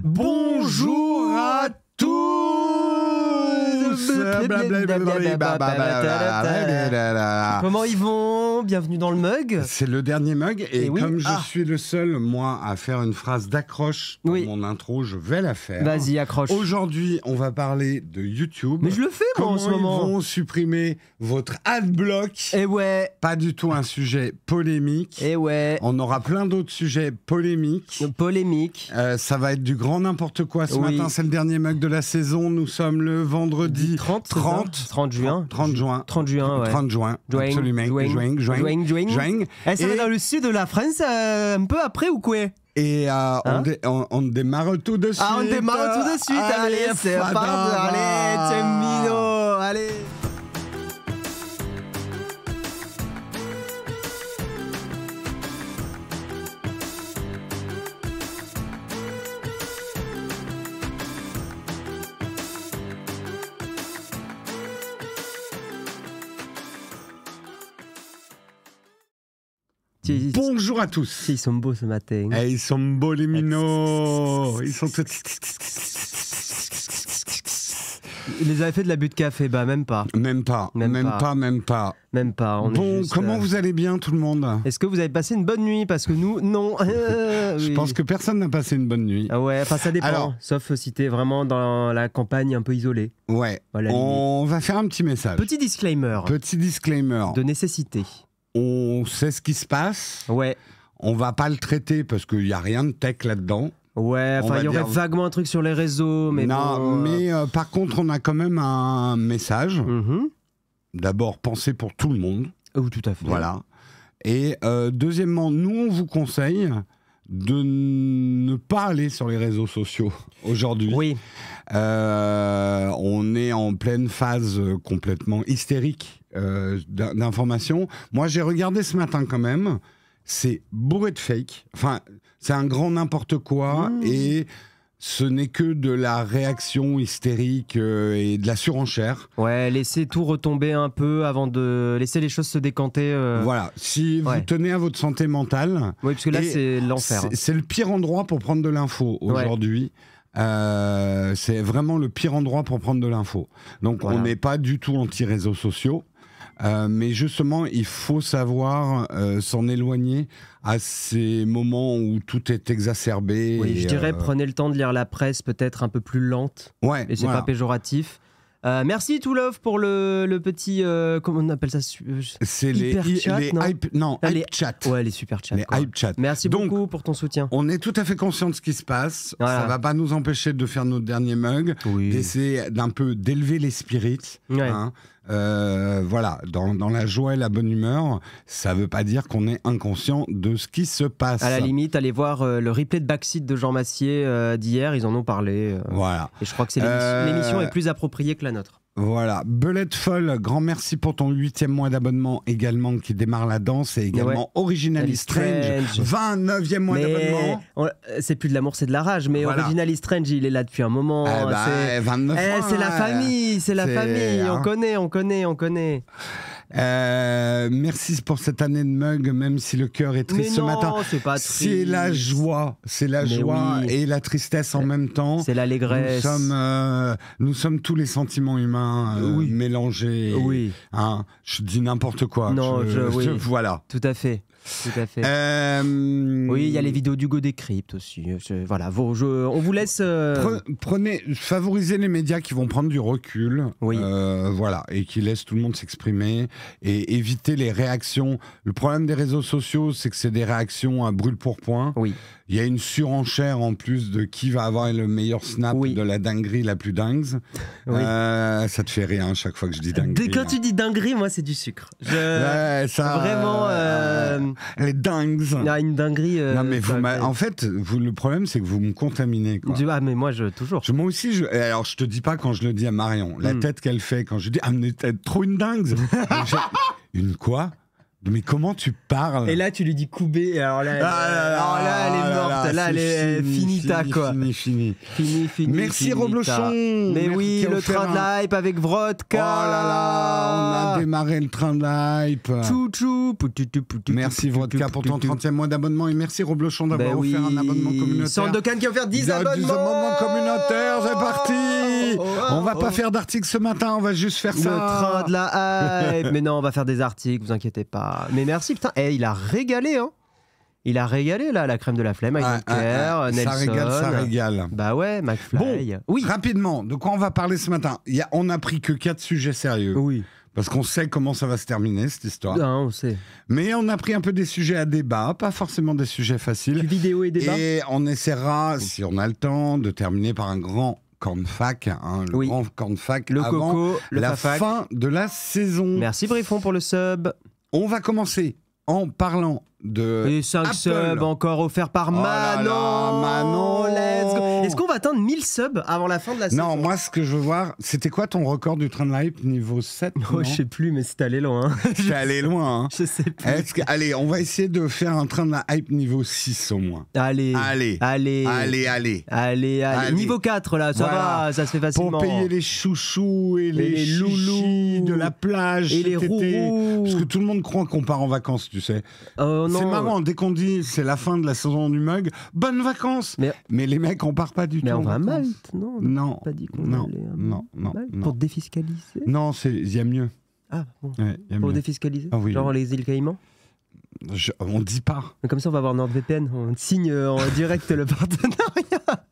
Bonjour à tous. Comment ils vont? Bienvenue dans le mug. C'est le dernier mug et oui. comme je suis le seul, moi, à faire une phrase d'accroche dans mon intro, je vais la faire. Vas-y, accroche. Aujourd'hui, on va parler de YouTube. Mais je le fais, moi, en ce moment. Comment ils vont supprimer votre adblock. Eh ouais. Pas du tout un sujet polémique. Eh ouais. On aura plein d'autres sujets polémiques. Polémique. Ça va être du grand n'importe quoi ce matin. C'est le dernier mug de la saison. Nous sommes le vendredi 30 juin. 30 juin. 30 juin, ouais. 30 juin. Absolument. Juin. Ça va dans le sud de la France un peu après ou quoi? Et on démarre tout de suite. Ah, on démarre tout de suite. Allez, c'est parti. Allez, c'est minot. Allez. Bonjour à tous. Ils sont beaux ce matin. Eh, ils sont beaux les minots. Ils sont... Ils les avaient fait de l'abus de café, bah même pas. Même pas. Bon, comment vous allez bien tout le monde? Est-ce que vous avez passé une bonne nuit? Parce que nous, non. Je pense que personne n'a passé une bonne nuit. Ah ouais, enfin ça dépend. Alors, sauf si t'es vraiment dans la campagne un peu isolée. Ouais, on va faire un petit message. Petit disclaimer. De nécessité. On sait ce qui se passe. Ouais. On va pas le traiter parce qu'il n'y a rien de tech là-dedans. Ouais, enfin il y aurait vaguement un truc sur les réseaux, mais non, bon, mais par contre on a quand même un message. D'abord, pensez pour tout le monde. Oh, tout à fait. Voilà. Et deuxièmement, nous on vous conseille de ne pas aller sur les réseaux sociaux aujourd'hui. Oui. On est en pleine phase complètement hystérique d'informations. Moi, j'ai regardé ce matin quand même. C'est bourré de fake. Enfin, c'est un grand n'importe quoi et ce n'est que de la réaction hystérique et de la surenchère. Ouais, laissez tout retomber un peu avant de laisser les choses se décanter. Voilà, si vous tenez à votre santé mentale... Oui, parce que là, c'est l'enfer. C'est le pire endroit pour prendre de l'info aujourd'hui. C'est vraiment le pire endroit pour prendre de l'info. Donc, on n'est pas du tout anti-réseaux sociaux. Mais justement, il faut savoir s'en éloigner à ces moments où tout est exacerbé. Oui, je dirais, prenez le temps de lire la presse peut-être un peu plus lente. Ouais, et c'est pas péjoratif. Merci To Love pour le petit comment on appelle ça? C'est les hype chat. Ouais, les super chats. Les hype chat. Merci beaucoup pour ton soutien. On est tout à fait conscient de ce qui se passe. Voilà. Ça va pas nous empêcher de faire notre dernier mug, d'essayer d'un peu d'élever les spirits. Ouais. Voilà, dans la joie et la bonne humeur, ça veut pas dire qu'on est inconscient de ce qui se passe. À la limite, allez voir le replay de Backseat de Jean Massier d'hier, ils en ont parlé. Voilà. Et je crois que c'est l'émission est plus appropriée que la nôtre. Voilà, Belette Folle, grand merci pour ton 8e mois d'abonnement également qui démarre la danse et également Originally Strange, 29e mois d'abonnement. C'est plus de l'amour, c'est de la rage, mais Originally Strange, il est là depuis un moment. 29 mois. C'est la famille, on connaît. Merci pour cette année de mug, même si le cœur est triste ce matin. C'est la joie, et la tristesse en même temps. C'est l'allégresse. Nous sommes tous les sentiments humains mélangés. Oui. Hein, je dis n'importe quoi. Non, voilà. Tout à fait. Oui, il y a les vidéos d'Hugo Décrypte aussi. Voilà, on vous laisse. Favorisez les médias qui vont prendre du recul. Voilà, et qui laissent tout le monde s'exprimer et éviter les réactions. Le problème des réseaux sociaux, c'est que c'est des réactions à brûle-pourpoint. Oui. Il y a une surenchère en plus de qui va avoir le meilleur snap de la dinguerie la plus dingue. Ça te fait rien à chaque fois que je dis dinguerie. Quand tu dis dinguerie, moi c'est du sucre. Vraiment. Les dingues. Une dinguerie. Non mais en fait, le problème c'est que vous me contaminez. Quoi. Ah mais moi toujours. Moi aussi. Alors je te dis pas quand je le dis à Marion, la tête qu'elle fait quand je dis mais t'es trop une dingue. Une quoi? Mais comment tu parles? Et là, tu lui dis Koubé. Et alors là, elle est morte. Là, elle est finita, quoi. Fini. Merci, finita. Roblochon. Mais merci, oui, le train de la hype avec Vodka. Oh là là, on a démarré le train de la hype. Chouchou. Merci, Vodka, pour ton 30e mois d'abonnement. Et merci, Roblochon, d'avoir offert un abonnement communautaire. Centre de Cannes qui a offert 10 abonnements. 10 abonnements communautaires, c'est parti. On va pas faire d'article ce matin, on va juste faire ça. Le train de la hype. Mais non, on va faire des articles, vous inquiétez pas. Mais merci, putain. Il a régalé, hein. Il a régalé, là, la crème de la flemme avec Dunker, Nelson. Ça régale. Bah ouais, McFly. Bon, oui. Rapidement, de quoi on va parler ce matin? On a pris que 4 sujets sérieux. Oui. Parce qu'on sait comment ça va se terminer, cette histoire. Non, on sait. Mais on a pris un peu des sujets à débat, pas forcément des sujets faciles. Du vidéo et débat. Et on essaiera, si on a le temps, de terminer par un grand cornfac, grand cornfac le avant coco, le la fafac. fin de la saison. Merci Briffon pour le sub. On va commencer en parlant de et 5 Apple. subs encore offerts par Manon. Manon, let's go. Est-ce qu'on va atteindre 1000 subs avant la fin de la saison? Non, moi ce que je veux voir, c'était quoi ton record du train de la hype niveau 7? Oh, je sais plus, mais c'est allé loin. C'est allé loin. Hein. Je sais plus. Allez, on va essayer de faire un train de la hype niveau 6 au moins. Allez. Niveau 4 là, ça va, ça se fait facilement. Pour payer les chouchous et les loulous de la plage et les rourous. Parce que tout le monde croit qu'on part en vacances, tu sais. Non. C'est marrant, dès qu'on dit c'est la fin de la saison du mug, bonnes vacances. Mais les mecs, on part pas du tout. Mais on va à Malte, non? Non. Pas dit qu'on allait non. Pour défiscaliser? Non, il y a mieux. Ah bon. Ouais, pour défiscaliser? Ah, oui. Genre les îles Caïmans? On dit pas. Comme ça, on va avoir NordVPN. On signe en direct le partenariat.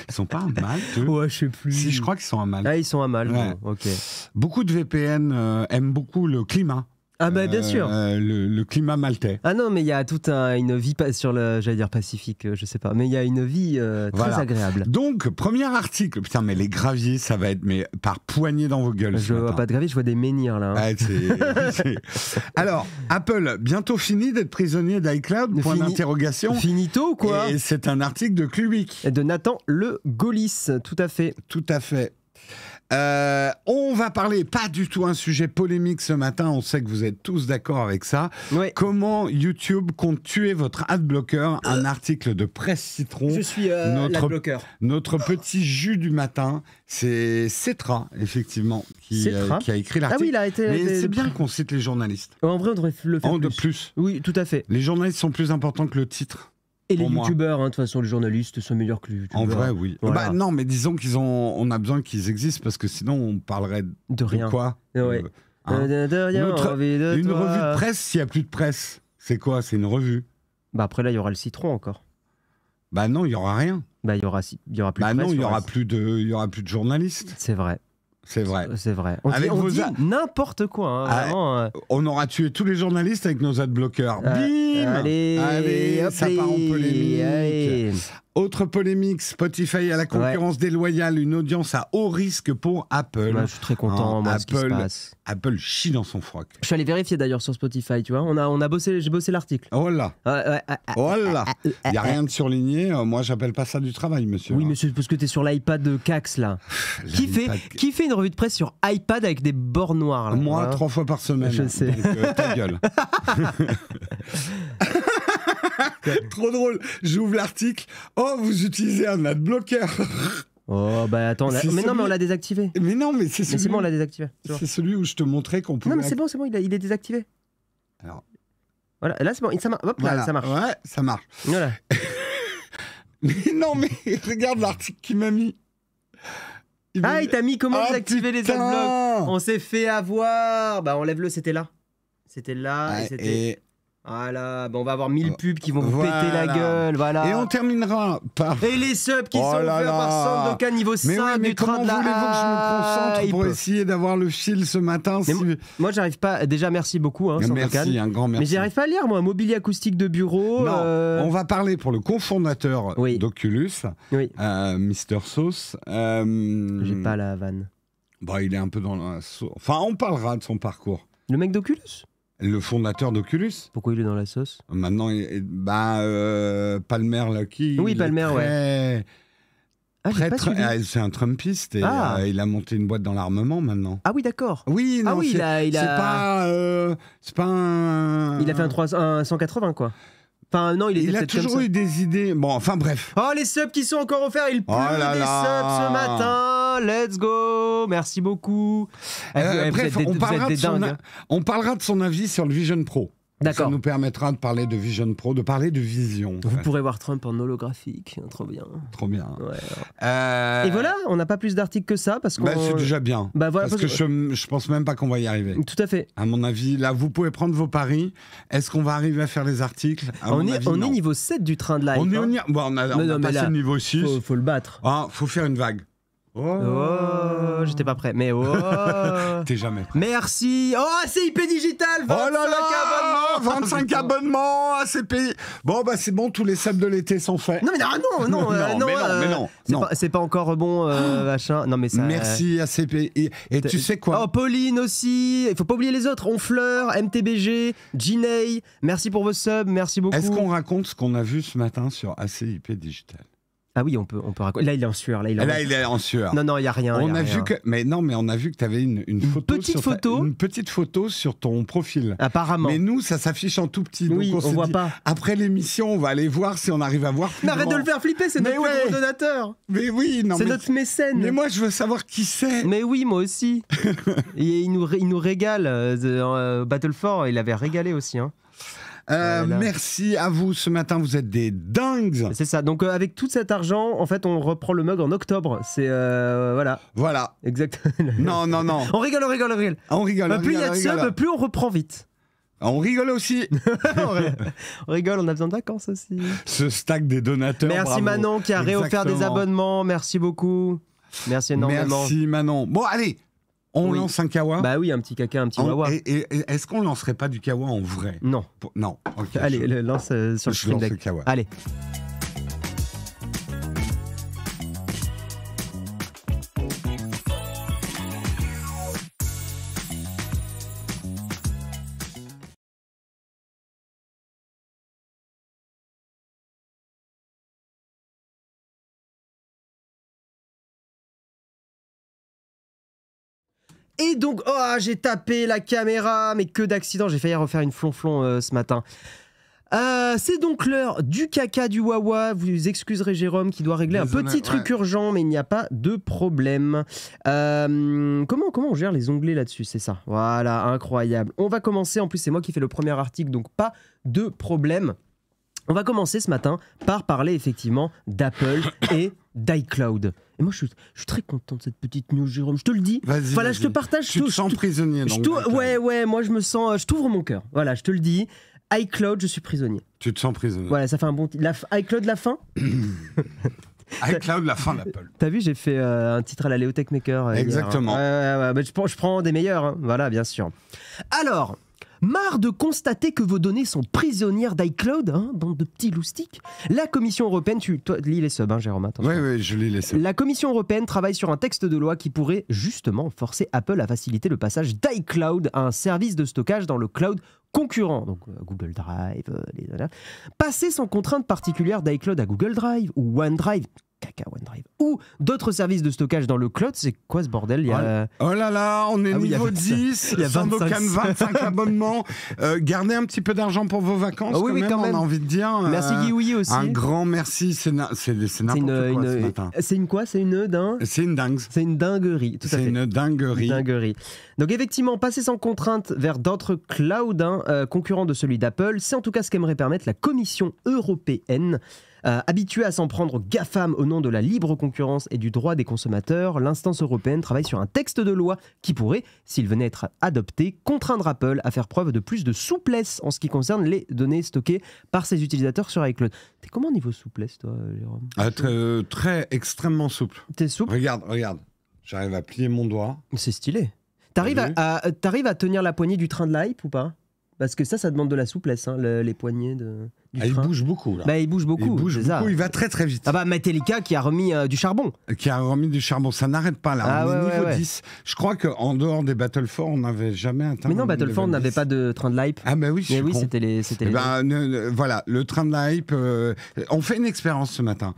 Ils sont pas à Malte, eux? Ouais, je sais plus. Si, je crois qu'ils sont à Malte. Ah, ils sont à Malte. Ouais. Bon, ok. Beaucoup de VPN aiment beaucoup le climat. Ah bah bien sûr. Le climat maltais. Ah non, mais il y a toute une vie sur le, j'allais dire Pacifique, je sais pas, mais il y a une vie très agréable. Donc, premier article. Putain, mais les graviers, ça va être par poignée dans vos gueules. Je vois pas de gravier, je vois des menhirs là. Hein. Alors, Apple, bientôt fini d'être prisonnier d'iCloud, point d'interrogation. Finito, quoi. Et c'est un article de Kluik. De Nathan Le Gaulis, tout à fait. Tout à fait. On va parler, pas du tout un sujet polémique ce matin, on sait que vous êtes tous d'accord avec ça. Ouais. Comment YouTube compte tuer votre adblocker, un article de Presse Citron. Je suis l'adblocker. Notre petit jus du matin, c'est Cetra, effectivement, qui a écrit l'article. Ah oui, il a été. Mais c'est bien qu'on cite les journalistes. En vrai, on devrait le faire plus. Oui, tout à fait. Les journalistes sont plus importants que le titre. Et les youtubeurs, de toute façon, les journalistes sont meilleurs que les youtubeurs. En vrai, oui. Voilà. Bah, non, mais disons on a besoin qu'ils existent parce que sinon on parlerait de rien. Quoi de rien. Une revue de presse, s'il n'y a plus de presse, c'est quoi? C'est une revue. Bah après là, il y aura le citron encore. Bah non, il y aura rien. Bah il y aura plus de presse. Non, il y aura plus de journalistes. C'est vrai. C'est vrai. C'est vrai. On dit n'importe quoi. Hein, vraiment, on aura tué tous les journalistes avec nos adblockers. Bim. Allez, hop, ça part en polémique. Allez. Autre polémique, Spotify à la concurrence déloyale, une audience à haut risque pour Apple. Bah, je suis très content, moi, ce qui se passe. Apple chie dans son froc. Je suis allé vérifier d'ailleurs sur Spotify, tu vois. J'ai bossé l'article. Oh là. Oh là. Il n'y a rien de surligné. Moi, j'appelle pas ça du travail, monsieur. Oui, monsieur, parce que tu es sur l'iPad de Cax, là. Qui fait une revue de presse sur iPad avec des bords noirs, là? Moi, 3 fois par semaine. Je sais. Donc, ta gueule. Trop drôle. J'ouvre l'article. Oh, vous utilisez un adblocker. Oh, bah attends. Mais non, mais on l'a désactivé. Mais non, mais c'est celui... Mais c'est bon, on l'a désactivé. C'est celui où je te montrais qu'on pouvait... Non, mais c'est bon, il est désactivé. Alors... Voilà, là, c'est bon. Hop, là, ça marche. Ouais, ça marche. Voilà. Mais non, mais regarde l'article qu'il m'a mis. Il t'a mis comment désactiver les adblocks. On s'est fait avoir. Bah, enlève-le, c'était là. C'était là et c'était... Voilà, on va avoir 1000 pubs qui vont vous péter la gueule, voilà. Et on terminera par... Et les subs qui sont offerts par Centre de Cannes niveau 5 du train de la hype. Mais comment voulez-vous que je me concentre pour essayer d'avoir le fil ce matin? Moi, j'arrive pas... Déjà, merci beaucoup, Centre de Cannes. Un grand merci. Mais j'y arrive pas à lire, moi. Mobilier acoustique de bureau... Non, on va parler pour le cofondateur d'Oculus, Mr. Sauce. J'ai pas la vanne. Bah, il est un peu dans la... Enfin, on parlera de son parcours. Le mec d'Oculus? Le fondateur d'Oculus. Pourquoi il est dans la sauce? Maintenant, Palmer Lucky. Oui, Palmer, ouais. C'est un Trumpiste et il a monté une boîte dans l'armement maintenant. Ah oui, d'accord. Oui, non, c'est pas un... Il a fait un 180, quoi. Enfin, non, il a toujours eu des idées. Bon, enfin, bref. Oh, les subs qui sont encore offerts. Il pleut des subs ce matin. Let's go. Merci beaucoup. Bref, on parlera de son avis sur le Vision Pro. D'accord. Ça nous permettra de parler de Vision Pro, de parler de vision. Vous pourrez voir Trump en holographique, trop bien. Trop bien. Ouais. Et voilà, on n'a pas plus d'articles que ça parce que c'est déjà bien. Voilà, parce que je pense même pas qu'on va y arriver. Tout à fait. À mon avis, là, vous pouvez prendre vos paris. Est-ce qu'on va arriver à faire les articles? On est niveau 7 du train de live. On a passé le niveau 6. Faut le battre. Faut faire une vague. Oh, j'étais pas prêt, mais T'es jamais prêt. Merci. Oh, ACIP Digital, 25 abonnements, ACIP. Bon, c'est bon, tous les subs de l'été sont faits. Non, mais non. C'est pas encore bon, machin. Non, mais ça... Merci, ACIP. Et tu sais quoi? Oh, Pauline aussi. Il faut pas oublier les autres. Onfleur, MTBG, Ginei. Merci pour vos subs, merci beaucoup. Est-ce qu'on raconte ce qu'on a vu ce matin sur ACIP Digital? Ah oui, on peut raconter. Là, il est en sueur. Là, il est en sueur. Non, il n'y a rien. On a vu que tu avais une petite photo sur ton profil. Apparemment. Mais nous, ça s'affiche en tout petit. Oui, donc on voit pas. Après l'émission, on va aller voir si on arrive à voir plus Mais arrête de le faire flipper, c'est notre plus gros donateur. Mais oui, non. C'est notre mécène. Mais moi, je veux savoir qui c'est. Mais oui, moi aussi. Et il nous régale. Battle 4, il avait régalé aussi. Hein. Merci à vous ce matin, vous êtes des dingues. C'est ça, donc avec tout cet argent, en fait, on reprend le mug en octobre. C'est voilà. Voilà. Exactement. Non. On rigole. Plus il y a de subs, plus on reprend vite. On rigole aussi. On rigole, on a besoin de vacances aussi. Ce stack des donateurs. Merci bravo. Manon qui a réoffert des abonnements. Merci beaucoup. Merci énormément. Merci Manon. Bon, allez. On lance un kawa? Bah oui, un petit caca, un petit wawa. Et est-ce qu'on lancerait pas du kawa en vrai? Non. Non. Okay, allez, lance sur le Stream Deck. Allez. Et donc, j'ai tapé la caméra, mais que d'accident, j'ai failli refaire une flonflon ce matin. C'est donc l'heure du caca du Wawa. Vous excuserez Jérôme qui doit régler un petit truc urgent, mais il n'y a pas de problème. Comment on gère les onglets là-dessus? C'est ça. Voilà, incroyable. On va commencer, en plus c'est moi qui fais le premier article, donc pas de problème. On va commencer ce matin par parler effectivement d'Apple et d'iCloud. Et moi, je suis très content de cette petite news, Jérôme. Je te le dis. Voilà, je te partage. Tu te sens prisonnier. Ouais, moi, je me sens. Je t'ouvre mon cœur. Voilà, je te le dis. iCloud, je suis prisonnier. Tu te sens prisonnier. Voilà, ça fait un bon titre. iCloud, la fin. iCloud, la fin d'Apple. T'as vu, j'ai fait un titre à la Léo Techmaker. Exactement. Hier, hein. Je prends des meilleurs. Hein. Voilà, bien sûr. Alors. Marre de constater que vos données sont prisonnières d'iCloud, hein, bande de petits loustiques. La Commission européenne, toi lis les subs, hein, Jérôme, attention. Oui, je lis les subs. La Commission européenne travaille sur un texte de loi qui pourrait justement forcer Apple à faciliter le passage d'iCloud à un service de stockage dans le cloud concurrent, donc Google Drive, passer sans contrainte particulière d'iCloud à Google Drive ou OneDrive. OneDrive ou d'autres services de stockage dans le cloud, c'est quoi ce bordel? Oh là là, on est niveau 10, il y a 25 abonnements. Gardez un petit peu d'argent pour vos vacances, quand même. On a envie de dire. Merci Guiwi aussi. Un grand merci, c'est n'importe quoi ce matin. C'est une quoi? C'est une dingue. C'est une dingue. C'est une dinguerie, tout à fait. C'est une dinguerie. Donc effectivement, passer sans contrainte vers d'autres clouds concurrents de celui d'Apple, c'est en tout cas ce qu'aimerait permettre la Commission européenne. Habituée à s'en prendre GAFAM au nom de la libre concurrence et du droit des consommateurs, l'instance européenne travaille sur un texte de loi qui pourrait, s'il venait être adopté, contraindre Apple à faire preuve de plus de souplesse en ce qui concerne les données stockées par ses utilisateurs sur iCloud. T'es comment niveau souplesse, toi, Jérôme? Très extrêmement souple. T'es souple? Regarde. J'arrive à plier mon doigt. C'est stylé. T'arrives à tenir la poignée du train de l'hype ou pas? parce que ça demande de la souplesse, hein, les poignées du frein. Il bouge beaucoup, là. Il bouge beaucoup. Il va très très vite. Ah bah Metallica qui a remis du charbon. Ça n'arrête pas là. On est niveau 10. Je crois qu'en dehors des Battle 4, on n'avait jamais atteint. Mais non, Battle 4 n'avait pas de train de l'hype. Ah bah oui, mais oui, c'était les. Voilà, le train de l'hype. On fait une expérience ce matin.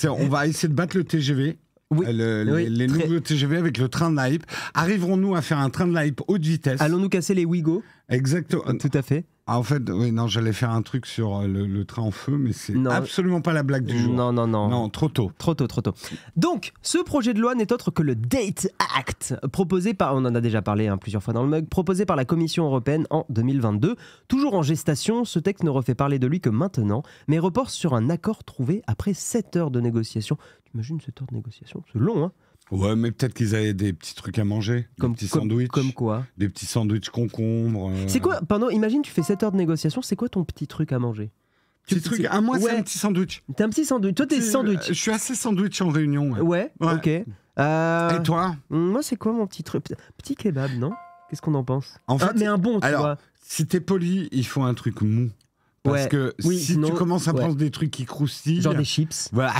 On va essayer de battre le TGV. Oui. Les nouveaux TGV avec le train de la hype. Arriverons-nous à faire un train de la hype haute vitesse? Allons-nous casser les Ouigo? Exactement. Tout à fait. En fait, j'allais faire un truc sur le train en feu, mais c'est absolument pas la blague du jour. Non. Non, trop tôt. Trop tôt. Donc, ce projet de loi n'est autre que le Date Act, proposé par, on en a déjà parlé plusieurs fois dans le mug, proposé par la Commission européenne en 2022. Toujours en gestation, ce texte ne refait parler de lui que maintenant, mais reporte sur un accord trouvé après 7 heures de négociation. T'imagines 7 heures de négociation? C'est long, hein? Ouais, mais peut-être qu'ils avaient des petits trucs à manger. Des petits sandwichs. Comme quoi? Des petits sandwichs concombres. C'est quoi, imagine, tu fais 7 heures de négociation, c'est quoi ton petit truc à manger? Petit truc, moi c'est un petit sandwich. T'es un petit sandwich. Toi, t'es sandwich. Je suis assez sandwich en réunion. Ouais. Ok. Et toi? Moi, c'est quoi mon petit truc? Petit kebab, non? Qu'est-ce qu'on en pense? En fait, mais un bon, tu vois. Si t'es poli, il faut un truc mou. Parce que si tu commences à prendre des trucs qui croustillent... Genre des chips. Voilà.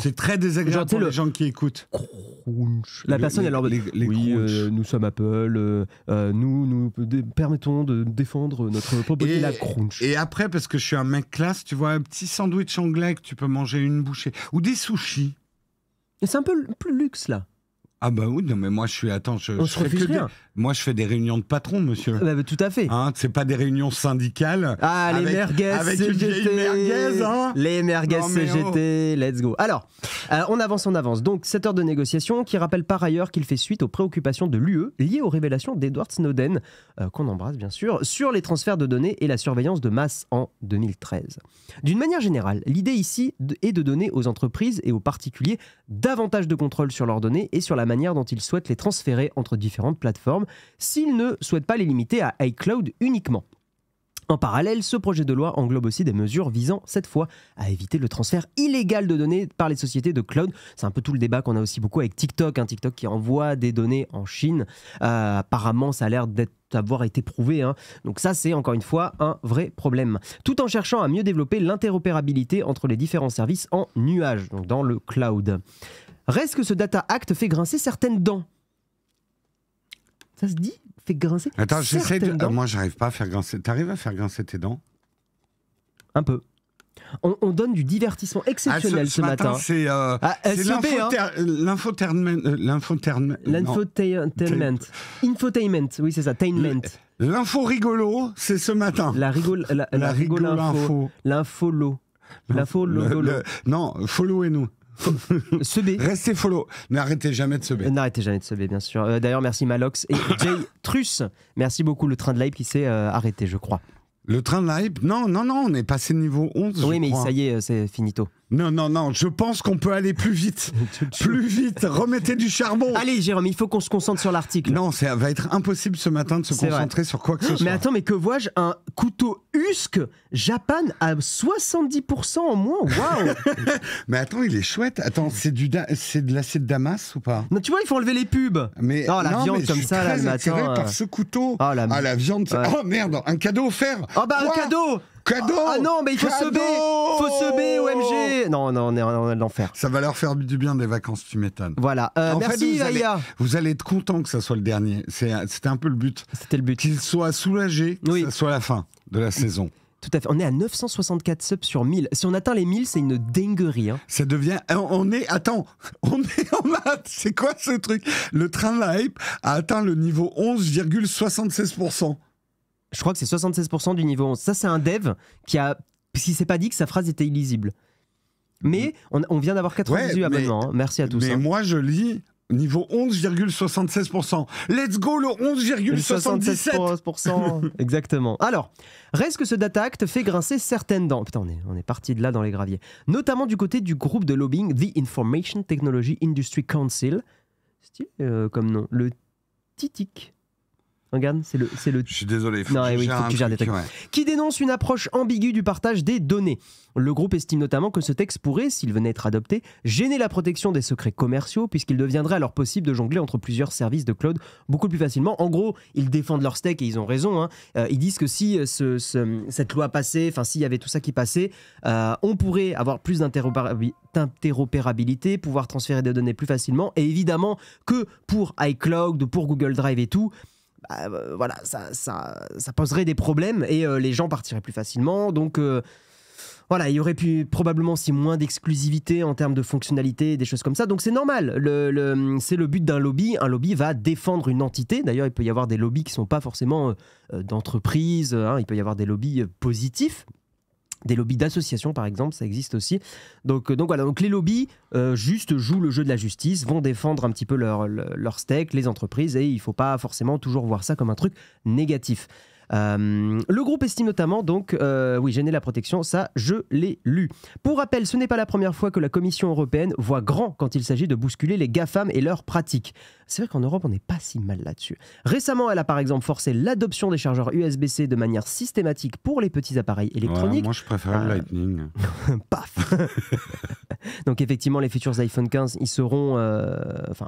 C'est très désagréable pour les gens qui écoutent. Crunch. La personne, elle leur dit nous sommes Apple, nous permettons de défendre notre propriété, la crunch. Et après, parce que je suis un mec classe, tu vois, un petit sandwich anglais que tu peux manger une bouchée. Ou des sushis. Et c'est un peu plus luxe, là. Ah bah oui, non mais moi je moi je fais des réunions de patrons, monsieur. Tout à fait. C'est pas des réunions syndicales. Ah, les merguez avec CGT. Une merguez, Les merguez CGT, let's go. Alors, on avance. Donc, 7 heures de négociation qui rappelle par ailleurs qu'il fait suite aux préoccupations de l'UE liées aux révélations d'Edward Snowden, qu'on embrasse bien sûr, sur les transferts de données et la surveillance de masse en 2013. D'une manière générale, l'idée ici est de donner aux entreprises et aux particuliers davantage de contrôle sur leurs données et sur la manière dont ils souhaitent les transférer entre différentes plateformes, s'ils ne souhaitent pas les limiter à iCloud uniquement. En parallèle, ce projet de loi englobe aussi des mesures visant, cette fois, à éviter le transfert illégal de données par les sociétés de cloud. C'est un peu tout le débat qu'on a aussi beaucoup avec TikTok, TikTok qui envoie des données en Chine. Apparemment, ça a l'air d'avoir été prouvé. Donc ça, c'est encore une fois un vrai problème. Tout en cherchant à mieux développer l'interopérabilité entre les différents services en nuage, donc dans le cloud. Reste que ce Data Act fait grincer certaines dents. Ça se dit? Fait grincer. Attends, j'essaie de... moi, j'arrive pas à faire grincer. T'arrives à faire grincer tes dents? Un peu. On donne du divertissement exceptionnel ce matin. C'est Infotainment, oui c'est ça, tainment. L'info rigolo, c'est ce matin. La rigolo info. L'infolo. Non, follow-nous. Sebé. Restez follow. N'arrêtez jamais de sebé. N'arrêtez jamais de sebé, bien sûr. D'ailleurs, merci Malox et Jay Truss. Merci beaucoup, le train de l'hype qui s'est arrêté, je crois. Le train de l'hype? Non, on est passé niveau 11. Oui, mais ça y est, c'est finito. Non, je pense qu'on peut aller plus vite. Plus vite, remettez du charbon. Allez, Jérôme, il faut qu'on se concentre sur l'article. Non, ça va être impossible ce matin de se concentrer sur quoi que ce soit. Mais attends, mais que vois-je? Un couteau Husk Japan à 70% en moins. Waouh. Mais attends, il est chouette. Attends, c'est de l'acier de Damas ou pas? Non, tu vois, il faut enlever les pubs. Mais la viande comme ça, là, le matin. Par ce couteau. La viande. Ouais. Oh merde, un cadeau offert. Oh bah, un cadeau. Ah non, mais il faut seber, OMG. Non, on est dans l'enfer. Ça va leur faire du bien des vacances, tu m'étonnes. Voilà. Merci, Laïa. Vous allez être content que ça soit le dernier. C'était un peu le but. C'était le but. Qu'ils soient soulagés, que ça soit la fin de la saison. Tout à fait. On est à 964 subs sur 1000. Si on atteint les 1000, c'est une dinguerie. Ça devient... C'est quoi ce truc? Le train de la hype a atteint le niveau 11,76%. Je crois que c'est 76% du niveau 11. Ça, c'est un dev qui s'est pas dit que sa phrase était illisible. Mais on vient d'avoir 98 abonnements. Merci à tous. Mais moi, je lis niveau 11,76%. Let's go, le 11,77%. Exactement. Alors, reste que ce Data Act fait grincer certaines dents. Putain, on est parti de là dans les graviers. Notamment du côté du groupe de lobbying The Information Technology Industry Council. Stylé comme nom. Le TITIC. Regarde, c'est le. Je suis désolé, il faut non, que oui, tu gères des trucs. Ouais. Qui dénonce une approche ambiguë du partage des données. Le groupe estime notamment que ce texte pourrait, s'il venait être adopté, gêner la protection des secrets commerciaux, puisqu'il deviendrait alors possible de jongler entre plusieurs services de cloud beaucoup plus facilement. En gros, ils défendent leur steak et ils ont raison. Hein. Ils disent que si cette loi passait, enfin s'il y avait tout ça qui passait, on pourrait avoir plus d'interopérabilité, pouvoir transférer des données plus facilement. Et évidemment que pour iCloud, pour Google Drive et tout, voilà, ça poserait des problèmes et les gens partiraient plus facilement. Donc voilà, il y aurait probablement aussi moins d'exclusivité en termes de fonctionnalités, des choses comme ça. Donc c'est normal, c'est le but d'un lobby. Un lobby va défendre une entité. D'ailleurs, il peut y avoir des lobbies qui ne sont pas forcément d'entreprise. Hein. Il peut y avoir des lobbies positifs. Des lobbies d'associations, par exemple, ça existe aussi. Donc voilà, donc les lobbies juste jouent le jeu de la justice, vont défendre un petit peu leur steak, les entreprises, et il ne faut pas forcément toujours voir ça comme un truc négatif. Le groupe estime notamment donc gêner la protection, ça je l'ai lu. Pour rappel, ce n'est pas la première fois que la Commission européenne voit grand quand il s'agit de bousculer les GAFAM et leurs pratiques. C'est vrai qu'en Europe on n'est pas si mal là-dessus. Récemment, elle a par exemple forcé l'adoption des chargeurs USB-C de manière systématique pour les petits appareils électroniques. Ouais, moi je préfère le Lightning. Paf. Donc effectivement, les futurs iPhone 15 ils seront,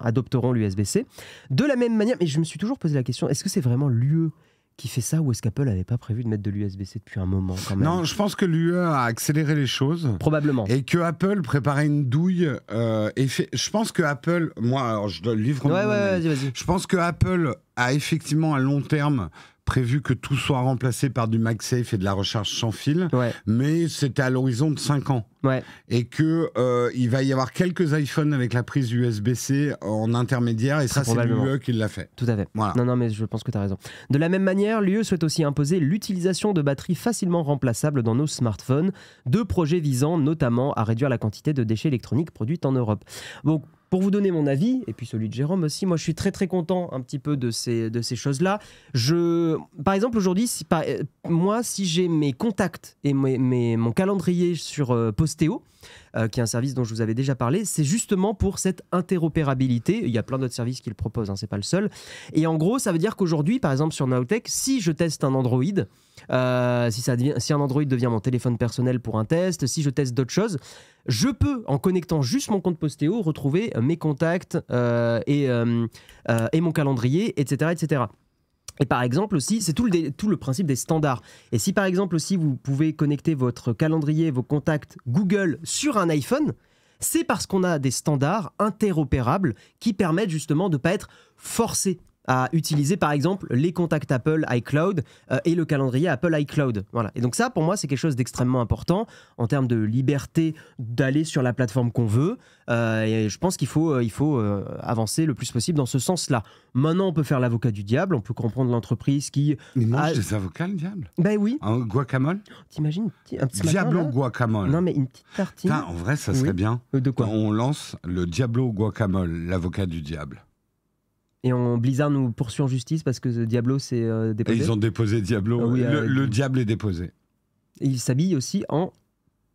adopteront l'USB-C. De la même manière, mais je me suis toujours posé la question, est-ce que c'est vraiment l'UE qui fait ça, ou est-ce qu'Apple n'avait pas prévu de mettre de l'USB-C depuis un moment quand même? Non, je pense que l'UE a accéléré les choses. Probablement. Et que Apple préparait une douille. Je pense que Apple, moi, alors je dois le livre. Vas-y. Je pense que Apple a effectivement à long terme prévu que tout soit remplacé par du MagSafe et de la recharge sans fil, mais c'était à l'horizon de 5 ans. Ouais. Et qu'il va y avoir quelques iPhones avec la prise USB-C en intermédiaire, et ça, c'est l'UE qui l'a fait. Tout à fait. Voilà. Non, mais je pense que tu as raison. De la même manière, l'UE souhaite aussi imposer l'utilisation de batteries facilement remplaçables dans nos smartphones, deux projets visant notamment à réduire la quantité de déchets électroniques produits en Europe. Donc, pour vous donner mon avis, et puis celui de Jérôme aussi, moi je suis très très content un petit peu de ces choses-là. Par exemple aujourd'hui, si j'ai mes contacts et mon calendrier sur Postéo, qui est un service dont je vous avais déjà parlé, c'est justement pour cette interopérabilité. Il y a plein d'autres services qui le proposent, hein, c'est pas le seul. Et en gros, ça veut dire qu'aujourd'hui, par exemple sur Nowtech, si je teste un Android, si un Android devient mon téléphone personnel pour un test, si je teste d'autres choses, je peux, en connectant juste mon compte Postéo, retrouver mes contacts et mon calendrier, etc., etc. Et par exemple aussi, c'est tout le principe des standards. Et si par exemple aussi vous pouvez connecter votre calendrier, vos contacts Google sur un iPhone, c'est parce qu'on a des standards interopérables qui permettent justement de ne pas être forcé à utiliser par exemple les contacts Apple iCloud et le calendrier Apple iCloud. Voilà. Et donc ça, pour moi, c'est quelque chose d'extrêmement important en termes de liberté d'aller sur la plateforme qu'on veut. Et je pense qu'il faut avancer le plus possible dans ce sens-là. Maintenant, on peut faire l'avocat du diable, on peut comprendre l'entreprise qui... Il mange des avocats, le diable? Ben oui. Un guacamole? T'imagines un petit Diablo matin, guacamole. Non, mais une petite tartine. En vrai, ça serait bien. De quoi? On lance le Diablo guacamole, l'avocat du diable. Et Blizzard nous poursuit en justice parce que Diablo s'est déposé. Et ils ont déposé Diablo. Le diable est déposé. Et il s'habille aussi en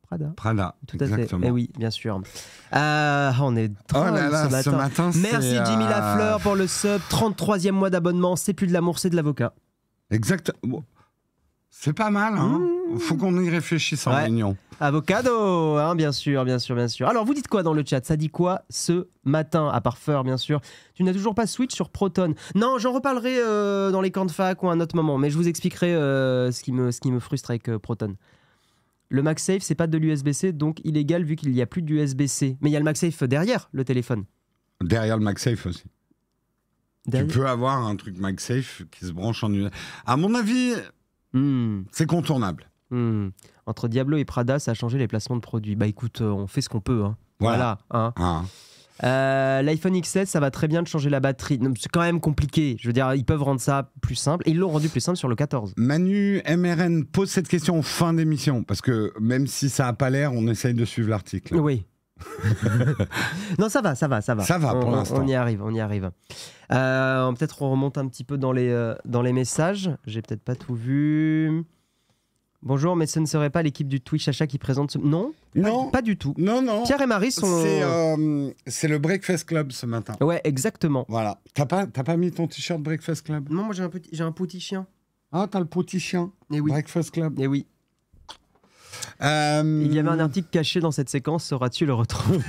Prada. Prada, tout à exactement. fait. Et oui, bien sûr. On est ce matin. Merci Jimmy Lafleur pour le sub. 33e mois d'abonnement. C'est plus de l'amour, c'est de l'avocat. Exact. C'est pas mal, hein. Faut qu'on y réfléchisse en réunion. Avocado, hein, bien sûr. Alors, vous dites quoi dans le chat? Ça dit quoi ce matin, à part Feur, bien sûr? Tu n'as toujours pas switch sur Proton? Non, j'en reparlerai dans les camps de fac ou à un autre moment, mais je vous expliquerai ce qui me frustre avec Proton. Le MagSafe, c'est pas de l'USB-C, donc illégal vu qu'il n'y a plus d'USB-C. Mais il y a le MagSafe derrière le téléphone. Derrière le MagSafe aussi. Tu peux avoir un truc MagSafe qui se branche en USB. À mon avis... c'est contournable. Entre Diablo et Prada, ça a changé les placements de produits. Bah écoute, on fait ce qu'on peut. Hein. Voilà. L'iPhone XS, ça va très bien de changer la batterie. C'est quand même compliqué. Je veux dire, ils peuvent rendre ça plus simple. Et ils l'ont rendu plus simple sur le 14. Manu MRN pose cette question en fin d'émission. Parce que même si ça n'a pas l'air, on essaye de suivre l'article. Oui. Non, ça va. Ça va pour l'instant. On y arrive. Peut-être on remonte un petit peu dans les messages. J'ai peut-être pas tout vu. Bonjour, mais ce ne serait pas l'équipe du Twitch Chacha qui présente ce... Non, pas du tout. Non. Pierre et Marie sont... C'est le Breakfast Club ce matin. Ouais, exactement. Voilà. T'as pas mis ton t-shirt Breakfast Club? Non, moi j'ai un petit chien. Ah, t'as le petit chien. Et oui. Breakfast Club. Et oui. Il y avait un article caché dans cette séquence, sauras-tu le retrouver?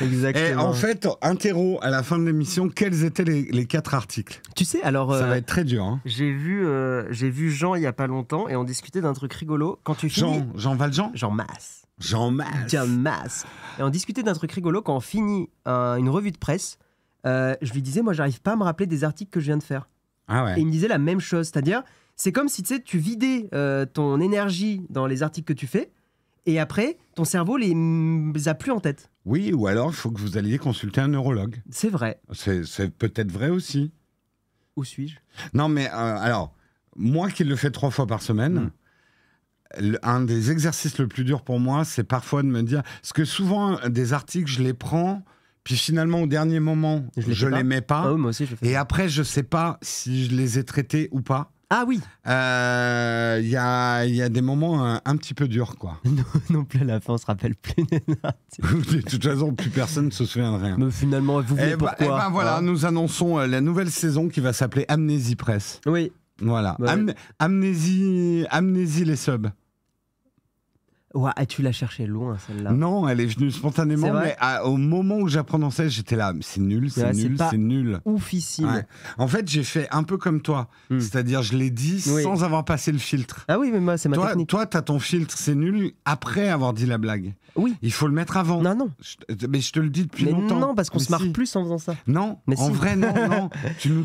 Exactement. Et en fait, interro à la fin de l'émission, quels étaient les 4 articles? Tu sais, alors... ça va être très dur. Hein. J'ai vu Jean il y a pas longtemps et on discutait d'un truc rigolo. Quand tu finis... Jean Valjean? Jean Masse. Jean Masse. Et on discutait d'un truc rigolo quand on finit une revue de presse. Je lui disais, moi, j'arrive pas à me rappeler des articles que je viens de faire. Ah ouais. Et il me disait la même chose, c'est-à-dire... C'est comme si tu vidais ton énergie dans les articles que tu fais et après, ton cerveau les a plus en tête. Oui, ou alors il faut que vous alliez consulter un neurologue. C'est vrai. C'est peut-être vrai aussi. Où suis-je? Non, mais alors, moi qui le fais 3 fois par semaine, un des exercices le plus dur pour moi, c'est parfois de me dire... Parce que souvent, des articles, je les prends... Puis finalement, au dernier moment, je les mets pas. Ah oui, moi aussi, je fais ça. Et après, je sais pas si je les ai traités ou pas. Ah oui. Il y a des moments un petit peu durs, quoi. Non plus à la fin, on se rappelle plus. De toute façon, plus personne ne se souvient de rien. Mais finalement, vous voulez pourquoi voilà, nous annonçons la nouvelle saison qui va s'appeler Amnésie Presse. Oui. Voilà. Ouais. Amnésie les subs. Ouais, tu l'as cherché loin, celle-là. Non, elle est venue spontanément, mais au moment où j'apprenais, j'étais là, c'est nul, c'est nul. Oufissime. Ouais. En fait, j'ai fait un peu comme toi, c'est-à-dire je l'ai dit sans avoir passé le filtre. Ah oui, mais moi, c'est ma technique. Toi, t'as ton filtre, c'est nul, après avoir dit la blague. Oui. Il faut le mettre avant. Non. Mais je te le dis depuis longtemps. Non, parce qu'on se marre plus en faisant ça. Non, en vrai, non.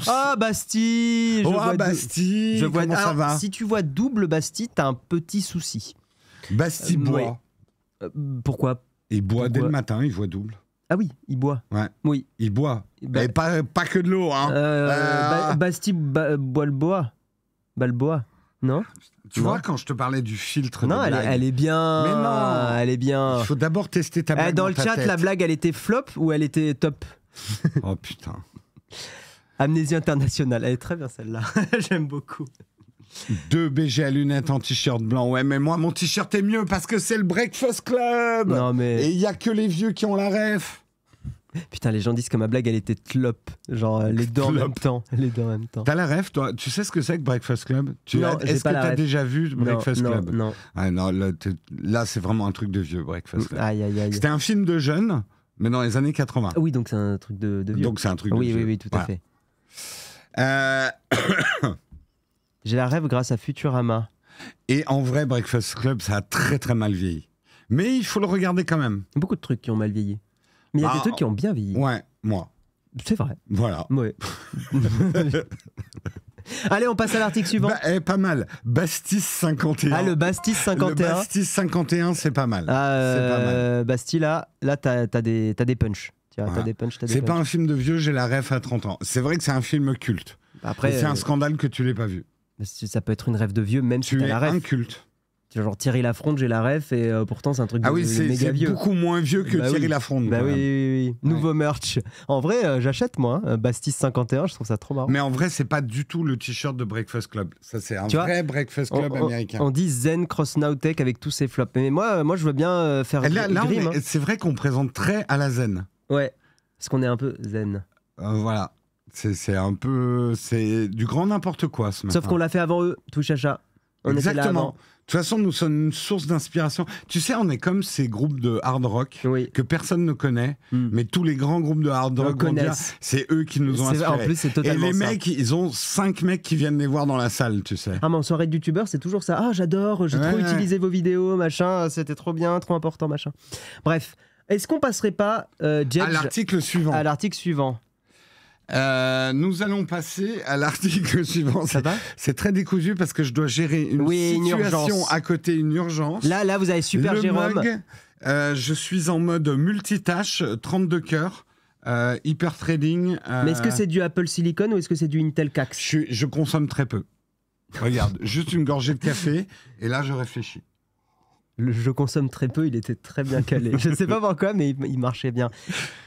Ah, Bastille. Bastille, comment ça va? Si tu vois double Bastille, t'as un petit souci. Bastille boit. Pourquoi? Il boit dès le matin, il voit double. Ah oui, il boit. Ouais. Oui. Il boit. Mais pas que de l'eau. Hein. Bastille boit le bois. Balboa. Non? Tu vois, quand je te parlais du filtre. Non, elle est bien. Mais non. Elle est bien. Il faut d'abord tester ta blague. Dans le chat, la blague, elle était flop ou elle était top? Oh putain. Amnésie internationale. Elle est très bien celle-là. J'aime beaucoup. 2 BG à lunettes en t-shirt blanc. Ouais, mais moi, mon t-shirt est mieux parce que c'est le Breakfast Club. Non, mais... Et il n'y a que les vieux qui ont la ref. Putain, les gens disent que ma blague, elle était tlop. Genre, les deux en même temps. T'as la ref, toi? Tu sais ce que c'est que Breakfast Club? Est-ce que t'as déjà vu Breakfast Club? Non. Ah, non, là, c'est vraiment un truc de vieux, Breakfast Club. Aïe. C'était un film de jeunes, mais dans les années 80. Oui, donc c'est un truc de vieux. Donc c'est un truc de vieux. Oui, tout à fait. J'ai la rêve grâce à Futurama. Et en vrai, Breakfast Club, ça a très très mal vieilli. Mais il faut le regarder quand même. Beaucoup de trucs qui ont mal vieilli. Mais il y a des trucs qui ont bien vieilli. Ouais, moi. C'est vrai. Voilà. Ouais. Allez, on passe à l'article suivant. Pas mal. Bastis 51. Ah, le Bastis 51. Le Bastis 51, c'est pas mal. C'est pas mal. Bastis, là t'as des punchs. T'as des punchs. C'est pas un film de vieux, j'ai la ref à 30 ans. C'est vrai que c'est un film culte. Après, c'est un scandale que tu l'aies pas vu. Ça peut être une rêve de vieux, même si t'as la ref. Tu es un culte. Genre Thierry Lafronde, j'ai la ref, et pourtant c'est un truc de méga vieux. C'est beaucoup moins vieux que Thierry Lafronde. Bah oui. Nouveau merch. En vrai, j'achète moi, Bastis 51, je trouve ça trop marrant. Mais en vrai, c'est pas du tout le t-shirt de Breakfast Club. Ça, c'est un vrai Breakfast Club américain. On dit Zen Cross Nowtech avec tous ses flops. Mais moi je veux bien faire là, c'est vrai qu'on présente très à la zen. Ouais, parce qu'on est un peu zen. Voilà. C'est un peu... C'est du grand n'importe quoi ce matin. Sauf qu'on l'a fait avant eux, tout chacha. Exactement. De toute façon, nous sommes une source d'inspiration. Tu sais, on est comme ces groupes de hard rock que personne ne connaît, mais tous les grands groupes de hard rock connaissent. C'est eux qui nous ont inspirés. En plus, c'est totalement et les mecs, ils ont 5 mecs qui viennent les voir dans la salle, tu sais. Ah, mais en soirée de youtubeurs, c'est toujours ça. Ah, j'adore, j'ai trop utilisé vos vidéos, machin, c'était trop bien, trop important, machin. Bref, est-ce qu'on passerait pas, Jedge, à l'article suivant. Nous allons passer à l'article suivant. C'est très décousu parce que je dois gérer une situation à côté, une urgence. Là, vous avez super Jérôme. Mug, je suis en mode multitâche, 32 cœurs, hyper trading. Mais est-ce que c'est du Apple Silicon ou est-ce que c'est du Intel Cax? Je consomme très peu. Regarde, juste une gorgée de café et là je réfléchis. Je consomme très peu, il était très bien calé. Je ne sais pas pourquoi, mais il marchait bien.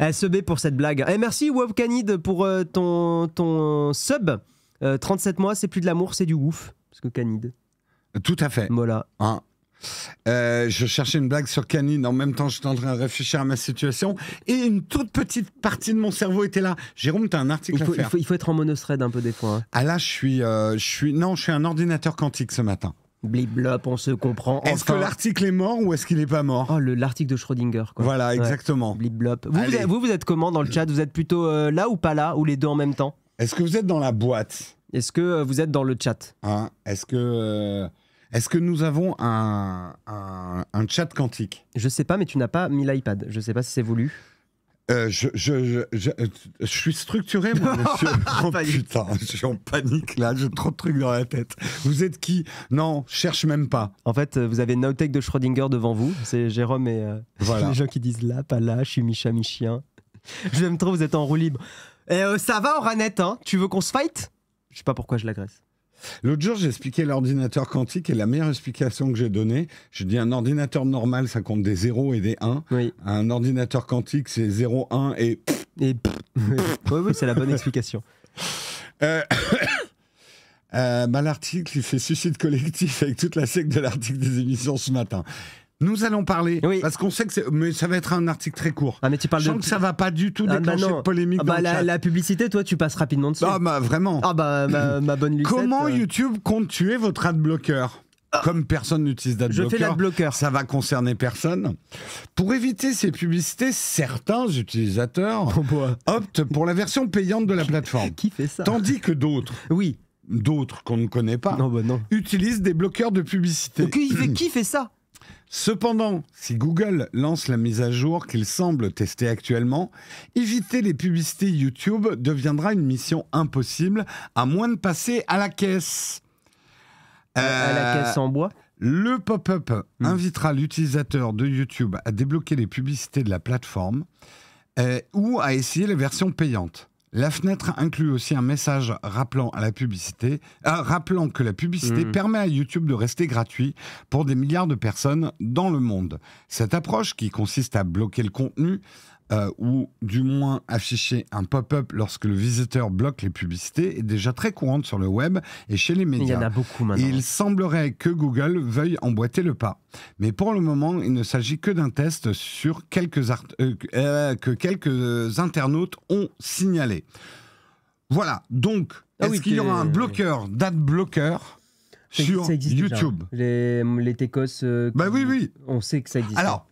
SEB pour cette blague. Merci Wobcanid pour ton sub. 37 mois, c'est plus de l'amour, c'est du ouf. Parce que Canid. Tout à fait. Voilà. Hein. Je cherchais une blague sur Canine, en même temps j'étais en train de réfléchir à ma situation et une toute petite partie de mon cerveau était là. Jérôme, tu as un article à faire. Il faut être en monothread un peu des fois. Hein. Ah là, je suis un ordinateur quantique ce matin. Bliblop, on se comprend. Est-ce que l'article est mort ou est-ce qu'il n'est pas mort? Oh, l'article de Schrödinger. Quoi. Voilà, exactement. Bliblop. Vous êtes comment dans le chat? Vous êtes plutôt là ou pas là? Ou les deux en même temps? Est-ce que vous êtes dans la boîte? Est-ce que vous êtes dans le chat? Hein? Est-ce que nous avons un chat quantique? Je sais pas, mais tu n'as pas mis l'iPad. Je sais pas si c'est voulu. Je suis structuré, moi, monsieur. Oh putain, je suis en panique là, j'ai trop de trucs dans la tête. Vous êtes qui? Non, cherche même pas. En fait, vous avez une outtake de Schrödinger devant vous. C'est Jérôme et voilà. Les gens qui disent là, pas là, je suis Micha, mi-chien. J'aime trop, vous êtes en roue libre. Et ça va, Oranette, hein? Tu veux qu'on se fight? Je sais pas pourquoi je l'agresse. L'autre jour, j'ai expliqué l'ordinateur quantique et la meilleure explication que j'ai donnée, j'ai dit un ordinateur normal, ça compte des 0 et des 1. Oui. Un ordinateur quantique, c'est 0, 1 et... Oui, c'est la bonne explication. L'article, il fait suicide collectif avec toute la secte de l'article des émissions ce matin. Nous allons parler, parce qu'on sait que mais ça va être un article très court. Ah, mais tu parles je sens que ça va pas du tout déclencher de polémique dans le chat. La publicité, toi, tu passes rapidement dessus. Ah bah vraiment. Ah bah ma bonne Lucette. Comment YouTube compte tuer votre adblocker? Comme personne n'utilise d'adblocker, je fais l'adblocker. Ça va concerner personne. Pour éviter ces publicités, certains utilisateurs optent pour la version payante de la plateforme. Qui fait ça? Tandis que d'autres, d'autres qu'on ne connaît pas, utilisent des bloqueurs de publicité. Qui fait ça? Cependant, si Google lance la mise à jour qu'il semble tester actuellement, éviter les publicités YouTube deviendra une mission impossible, à moins de passer à la caisse. À la caisse en bois? Le pop-up invitera l'utilisateur de YouTube à débloquer les publicités de la plateforme ou à essayer la version payante. La fenêtre inclut aussi un message rappelant que la publicité permet à YouTube de rester gratuit pour des milliards de personnes dans le monde. Cette approche, qui consiste à bloquer le contenu ou du moins afficher un pop-up lorsque le visiteur bloque les publicités, est déjà très courante sur le web et chez les médias. Il y en a beaucoup maintenant. Et il semblerait que Google veuille emboîter le pas. Mais pour le moment, il ne s'agit que d'un test sur que quelques internautes ont signalé. Voilà, donc, est-ce qu'il y aura un bloqueur, d'adblocker sur YouTube? Les techos, oui. On sait que ça existe. Alors,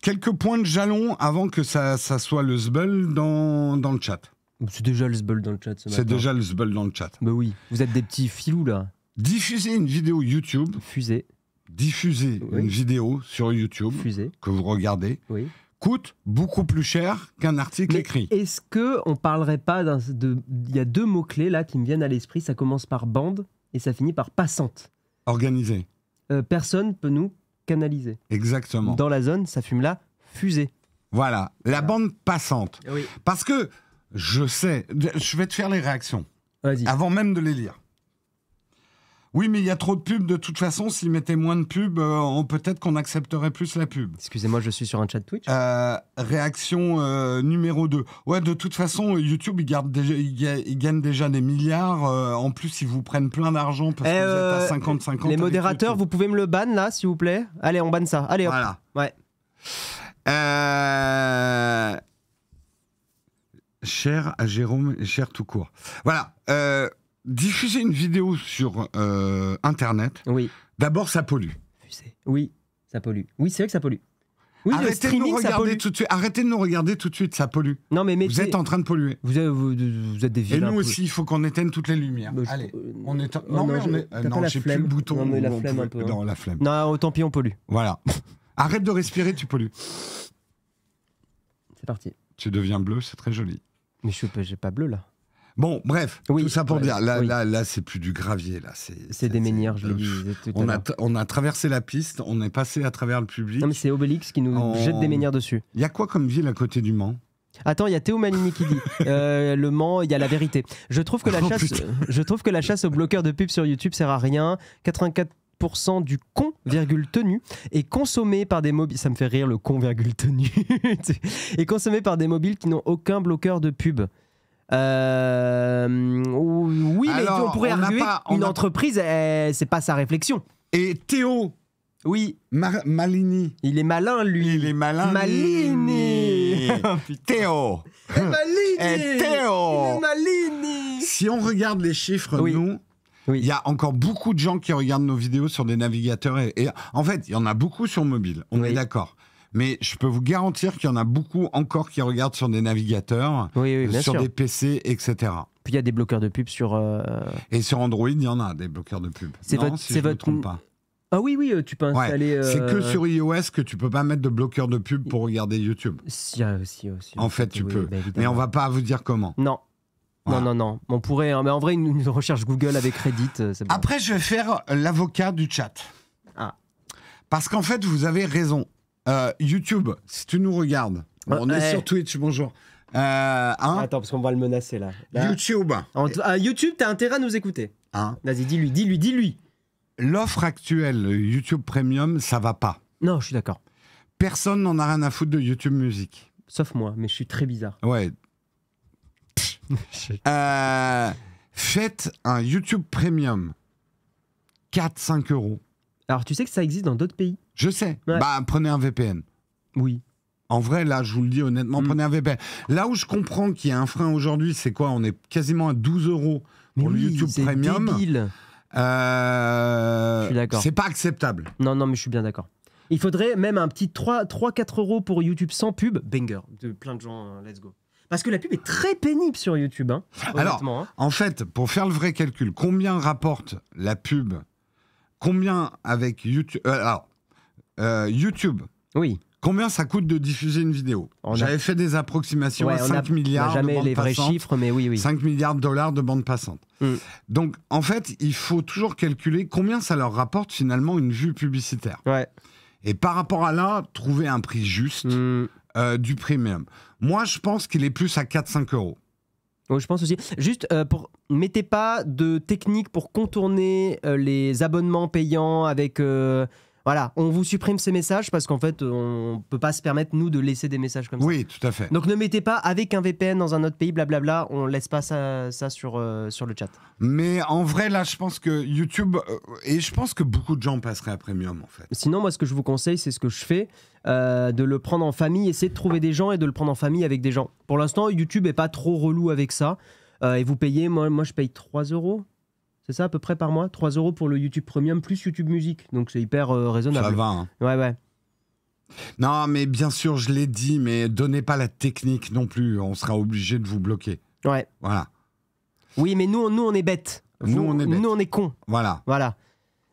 quelques points de jalon avant que ça soit le zbeul dans le chat. C'est déjà le zbeul dans le chat ce matin. C'est déjà le zbeul dans le chat. Bah oui, vous êtes des petits filous là. Diffuser une vidéo YouTube. Diffuser une vidéo sur YouTube que vous regardez coûte beaucoup plus cher qu'un article écrit. Est-ce qu'on parlerait pas il y a deux mots-clés là qui me viennent à l'esprit, ça commence par bande et ça finit par passante. Organisé. Personne peut nous canaliser. Exactement. Dans la zone, ça fume la fusée. Voilà, la bande passante. Oui. Parce que je sais, je vais te faire les réactions. Vas-y. Avant même de les lire. Oui, mais il y a trop de pubs. De toute façon, s'ils mettaient moins de pubs, peut-être qu'on accepterait plus la pub. Excusez-moi, je suis sur un chat Twitch. Réaction numéro 2. Ouais, de toute façon, YouTube, ils gagnent déjà des milliards. En plus, ils vous prennent plein d'argent parce que vous êtes à 50-50. Les modérateurs, vous pouvez me le ban, là, s'il vous plaît? Allez, on banne ça. Allez, hop. Voilà. Ouais. Cher à Jérôme et cher tout court. Voilà. Diffuser une vidéo sur Internet, d'abord, ça pollue. Oui, ça pollue. Oui, c'est vrai que ça pollue. Oui, arrêtez de nous regarder tout de suite. Arrêtez de nous regarder tout de suite, ça pollue. Non, mais vous êtes en train de polluer. Vous êtes des vilains. Et nous aussi, il faut qu'on éteigne toutes les lumières. Allez, on est. Non, j'ai plus le bouton. Non, mais la flemme un peu. Non, la flemme. Non, tant pis, on pollue. Voilà. Arrête de respirer, tu pollues. C'est parti. Tu deviens bleu, c'est très joli. Mais j'ai pas bleu là. Bon, bref, tout ça pour dire, là, c'est plus du gravier, là. C'est des menhirs, je l'ai dit tout à l'heure. On a traversé la piste, on est passé à travers le public. Non, mais c'est Obélix qui nous jette des menhirs dessus. Il y a quoi comme ville à côté du Mans? Attends, il y a Théo Manini qui dit le Mans, il y a la vérité. Je trouve que la chasse aux bloqueurs de pub sur YouTube sert à rien. 84% du con, tenu, est consommé par des mobiles. Ça me fait rire le con, tenu. est consommé par des mobiles qui n'ont aucun bloqueur de pub. Oui, mais on pourrait arguer qu'une entreprise, c'est pas sa réflexion. Et Théo. Oui. Malini. Il est malin, lui. Il est malin. Malini. Théo. Malini. Théo. Malini. Si on regarde les chiffres, nous, il y a encore beaucoup de gens qui regardent nos vidéos sur des navigateurs. Et en fait, il y en a beaucoup sur mobile. On est d'accord. Mais je peux vous garantir qu'il y en a beaucoup encore qui regardent sur des navigateurs, sur des PC, etc. Puis il y a des bloqueurs de pub sur... Et sur Android, il y en a des bloqueurs de pub. C'est votre... Je me trompe pas. Ah oui, tu peux installer... C'est que sur iOS que tu peux pas mettre de bloqueur de pub pour regarder YouTube. Si. En fait, tu peux. Mais on va pas vous dire comment. Non. Voilà. Non. On pourrait... Mais en vrai, une recherche Google avec Reddit, c'est bon. Après, je vais faire l'avocat du chat. Parce qu'en fait, vous avez raison. YouTube, si tu nous regardes, on est sur Twitch, bonjour. Attends, parce qu'on va le menacer là. YouTube. YouTube, t'as intérêt à nous écouter. Vas-y, dis-lui. L'offre actuelle, YouTube Premium, ça va pas. Non, je suis d'accord. Personne n'en a rien à foutre de YouTube Music. Sauf moi, mais je suis très bizarre. Ouais. Faites un YouTube Premium. 4-5 euros. Alors, tu sais que ça existe dans d'autres pays? Je sais. Ouais. Prenez un VPN. Oui. En vrai, là, je vous le dis honnêtement, prenez un VPN. Là où je comprends qu'il y a un frein aujourd'hui, c'est quoi? On est quasiment à 12 euros pour le YouTube Premium. C'est débile. Je suis d'accord. C'est pas acceptable. Non, mais je suis bien d'accord. Il faudrait même un petit 3-4 euros pour YouTube sans pub. Banger. De plein de gens, let's go. Parce que la pub est très pénible sur YouTube. Alors, en fait, pour faire le vrai calcul, combien rapporte la pub? Combien avec YouTube YouTube. Oui. Combien ça coûte de diffuser une vidéo? J'avais fait des approximations à 5 milliards de bandes passantes. Jamais les vrais chiffres, mais oui. 5 milliards de dollars de bandes passantes. Donc, en fait, il faut toujours calculer combien ça leur rapporte finalement une vue publicitaire. Ouais. Et par rapport à là, trouver un prix juste du premium. Moi, je pense qu'il est plus à 4-5 euros. Oui, je pense aussi. Juste, mettez pas de technique pour contourner les abonnements payants avec... Voilà, on vous supprime ces messages parce qu'en fait, on peut pas se permettre, nous, de laisser des messages comme ça. Oui, tout à fait. Donc ne mettez pas avec un VPN dans un autre pays, blablabla, on laisse pas ça sur le chat. Mais en vrai, là, je pense que YouTube, et je pense que beaucoup de gens passeraient à Premium, en fait. Sinon, moi, ce que je vous conseille, c'est ce que je fais, de le prendre en famille, essayer de trouver des gens et de le prendre en famille avec des gens. Pour l'instant, YouTube est pas trop relou avec ça. Et vous payez, moi je paye 3 euros. C'est ça à peu près par mois, 3 euros pour le YouTube Premium plus YouTube Musique. Donc c'est hyper raisonnable. Ça va. Hein. Ouais. Non, mais bien sûr, je l'ai dit, mais donnez pas la technique non plus. On sera obligé de vous bloquer. Ouais. Voilà. Oui, mais nous on est bêtes. Nous, on est cons. Voilà.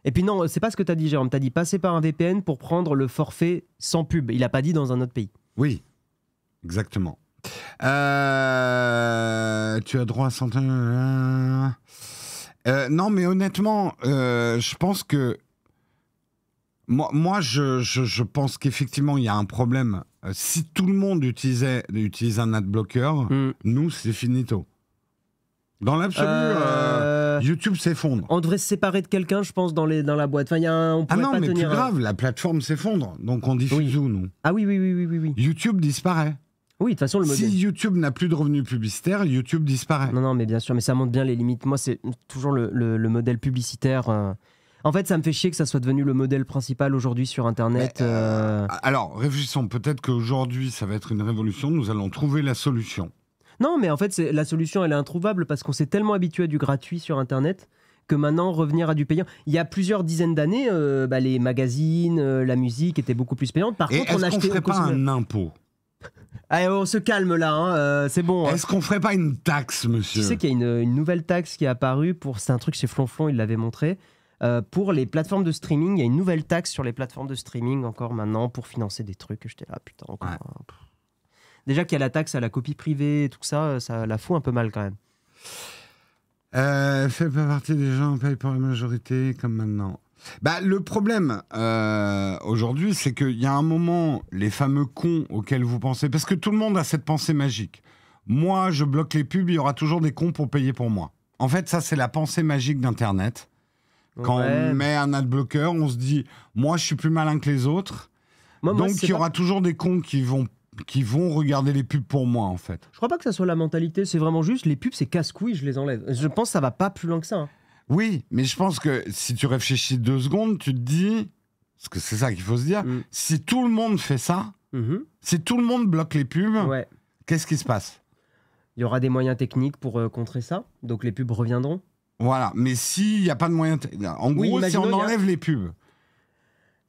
Et puis non, c'est pas ce que tu as dit, Jérôme. Tu as dit passer par un VPN pour prendre le forfait sans pub. Il a pas dit dans un autre pays. Oui, exactement. Tu as droit à 100... non, mais honnêtement, je pense que... Moi je pense qu'effectivement, il y a un problème. Si tout le monde utilise un adblocker, nous, c'est finito. Dans l'absolu, YouTube s'effondre. On devrait se séparer de quelqu'un, je pense, dans la boîte. Enfin, on pourrait pas mais tenir plus grave, la plateforme s'effondre. Donc, on diffuse où, nous? Ah oui. YouTube disparaît. Oui, de toute façon, le modèle... Si YouTube n'a plus de revenus publicitaires, YouTube disparaît. Non, mais bien sûr, mais ça montre bien les limites. Moi, c'est toujours le modèle publicitaire. En fait, ça me fait chier que ça soit devenu le modèle principal aujourd'hui sur Internet. Alors, réfléchissons. Peut-être qu'aujourd'hui, ça va être une révolution. Nous allons trouver la solution. Non, mais en fait, la solution, elle est introuvable parce qu'on s'est tellement habitué à du gratuit sur Internet que maintenant, revenir à du payant... Il y a plusieurs dizaines d'années, les magazines, la musique étaient beaucoup plus payantes. Par contre, on achetait... Est-ce qu'on ferait pas un impôt? Allez, on se calme là, c'est bon. Est-ce qu'on ferait pas une taxe, monsieur? Tu sais qu'il y a une nouvelle taxe qui est apparue c'est un truc chez Flonflon, il l'avait montré. Pour les plateformes de streaming, il y a une nouvelle taxe sur les plateformes de streaming encore maintenant pour financer des trucs. J'étais là, putain, encore. Ouais. Déjà qu'il y a la taxe à la copie privée et tout ça, ça la fout un peu mal quand même. Fait pas partie des gens payent pour la majorité comme maintenant. Le problème aujourd'hui, c'est qu'il y a un moment, les fameux cons auxquels vous pensez, parce que tout le monde a cette pensée magique. Moi, je bloque les pubs, il y aura toujours des cons pour payer pour moi. En fait, ça, c'est la pensée magique d'Internet. Quand on met un adblocker, on se dit, moi, je suis plus malin que les autres. Donc, il y aura toujours des cons qui vont qui vont regarder les pubs pour moi, en fait. Je crois pas que ça soit la mentalité, c'est vraiment juste les pubs, c'est casse-couilles, je les enlève. Je pense que ça va pas plus loin que ça. Hein. Oui, mais je pense que si tu réfléchis 2 secondes, tu te dis, parce que c'est ça qu'il faut se dire, si tout le monde fait ça, si tout le monde bloque les pubs, qu'est-ce qui se passe? Il y aura des moyens techniques pour contrer ça, donc les pubs reviendront. Voilà, mais s'il n'y a pas de moyens... En gros, si on enlève les pubs,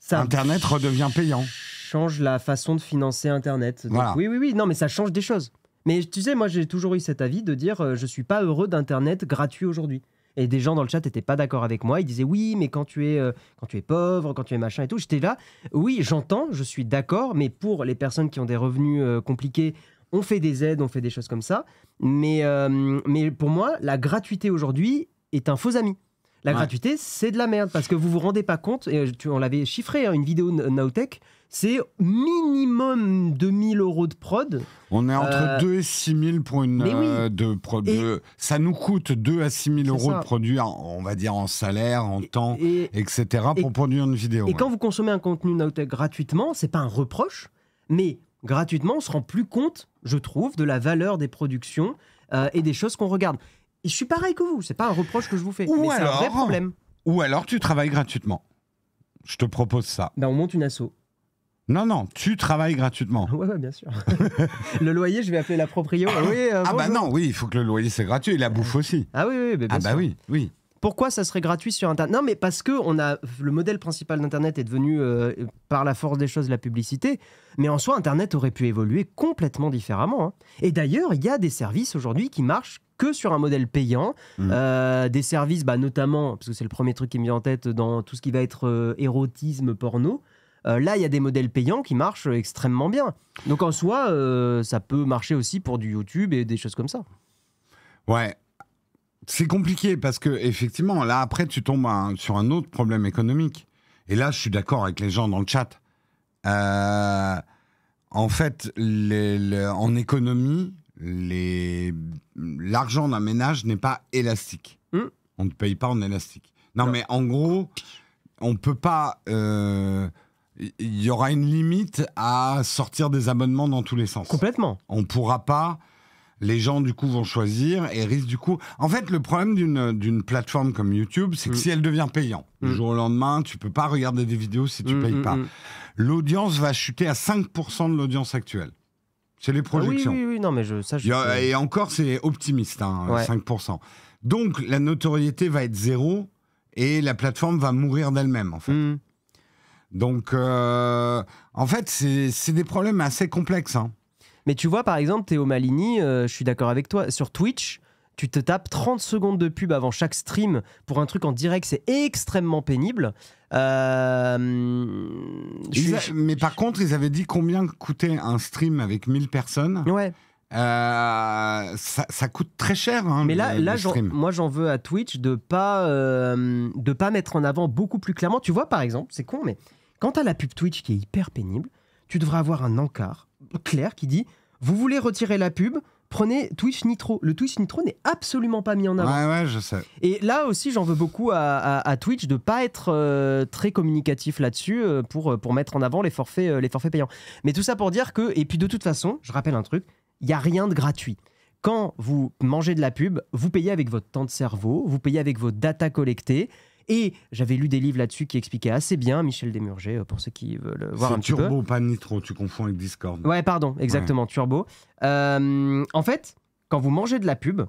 Internet redevient payant. Change la façon de financer Internet. Donc, voilà. Oui, non, mais ça change des choses. Mais tu sais, moi, j'ai toujours eu cet avis de dire je suis pas heureux d'Internet gratuit aujourd'hui. Et des gens dans le chat n'étaient pas d'accord avec moi. Ils disaient oui, mais quand tu es pauvre, quand tu es machin et tout. J'étais là, oui, j'entends, je suis d'accord, mais pour les personnes qui ont des revenus compliqués, on fait des aides, on fait des choses comme ça. Mais pour moi, la gratuité aujourd'hui est un faux ami. La gratuité, c'est de la merde parce que vous vous rendez pas compte, et on l'avait chiffré, une vidéo Nowtech, c'est minimum 2000 € de prod. On est entre 2 et 6 000 pour une ça nous coûte 2 à 6 000 € de produire, on va dire en salaire, en temps, etc. pour produire une vidéo. Et quand vous consommez un contenu Nowtech gratuitement, c'est pas un reproche, mais gratuitement, on se rend plus compte, je trouve, de la valeur des productions et des choses qu'on regarde. Et je suis pareil que vous, c'est pas un reproche que je vous fais, mais c'est un vrai problème. Ou alors tu travailles gratuitement. Je te propose ça. On monte une asso. Non, tu travailles gratuitement. Ouais, bien sûr. Le loyer, je vais appeler la proprio. Oui, il faut que le loyer c'est gratuit et la bouffe aussi. Ah oui, bien sûr. Oui. Pourquoi ça serait gratuit sur Internet? Non, mais parce que le modèle principal d'Internet est devenu, par la force des choses, la publicité. Mais en soi, Internet aurait pu évoluer complètement différemment. Hein. Et d'ailleurs, il y a des services aujourd'hui qui marchent que sur un modèle payant. Des services, notamment, parce que c'est le premier truc qui me vient en tête dans tout ce qui va être érotisme, porno. Là, il y a des modèles payants qui marchent extrêmement bien. Donc en soi, ça peut marcher aussi pour du YouTube et des choses comme ça. Ouais. C'est compliqué parce que effectivement, là après tu tombes sur un autre problème économique. Et là, je suis d'accord avec les gens dans le chat. En fait, en économie, l'argent d'un ménage n'est pas élastique. On ne paye pas en élastique. Non, mais en gros, on peut pas. Il y aura une limite à sortir des abonnements dans tous les sens. Complètement. On pourra pas. Les gens, du coup, vont choisir et risquent, du coup... En fait, le problème d'une plateforme comme YouTube, c'est que si elle devient payante, du jour au lendemain, tu peux pas regarder des vidéos si tu payes pas. L'audience va chuter à 5% de l'audience actuelle. C'est les projections. Oui, non, mais et encore, c'est optimiste, 5%. Donc, la notoriété va être 0 et la plateforme va mourir d'elle-même, en fait. Donc, en fait, c'est des problèmes assez complexes, Mais tu vois, par exemple, Théo Malini, je suis d'accord avec toi, sur Twitch, tu te tapes 30 secondes de pub avant chaque stream pour un truc en direct, c'est extrêmement pénible. Mais par contre, ils avaient dit combien coûtait un stream avec 1000 personnes. Ouais. Ça coûte très cher. Mais là moi, j'en veux à Twitch de pas mettre en avant beaucoup plus clairement. Tu vois, par exemple, c'est con, mais quand tu as la pub Twitch qui est hyper pénible, tu devrais avoir un encart clair qui dit « Vous voulez retirer la pub ? Prenez Twitch Nitro ». Le Twitch Nitro n'est absolument pas mis en avant. Ouais, je sais. Et là aussi, j'en veux beaucoup à Twitch de ne pas être très communicatif là-dessus pour mettre en avant les forfaits payants. Mais tout ça pour dire que... Et puis de toute façon, je rappelle un truc, il n'y a rien de gratuit. Quand vous mangez de la pub, vous payez avec votre temps de cerveau, vous payez avec vos data collectées. Et j'avais lu des livres là-dessus qui expliquaient assez bien, Michel Desmurger, pour ceux qui veulent voir un petit peu. C'est Turbo, pas Nitro, tu confonds avec Discord. Ouais, pardon, exactement, Turbo. En fait, quand vous mangez de la pub,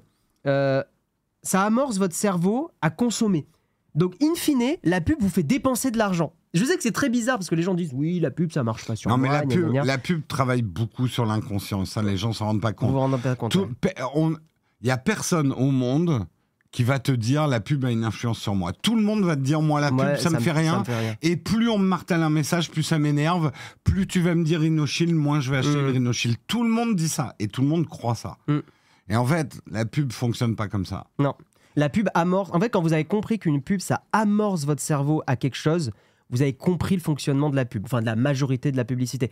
ça amorce votre cerveau à consommer. Donc, in fine, la pub vous fait dépenser de l'argent. Je sais que c'est très bizarre parce que les gens disent oui, la pub, ça marche pas sur moi. Non, mais la pub travaille beaucoup sur l'inconscient. Ça, les gens s'en rendent pas compte. Vous vous rendez pas compte. Il y a personne au monde qui va te dire la pub a une influence sur moi. Tout le monde va te dire moi la pub ça me fait rien. Et plus on me martèle un message, plus ça m'énerve. Plus tu vas me dire Rhinoshield, moins je vais acheter le Rhinoshield. Tout le monde dit ça et tout le monde croit ça. Et en fait, la pub fonctionne pas comme ça. Non, la pub amorce. En fait, quand vous avez compris qu'une pub ça amorce votre cerveau à quelque chose, vous avez compris le fonctionnement de la pub, enfin de la majorité de la publicité.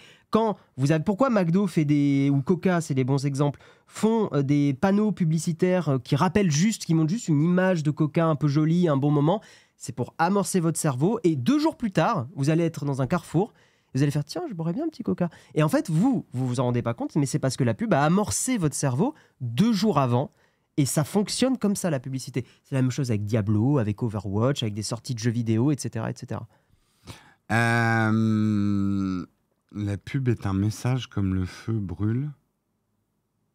Pourquoi McDo ou Coca, c'est des bons exemples, font des panneaux publicitaires qui montrent juste une image de Coca un peu jolie, un bon moment, c'est pour amorcer votre cerveau. Et 2 jours plus tard, vous allez être dans un carrefour, Vous allez faire, tiens, je boirais bien un petit coca. Et en fait, vous en rendez pas compte, mais c'est parce que la pub a amorcé votre cerveau 2 jours avant. Et ça fonctionne comme ça, la publicité. C'est la même chose avec Diablo, avec Overwatch, avec des sorties de jeux vidéo, etc. etc. La pub est un message comme le feu brûle.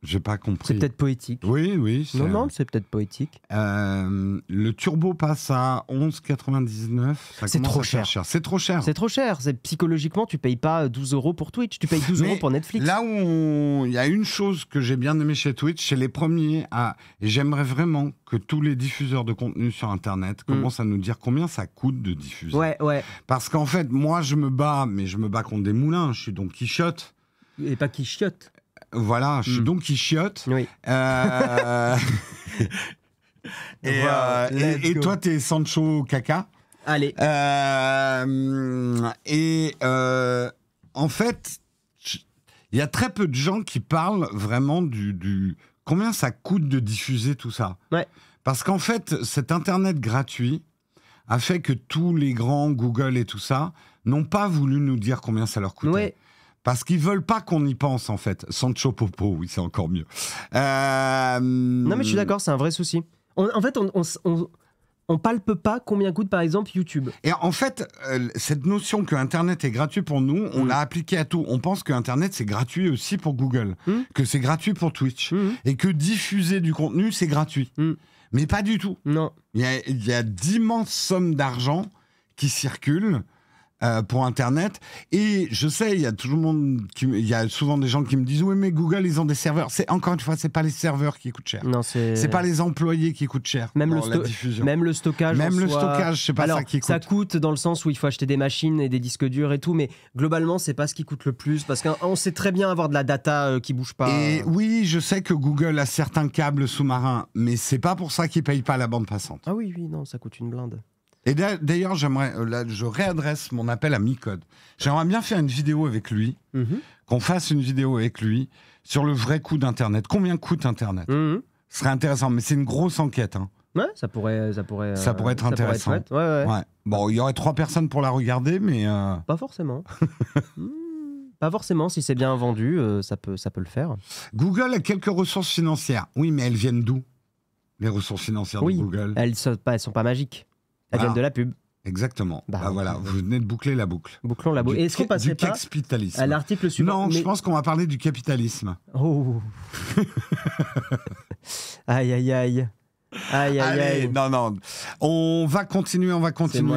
J'ai pas compris. C'est peut-être poétique. Oui. Non, c'est peut-être poétique. Le turbo passe à 11,99. C'est trop cher. C'est trop cher. C'est trop cher. Psychologiquement, tu payes pas 12 € pour Twitch. Tu payes 12 € pour Netflix. Là où il y a une chose que j'ai bien aimé chez Twitch, c'est les premiers à... Et j'aimerais vraiment que tous les diffuseurs de contenu sur Internet commencent à nous dire combien ça coûte de diffuser. Ouais. Parce qu'en fait, moi, je me bats contre des moulins. Je suis Don Quichotte. Et pas Quichotte. Voilà, je suis Don Quichotte. Oui. Et toi, t'es Sancho Caca. Allez. En fait, il y a très peu de gens qui parlent vraiment du combien ça coûte de diffuser tout ça. Ouais. Parce qu'en fait, cet Internet gratuit a fait que tous les grands Google et tout ça n'ont pas voulu nous dire combien ça leur coûtait. Ouais. Parce qu'ils veulent pas qu'on y pense, en fait. Sancho Popo, oui, c'est encore mieux. Non, mais je suis d'accord, c'est un vrai souci. En fait, on palpe pas combien coûte, par exemple, YouTube. Et en fait, cette notion que Internet est gratuit pour nous, on l'a appliquée à tout. On pense que Internet, c'est gratuit aussi pour Google, que c'est gratuit pour Twitch, et que diffuser du contenu, c'est gratuit. Mais pas du tout. Non. Il y a d'immenses sommes d'argent qui circulent pour Internet. Et je sais, il y a souvent des gens qui me disent oui, mais Google, ils ont des serveurs. Encore une fois, c'est pas les serveurs qui coûtent cher. Non, c'est pas les employés qui coûtent cher. Même le stockage. Même le stockage, c'est pas ça qui coûte. Ça coûte dans le sens où il faut acheter des machines et des disques durs et tout, mais globalement, c'est pas ce qui coûte le plus parce qu'on sait très bien avoir de la data qui bouge pas. Et oui, je sais que Google a certains câbles sous-marins, mais c'est pas pour ça qu'ils payent pas la bande passante. Ah oui, non, ça coûte une blinde. Et d'ailleurs, je réadresse mon appel à Micode. J'aimerais bien faire une vidéo avec lui, qu'on fasse une vidéo avec lui sur le vrai coût d'Internet. Combien coûte Internet ? Ce serait intéressant, mais c'est une grosse enquête. Hein. Ouais, ça pourrait être intéressant. Ouais. Bon, il y aurait 3 personnes pour la regarder, mais... Pas forcément. Pas forcément, si c'est bien vendu, ça peut le faire. Google a quelques ressources financières. Oui, mais elles viennent d'où ? Les ressources financières de Google ? Elles sont pas magiques. Elles viennent de la pub. Exactement. Voilà, vous venez de boucler la boucle. Bouclons la boucle. Est-ce qu'on passerait pas à l'article suivant ? Non, je pense qu'on va parler du capitalisme. Oh. Aïe. Non. On va continuer.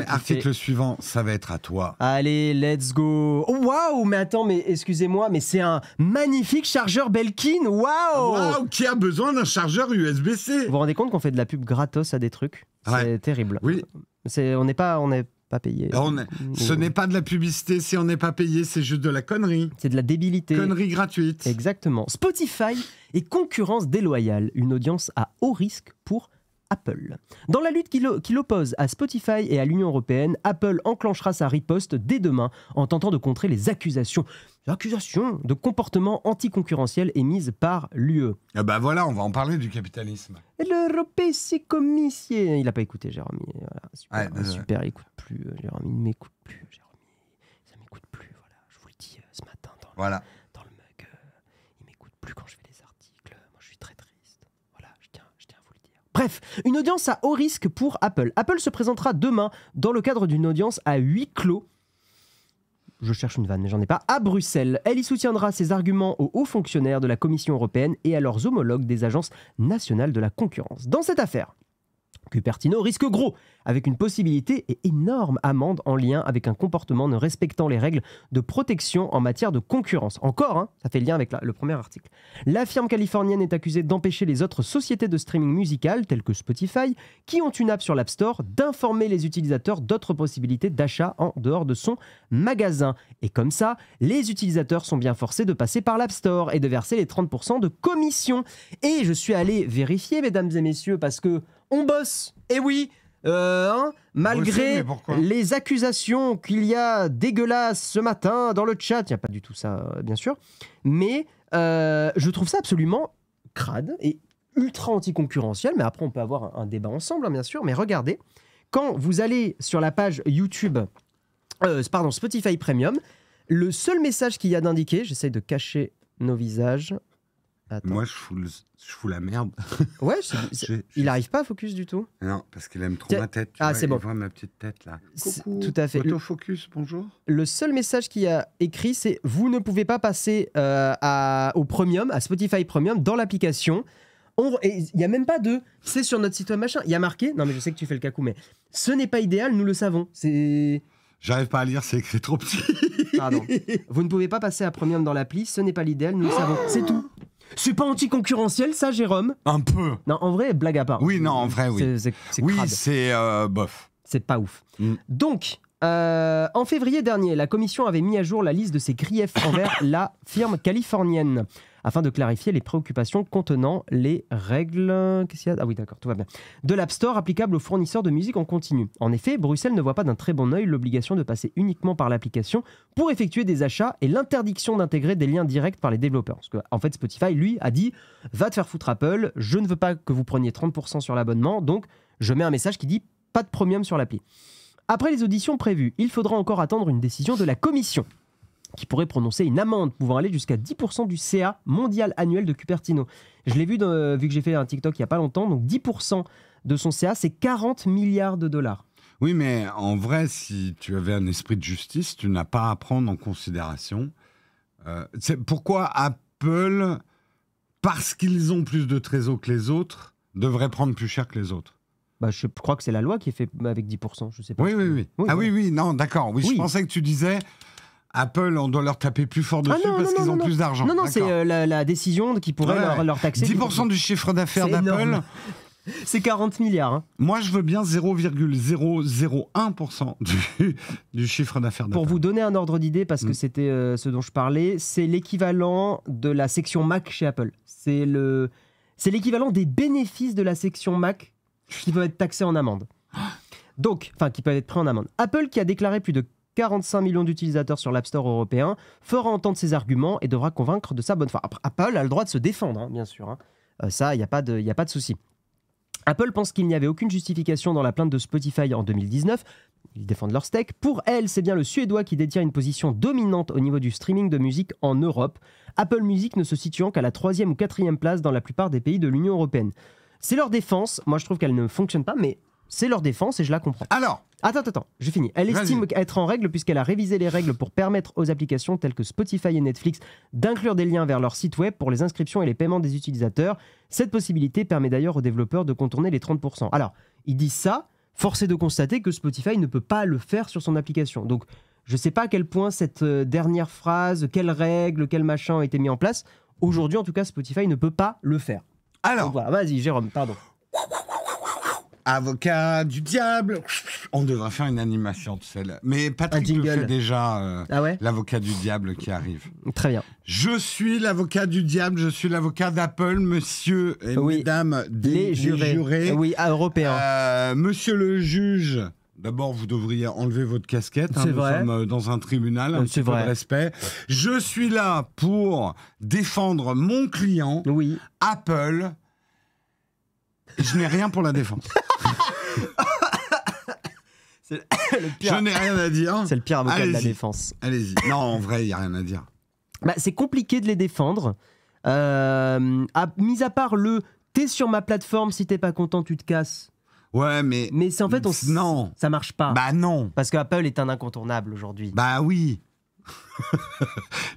Article suivant, ça va être à toi. Allez, let's go. Oh, waouh, mais attends, mais excusez-moi, mais c'est un magnifique chargeur Belkin. Waouh, qui a besoin d'un chargeur USB-C. Vous vous rendez compte qu'on fait de la pub gratos à des trucs ? C'est terrible. Oui. On n'est pas payé. Ce n'est pas de la publicité, si on n'est pas payé, c'est juste de la connerie. C'est de la débilité. Connerie gratuite. Exactement. Spotify et concurrence déloyale, une audience à haut risque pour Apple. Dans la lutte qui l'oppose à Spotify et à l'Union européenne, Apple enclenchera sa riposte dès demain en tentant de contrer les accusations de comportement anticoncurrentiel émises par l'UE. Voilà, on va en parler du capitalisme. L'Européische Commission. Il n'a pas écouté, Jérémy. Voilà, super, il n'écoute plus. Jérémy ne m'écoute plus. Ça m'écoute plus. Voilà, je vous le dis ce matin dans le mug. Il m'écoute plus quand je fais les articles. Moi, je suis très triste. Voilà, je tiens à vous le dire. Bref, une audience à haut risque pour Apple. Apple se présentera demain dans le cadre d'une audience à huis clos. Je cherche une vanne, mais j'en ai pas. À Bruxelles, elle y soutiendra ses arguments aux hauts fonctionnaires de la Commission européenne et à leurs homologues des agences nationales de la concurrence. Dans cette affaire, Cupertino risque gros, avec une possibilité et énorme amende en lien avec un comportement ne respectant les règles de protection en matière de concurrence. Encore, ça fait lien avec le premier article. La firme californienne est accusée d'empêcher les autres sociétés de streaming musical, telles que Spotify, qui ont une app sur l'App Store, d'informer les utilisateurs d'autres possibilités d'achat en dehors de son magasin. Et comme ça, les utilisateurs sont bien forcés de passer par l'App Store et de verser les 30% de commission. Et je suis allé vérifier, mesdames et messieurs, parce que on bosse. Et oui, malgré les accusations qu'il y a dégueulasses ce matin dans le chat, il n'y a pas du tout ça, bien sûr, mais je trouve ça absolument crade et ultra anticoncurrentiel. Mais après, on peut avoir un débat ensemble, bien sûr. Mais regardez, quand vous allez sur la page YouTube, Spotify Premium, Le seul message qu'il y a d'indiqué, j'essaie de cacher nos visages. Attends. Moi, je fous la merde. Ouais, il n'arrive pas à focus du tout. Non, parce qu'il aime trop ma tête. C'est bon. Il voit ma petite tête là. Coucou. Tout à fait. Autofocus, bonjour. Le seul message qu'il y a écrit, c'est « Vous ne pouvez pas passer au Premium, à Spotify Premium, dans l'application. » Il n'y a même pas de « C'est sur notre site web, machin. » Il y a marqué, non mais je sais que tu fais le cacou, mais « Ce n'est pas idéal, nous le savons. » J'arrive pas à lire, c'est écrit trop petit. Pardon. Vous ne pouvez pas passer à Premium dans l'appli, ce n'est pas l'idéal, nous le savons. C'est tout. C'est pas anticoncurrentiel, ça, Jérôme? Un peu. Non, en vrai, blague à part. Oui, non, en vrai, oui. C'est oui, crade. c'est bof. C'est pas ouf. Donc, en février dernier, la commission avait mis à jour la liste de ses griefs envers la firme californienne, afin de clarifier les préoccupations contenant les règles... Qu'est-ce qu'il y a ? Ah oui, d'accord, tout va bien. De l'App Store applicable aux fournisseurs de musique en continu. En effet, Bruxelles ne voit pas d'un très bon œil l'obligation de passer uniquement par l'application pour effectuer des achats et l'interdiction d'intégrer des liens directs par les développeurs. Parce qu'en fait, Spotify, lui, a dit « Va te faire foutre Apple, je ne veux pas que vous preniez 30% sur l'abonnement, donc je mets un message qui dit « Pas de premium sur l'appli ». Après les auditions prévues, il faudra encore attendre une décision de la commission, qui pourrait prononcer une amende pouvant aller jusqu'à 10% du CA mondial annuel de Cupertino. Je l'ai vu, vu que j'ai fait un TikTok il n'y a pas longtemps, donc 10% de son CA, c'est 40 milliards de dollars. Oui, mais en vrai, si tu avais un esprit de justice, tu n'as pas à prendre en considération. C'est pourquoi Apple, parce qu'ils ont plus de trésor que les autres, devrait prendre plus cher que les autres. Bah, je crois que c'est la loi qui est faite avec 10%, je sais pas. Oui. Oui, non, d'accord. Oui, je pensais que tu disais... Apple, on doit leur taper plus fort dessus parce qu'ils ont plus d'argent. Non, c'est la décision qui pourrait leur taxer. 10% du chiffre d'affaires d'Apple. C'est 40 milliards. Hein. Moi, je veux bien 0,001% du chiffre d'affaires d'Apple. Pour vous donner un ordre d'idée, parce que c'était ce dont je parlais, c'est l'équivalent de la section Mac chez Apple. C'est l'équivalent des bénéfices de la section Mac qui peuvent être taxés en amende. Donc, enfin, qui peuvent être pris en amende. Apple, qui a déclaré plus de 45 millions d'utilisateurs sur l'App Store européen, fera entendre ses arguments et devra convaincre de sa bonne foi. Après, Apple a le droit de se défendre, hein, bien sûr. Hein. Ça, il n'y a pas de souci. Apple pense qu'il n'y avait aucune justification dans la plainte de Spotify en 2019. Ils défendent leur steak. Pour elle, c'est bien le Suédois qui détient une position dominante au niveau du streaming de musique en Europe. Apple Music ne se situant qu'à la 3e ou 4e place dans la plupart des pays de l'Union européenne. C'est leur défense. Moi, je trouve qu'elle ne fonctionne pas, mais c'est leur défense et je la comprends. Alors, Attends, j'ai fini. Elle estime être en règle puisqu'elle a révisé les règles pour permettre aux applications telles que Spotify et Netflix d'inclure des liens vers leur site web pour les inscriptions et les paiements des utilisateurs. Cette possibilité permet d'ailleurs aux développeurs de contourner les 30%. Alors, ils disent ça, force est de constater que Spotify ne peut pas le faire sur son application. Donc, je ne sais pas à quel point cette dernière phrase, quelles règles, quel machin a été mis en place. Aujourd'hui, en tout cas, Spotify ne peut pas le faire. Alors, donc, voilà, vas-y, Jérôme, pardon. Avocat du diable. On devrait faire une animation de celle-là. Mais Patrick le fait déjà, l'avocat du diable qui arrive. Très bien. Je suis l'avocat du diable, je suis l'avocat d'Apple, monsieur et mesdames les jurés. Oui, européens. Monsieur le juge, d'abord vous devriez enlever votre casquette. C'est vrai. Nous sommes dans un tribunal, un petit peu de respect. Je suis là pour défendre mon client, Apple. Je n'ai rien pour la défense. Je n'ai rien à dire. C'est le pire avocat de la défense. Allez-y. Non, en vrai, il n'y a rien à dire. C'est compliqué de les défendre. Mis à part t'es sur ma plateforme, si t'es pas content, tu te casses. Ouais, mais c'est en fait, non. Ça marche pas. Bah non. Parce qu'Apple est un incontournable aujourd'hui. Bah oui.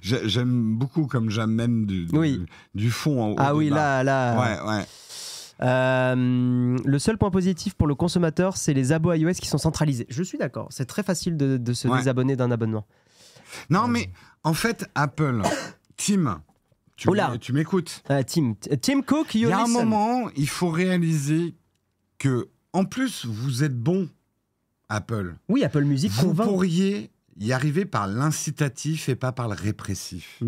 J'aime beaucoup, comme j'aime même du fond. Oui, là. Ouais. Le seul point positif pour le consommateur, c'est les abos iOS qui sont centralisés. Je suis d'accord, c'est très facile de se désabonner d'un abonnement. Non, mais en fait, Apple, Tim, tu m'écoutes. Tim Cook, il y a un moment, il faut réaliser que, en plus, vous êtes bon, Apple. Oui, Apple Music convainc. Vous pourriez y arriver par l'incitatif et pas par le répressif.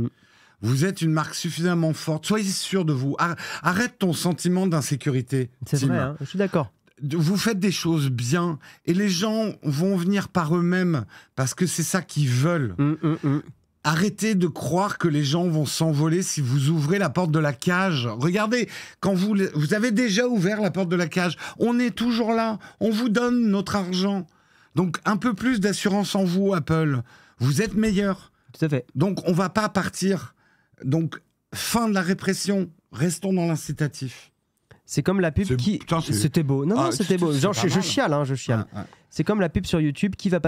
Vous êtes une marque suffisamment forte. Soyez sûr de vous. Arrête ton sentiment d'insécurité. C'est vrai, hein, je suis d'accord. Vous faites des choses bien et les gens vont venir par eux-mêmes parce que c'est ça qu'ils veulent. Arrêtez de croire que les gens vont s'envoler si vous ouvrez la porte de la cage. Regardez, quand vous avez déjà ouvert la porte de la cage, on est toujours là. On vous donne notre argent. Donc un peu plus d'assurance en vous, Apple. Vous êtes meilleur. Tout à fait. Donc, on va pas partir. Donc, fin de la répression. Restons dans l'incitatif. C'est comme la pub qui... C'était beau. Non, c'était beau. Genre, je chiale, je chiale. C'est comme la pub sur YouTube. Qui va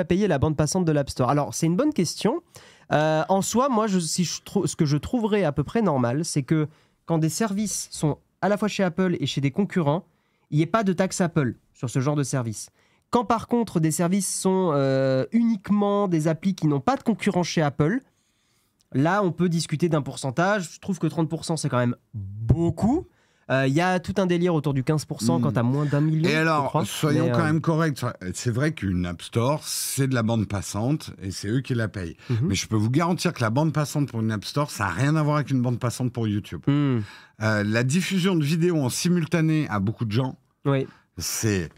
payer la bande passante de l'App Store? Alors, c'est une bonne question. En soi, moi, ce que je trouverais à peu près normal, c'est que quand des services sont à la fois chez Apple et chez des concurrents, il n'y ait pas de taxe Apple sur ce genre de service. Quand par contre, des services sont uniquement des applis qui n'ont pas de concurrents chez Apple, là, on peut discuter d'un pourcentage. Je trouve que 30%, c'est quand même beaucoup. Il y a tout un délire autour du 15% quand tu as moins d'1 million. Et alors, soyons quand même corrects. C'est vrai qu'une App Store, c'est de la bande passante et c'est eux qui la payent. Mais je peux vous garantir que la bande passante pour une App Store, ça n'a rien à voir avec une bande passante pour YouTube. La diffusion de vidéos en simultané à beaucoup de gens, c'est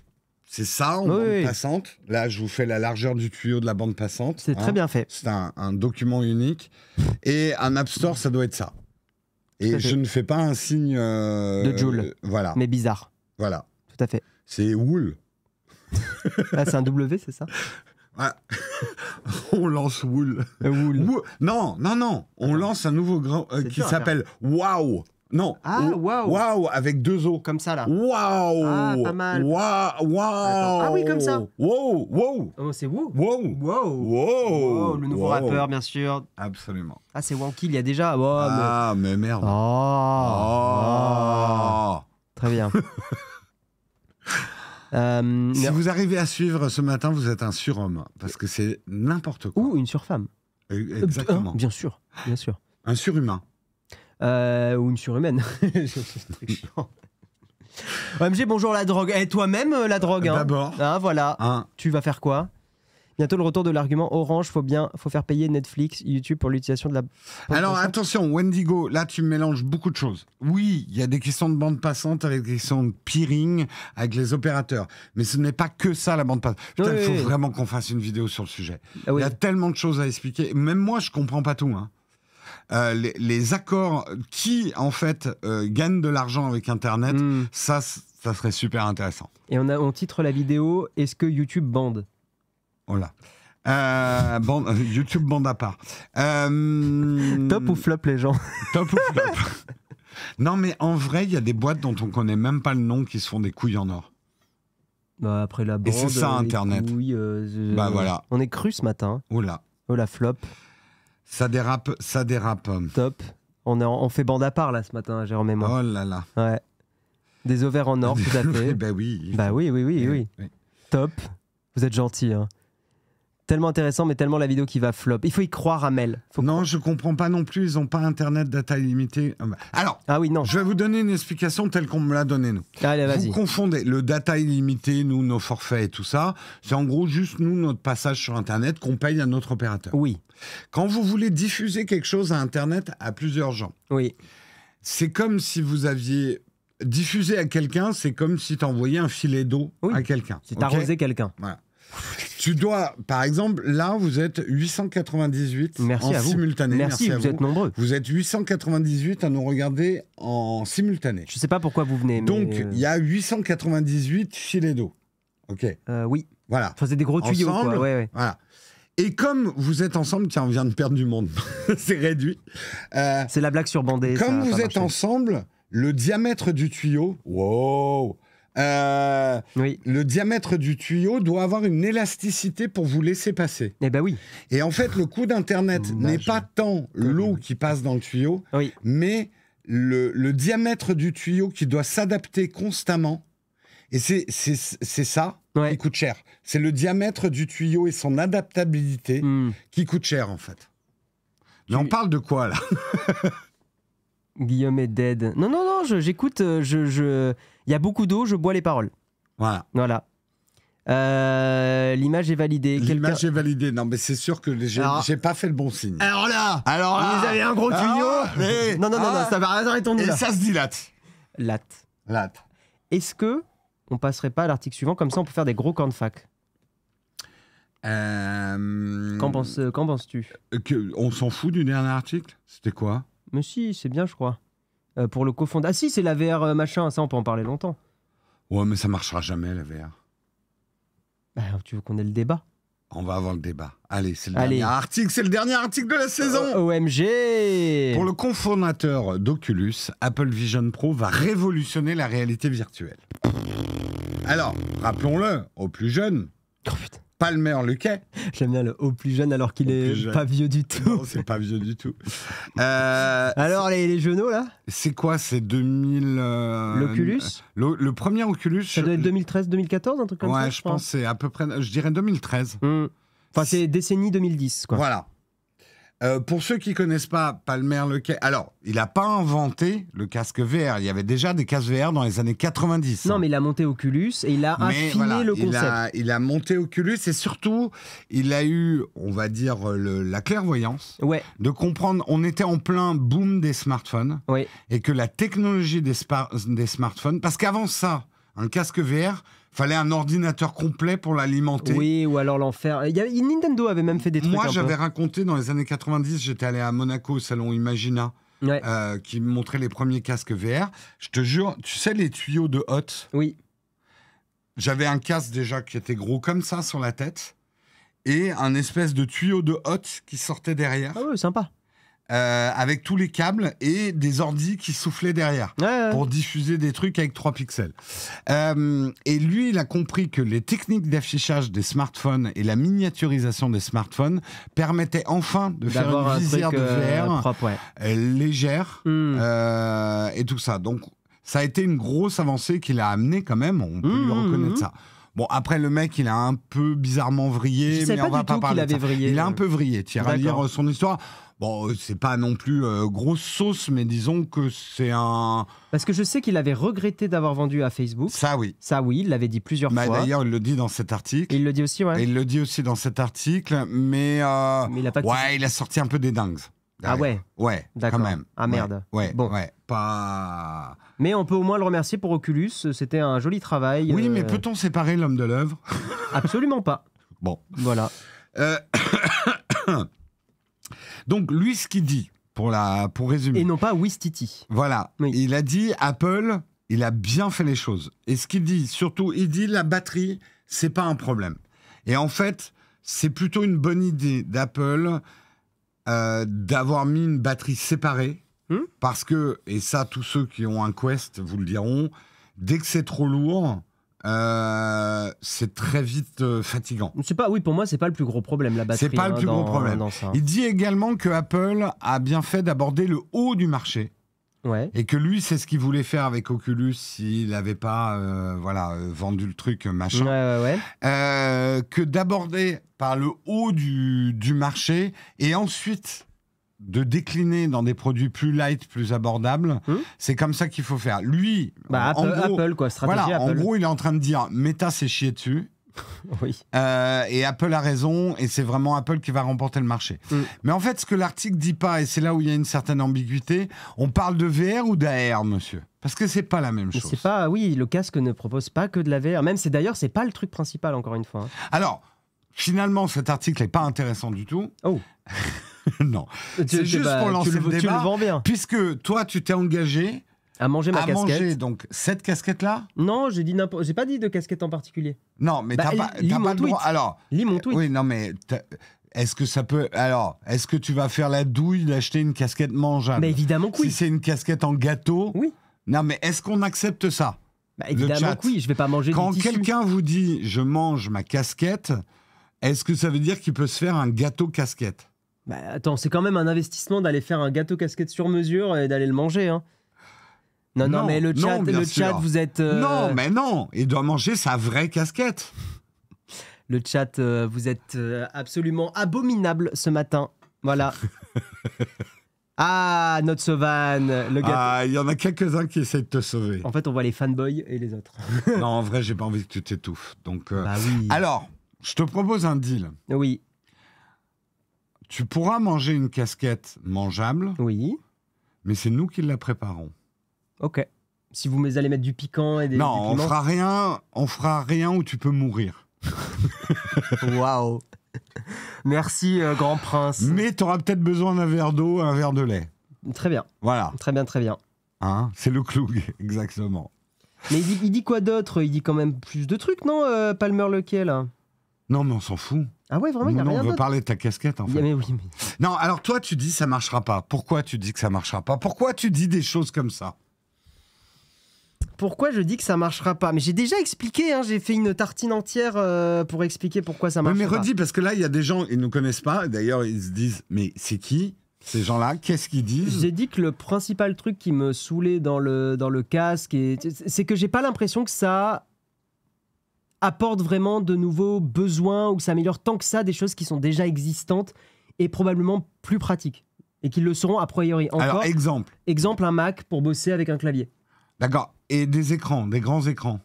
ça en bande passante. Là, je vous fais la largeur du tuyau de la bande passante. C'est très bien fait. C'est un document unique. Et un App Store, ça doit être ça. Et je ne fais pas un signe... de Joule. Voilà. Mais bizarre. Voilà. Tout à fait. C'est Wool. C'est un W, c'est ça? On lance Wool. Non. On lance un nouveau grand qui s'appelle Wow. Non. Wow avec 2 O. Comme ça, là. Wow. Ah, pas mal. Wow. Ah oui, comme ça. Wow. Oh, c'est Woo. Wow. Le nouveau rappeur, bien sûr. Absolument. Ah, c'est Wanky, il y a déjà. Mais merde. Très bien. Si vous arrivez à suivre ce matin, vous êtes un surhomme. Parce que c'est n'importe quoi. Ou une surfemme. Exactement. Bien sûr. Un surhumain. Ou une surhumaine. OMG, bonjour la drogue. Et toi-même, la drogue. D'abord. Voilà. Tu vas faire quoi? Bientôt le retour de l'argument Orange, faut faire payer Netflix, YouTube pour l'utilisation de la... Alors attention, Wendigo, là tu mélanges beaucoup de choses. Oui, il y a des questions de bande passante avec des questions de peering avec les opérateurs. Mais ce n'est pas que ça la bande passante. Putain, il faut vraiment qu'on fasse une vidéo sur le sujet. Il y a tellement de choses à expliquer. Même moi, je comprends pas tout. Les accords qui, en fait, gagnent de l'argent avec Internet, ça serait super intéressant. Et on titre la vidéo « Est-ce que YouTube bande ?» Voilà. YouTube bande à part. Top ou flop, les gens? Top ou flop? Non, mais en vrai, il y a des boîtes dont on connaît même pas le nom qui se font des couilles en or. Après la bande... Et c'est ça, Internet. Couilles, voilà. On est cru ce matin. Oula. Oh la flop. Ça dérape. Top. On fait bande à part là ce matin, Jérôme et moi. Oh là là. Ouais. Des ovaires en or, tout à fait. Oui. Top. Vous êtes gentil. Tellement intéressant, mais tellement la vidéo qui va flop. Il faut y croire, Amel. Non, je comprends pas non plus. Ils n'ont pas Internet data illimité. Alors, je vais vous donner une explication telle qu'on me l'a donnée, nous. Allez, vas-y. Vous confondez le data illimité, nous, nos forfaits et tout ça. C'est en gros juste, nous, notre passage sur Internet qu'on paye à notre opérateur. Oui. Quand vous voulez diffuser quelque chose à Internet à plusieurs gens, c'est comme si vous aviez diffusé à quelqu'un, c'est comme si tu envoyais un filet d'eau à quelqu'un. Si tu arrosais quelqu'un. Voilà. Tu dois, par exemple, là, vous êtes 898 en simultané. Merci, vous êtes nombreux. Vous êtes 898 à nous regarder en simultané. Je ne sais pas pourquoi vous venez. Donc, il y a 898 filets d'eau. OK. Oui. Voilà. Enfin, c'est des gros tuyaux, ensemble, quoi. Ouais. Voilà. Et comme vous êtes ensemble, tiens, on vient de perdre du monde. C'est réduit. C'est la blague sur Bandé. Comme vous êtes ensemble, le diamètre du tuyau... Wow. Le diamètre du tuyau doit avoir une élasticité pour vous laisser passer. Eh ben oui. Et en fait, le coût d'Internet n'est pas tant l'eau qui passe dans le tuyau, mais le diamètre du tuyau qui doit s'adapter constamment. Et c'est ça qui coûte cher. C'est le diamètre du tuyau et son adaptabilité qui coûte cher, en fait. Mais on parle de quoi, là? Guillaume est dead. Non, j'écoute. Il y a beaucoup d'eau, je bois les paroles. Voilà. L'image est validée. L'image est validée. Non, mais c'est sûr que j'ai pas fait le bon signe. Alors là, vous avez un gros tuyau. Non, ça va. Arrêtons-nous là. Et ça se dilate. Latte. Est-ce que on passerait pas à l'article suivant, comme ça on peut faire des gros cornfac? Qu'en penses-tu? On s'en fout du dernier article? C'était quoi? Mais si, c'est bien, je crois. Pour le cofondateur. Ah si, c'est la VR machin, ça on peut en parler longtemps. Ouais, mais ça marchera jamais, la VR. Tu veux qu'on ait le débat? On va avoir le débat. Allez, c'est le dernier article. C'est le dernier article de la saison. OMG. Pour le cofondateur d'Oculus, Apple Vision Pro va révolutionner la réalité virtuelle. Alors, rappelons-le, aux plus jeunes, Palmer Luckey. J'aime bien le au plus jeune alors qu'il est pas vieux du tout. Non, c'est pas vieux du tout. Alors, les genoux, là? C'est quoi? C'est 2000... L'Oculus? Le premier Oculus... Ça doit être 2013-2014, un truc comme ça? Ouais, je pense que c'est à peu près... Je dirais 2013. Enfin, c'est décennie 2010, quoi. Voilà. Pour ceux qui ne connaissent pas Palmer Luckey, alors, il n'a pas inventé le casque VR. Il y avait déjà des casques VR dans les années 90. Non, mais il a monté Oculus et il a affiné le concept. Il a monté Oculus et surtout, il a eu, on va dire, la clairvoyance de comprendre. On était en plein boom des smartphones et que la technologie des smartphones, parce qu'avant ça, un casque VR... Fallait un ordinateur complet pour l'alimenter. Oui, ou alors l'enfer. Nintendo avait même fait des trucs. Moi, j'avais raconté dans les années 90, j'étais allé à Monaco au salon Imagina, qui montrait les premiers casques VR. Je te jure, tu sais les tuyaux de Hot? Oui. J'avais un casque déjà qui était gros comme ça sur la tête et un espèce de tuyau de Hot qui sortait derrière. Ah oui, sympa. Avec tous les câbles et des ordis qui soufflaient derrière pour diffuser des trucs avec 3 pixels. Et lui, il a compris que les techniques d'affichage des smartphones et la miniaturisation des smartphones permettaient enfin de faire une visière de VR propre, légère et tout ça. Donc, ça a été une grosse avancée qu'il a amenée quand même, on peut lui reconnaître ça. Bon, après, le mec, il a un peu bizarrement vrillé, mais on va pas parler de ça. Il a un peu vrillé, tu iras lire son histoire. Bon, c'est pas non plus grosse sauce, mais disons que c'est un... Parce que je sais qu'il avait regretté d'avoir vendu à Facebook. Ça, oui. Ça, oui, il l'avait dit plusieurs fois. D'ailleurs, il le dit dans cet article. Et il le dit aussi, Et il le dit aussi dans cet article, mais il a pas il a sorti un peu des dingues. Ah ouais? Ouais, quand même. Ah merde. Pas... Mais on peut au moins le remercier pour Oculus, c'était un joli travail. Oui, mais peut-on séparer l'homme de l'œuvre? Absolument pas. Bon. Voilà. Donc, lui, ce qu'il dit, pour résumer... Et non pas Wistiti. Voilà. Oui. Il a dit, Apple, il a bien fait les choses. Et ce qu'il dit, surtout, il dit, la batterie, c'est pas un problème. Et en fait, c'est plutôt une bonne idée d'Apple d'avoir mis une batterie séparée. Parce que, et ça, tous ceux qui ont un Quest vous le diront, dès que c'est trop lourd... c'est très vite fatigant. Pour moi, c'est pas le plus gros problème, la batterie. C'est pas le plus gros problème. Il dit également que Apple a bien fait d'aborder le haut du marché. Et que lui, c'est ce qu'il voulait faire avec Oculus s'il n'avait pas vendu le truc machin. Que d'aborder par le haut du marché et ensuite de décliner dans des produits plus light, plus abordables, c'est comme ça qu'il faut faire. Lui, Apple, quoi, stratégie Apple. En gros, il est en train de dire Meta s'est chié dessus. Oui. Et Apple a raison, et c'est vraiment Apple qui va remporter le marché. Mais en fait, ce que l'article dit pas, et c'est là où il y a une certaine ambiguïté, on parle de VR ou d'AR, monsieur? Parce que c'est pas la même chose. C'est pas, le casque ne propose pas que de la VR. Même, d'ailleurs, c'est pas le truc principal, encore une fois. Alors, finalement, cet article n'est pas intéressant du tout. Oh. Non. C'est juste pour lancer le débat. Tu le vends bien. Puisque toi, tu t'es engagé à manger ma casquette. Donc cette casquette-là? Non, j'ai pas dit de casquette en particulier. Non, mais t'as pas le droit. Alors, lis mon tweet. Oui, non, mais est-ce que ça peut... Alors, est-ce que tu vas faire la douille d'acheter une casquette mangeable? Mais évidemment que oui. Si c'est une casquette en gâteau? Oui. Non, mais est-ce qu'on accepte ça? Évidemment que oui, je vais pas manger Quand du tissu. quelqu'un vous dit « je mange ma casquette », est-ce que ça veut dire qu'il peut se faire un gâteau casquette? Attends, c'est quand même un investissement d'aller faire un gâteau casquette sur mesure et d'aller le manger, hein. Non, mais le chat, vous êtes... Non, mais non, il doit manger sa vraie casquette. Le chat, vous êtes absolument abominable ce matin. Voilà. Ah, notre Sauvan, le gâteau. Ah, il y en a quelques-uns qui essaient de te sauver. En fait, on voit les fanboys et les autres. Non, en vrai, j'ai pas envie que tu t'étouffes. Donc, oui. Alors, je te propose un deal. Oui. Tu pourras manger une casquette mangeable. Oui. Mais c'est nous qui la préparons. Ok. Si vous allez mettre du piquant et des... Non, on fera rien où tu peux mourir. Waouh. Merci, grand prince. Mais tu auras peut-être besoin d'un verre d'eau, un verre de lait. Très bien. Voilà. Très bien, très bien. Hein, c'est le clou, exactement. Mais il dit quoi d'autre? Il dit quand même plus de trucs, non, Palmer Luckey, là? Non, mais on s'en fout. Ah ouais, vraiment, il n'y a rien on veut parler de ta casquette, en fait. Mais oui, Non, alors toi, tu dis ça marchera pas. Pourquoi tu dis que ça marchera pas? Pourquoi tu dis des choses comme ça? Pourquoi je dis que ça marchera pas? Mais j'ai déjà expliqué, hein, j'ai fait une tartine entière pour expliquer pourquoi ça marchera pas. Mais redis, parce que là, il y a des gens, ils ne nous connaissent pas. D'ailleurs, ils se disent, mais c'est qui ces gens-là? Qu'est-ce qu'ils disent? J'ai dit que le principal truc qui me saoulait dans le casque, c'est que j'ai pas l'impression que ça apporte vraiment de nouveaux besoins ou que ça améliore tant que ça des choses qui sont déjà existantes et probablement plus pratiques. Et qui le seront a priori. Encore, alors, exemple, un Mac pour bosser avec un clavier. D'accord. Et des écrans, des grands écrans.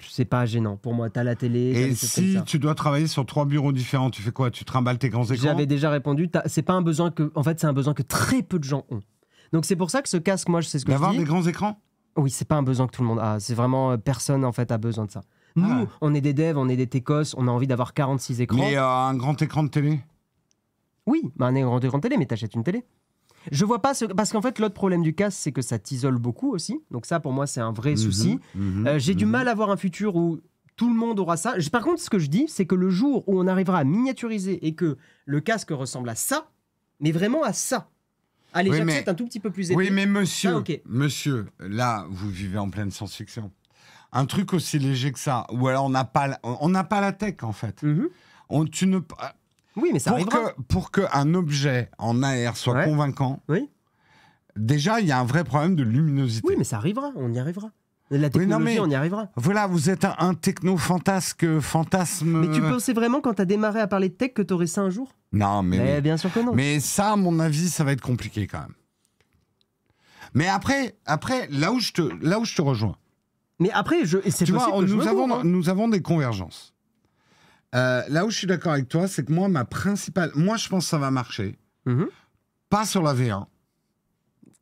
C'est pas gênant pour moi. T'as la télé. Et si tu dois travailler sur 3 bureaux différents, tu fais quoi? Tu trimbales tes grands écrans? J'avais déjà répondu. C'est pas un besoin que. En fait, c'est un besoin que très peu de gens ont. Donc c'est pour ça que ce casque, moi, je sais ce que je dis. D'avoir des grands écrans? Oui, c'est pas un besoin que tout le monde a. C'est vraiment personne en fait a besoin de ça. Nous, on est des devs, on est des techos, on a envie d'avoir 46 écrans. Mais un grand écran de télé? Oui, un grand écran de télé, mais t'achètes une télé. Je vois pas parce qu'en fait l'autre problème du casque, c'est que ça t'isole beaucoup aussi. Donc ça, pour moi, c'est un vrai souci. J'ai du mal à voir un futur où tout le monde aura ça. Par contre, ce que je dis, c'est que le jour où on arrivera à miniaturiser et que le casque ressemble à ça, mais vraiment à ça. Allez, j'accepte un tout petit peu plus épais. Oui, mais monsieur, là, vous vivez en pleine science-fiction. Un truc aussi léger que ça, ou alors on n'a pas la tech, en fait. Oui, mais ça arrivera. Pour qu'un objet en AR soit convaincant, déjà, il y a un vrai problème de luminosité. Oui, mais ça arrivera, on y arrivera. La technologie, on y arrivera. Voilà, vous êtes un techno-fantasme. Mais tu pensais vraiment, quand tu as démarré à parler de tech, que tu aurais ça un jour? Non, mais bien sûr que non. Mais ça, à mon avis, ça va être compliqué quand même. Mais après là où je te rejoins. Mais après, nous avons des convergences. Là où je suis d'accord avec toi, c'est que moi, je pense que ça va marcher. Pas sur la V1.